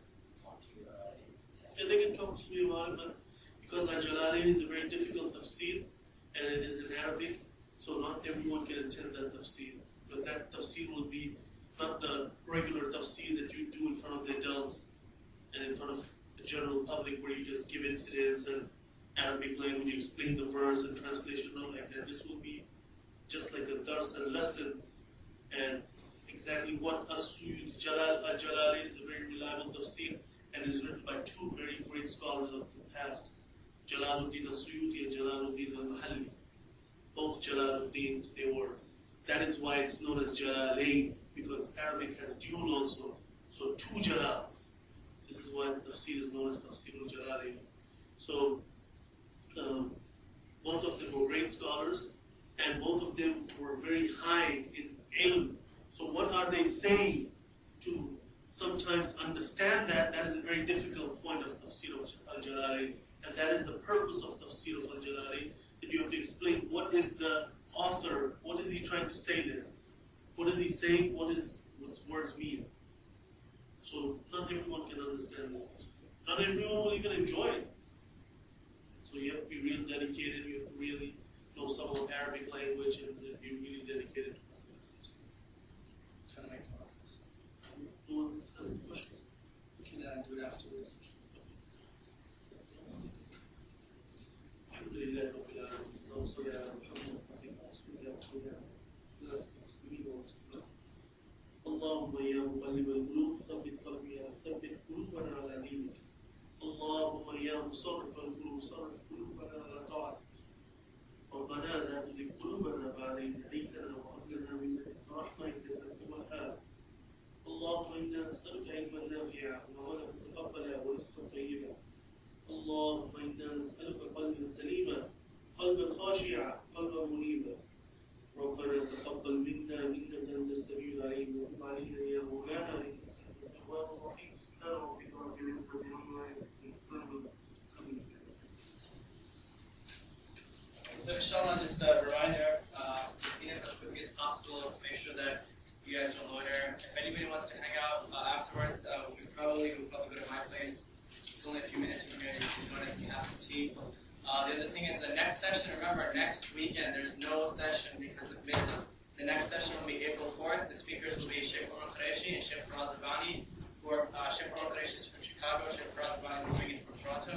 talk to you about it. Yeah, they can talk to me about it, but because Al-Jalalain is a very difficult tafsir, and it is in Arabic, so not everyone can attend that tafsir, because that tafsir will be not the regular tafsir that you do in front of the adults and in front of the general public, where you just give incidents and Arabic language, you explain the verse and translation, not like that. This will be just like a dars and lesson, and exactly what As-Suyuti Al-Jalalain is a very reliable tafsir, and is written by two very great scholars of the past, Jalaluddin As-Suyuti and Jalaluddin Al-Mahalli. Both Jalaluddins, they were. That is why it's known as Jalalain, because Arabic has dual also. So two Jalals. This is why tafsir is known as Tafsir al-Jalalain. So both of them were great scholars, and both of them were very high in ilm. So what are they saying to sometimes understand that? That is a very difficult point of Tafsir al-Jalalain, and that is the purpose of Tafsir al-Jalalain, that you have to explain what is the author, what is he trying to say there? What is he saying? What words mean? So not everyone can understand this tafsir. Not everyone will even enjoy it. So you have to be real dedicated, you have to really know some of Arabic language and be really dedicated to this. Can I talk? No one has any questions? We can do it afterwards. Alhamdulillah Rabbil Alamin. Allahumma salli ala Muhammad wa ala المسلمين والمسلمات. اللهم يا مقلب القلوب ثبت قلوبنا على دينك. اللهم يا مصرف القلوب صرف قلوبنا على طاعتك. ربنا لا تزغ قلوبنا بعد إذ هديتنا وهب لنا من لدنك رحمة إنك أنت الوهاب. اللهم إنا نسألك علما نافعا وعملا متقبلا ورزقا طيبا. اللهم إنا نسألك قلبا سليما، قلبا خاشعا، قلبا منيبا. ربنا تقبل منا إنك أنت السميع العليم وتب علينا يا مولانا إنك أنت التواب الرحيم. سبحان ربك رب العزة عما يصفون وسلام على المرسلين. So inshallah, just a reminder, as quickly as possible to make sure that you guys don't loiter. If anybody wants to hang out afterwards, we'll probably go to my place. It's only a few minutes from here. You can join us and have some tea. The other thing is the next session, remember, next weekend there's no session because of missed. The next session will be April 4th. The speakers will be Shaykh Qureshi and Shaykh Faraz Rabbani, Shaykh Qureshi is from Chicago, Shaykh Faraz Rabbani is coming in from Toronto.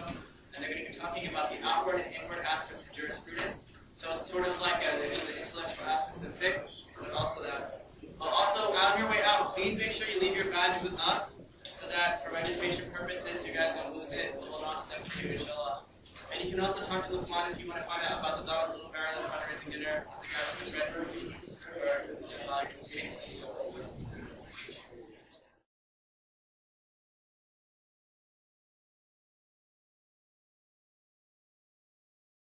And they're going to be talking about the outward and inward aspects of jurisprudence. So it's sort of like the intellectual aspects of fiqh, but also that. Also, on your way out, please make sure you leave your badge with us so that for registration purposes, you guys don't lose it. We'll hold on to them for you, inshallah. And you can also talk to Luqman if you want to find out about the Darul Uloom Maryland fundraising dinner. He's the guy with the red room.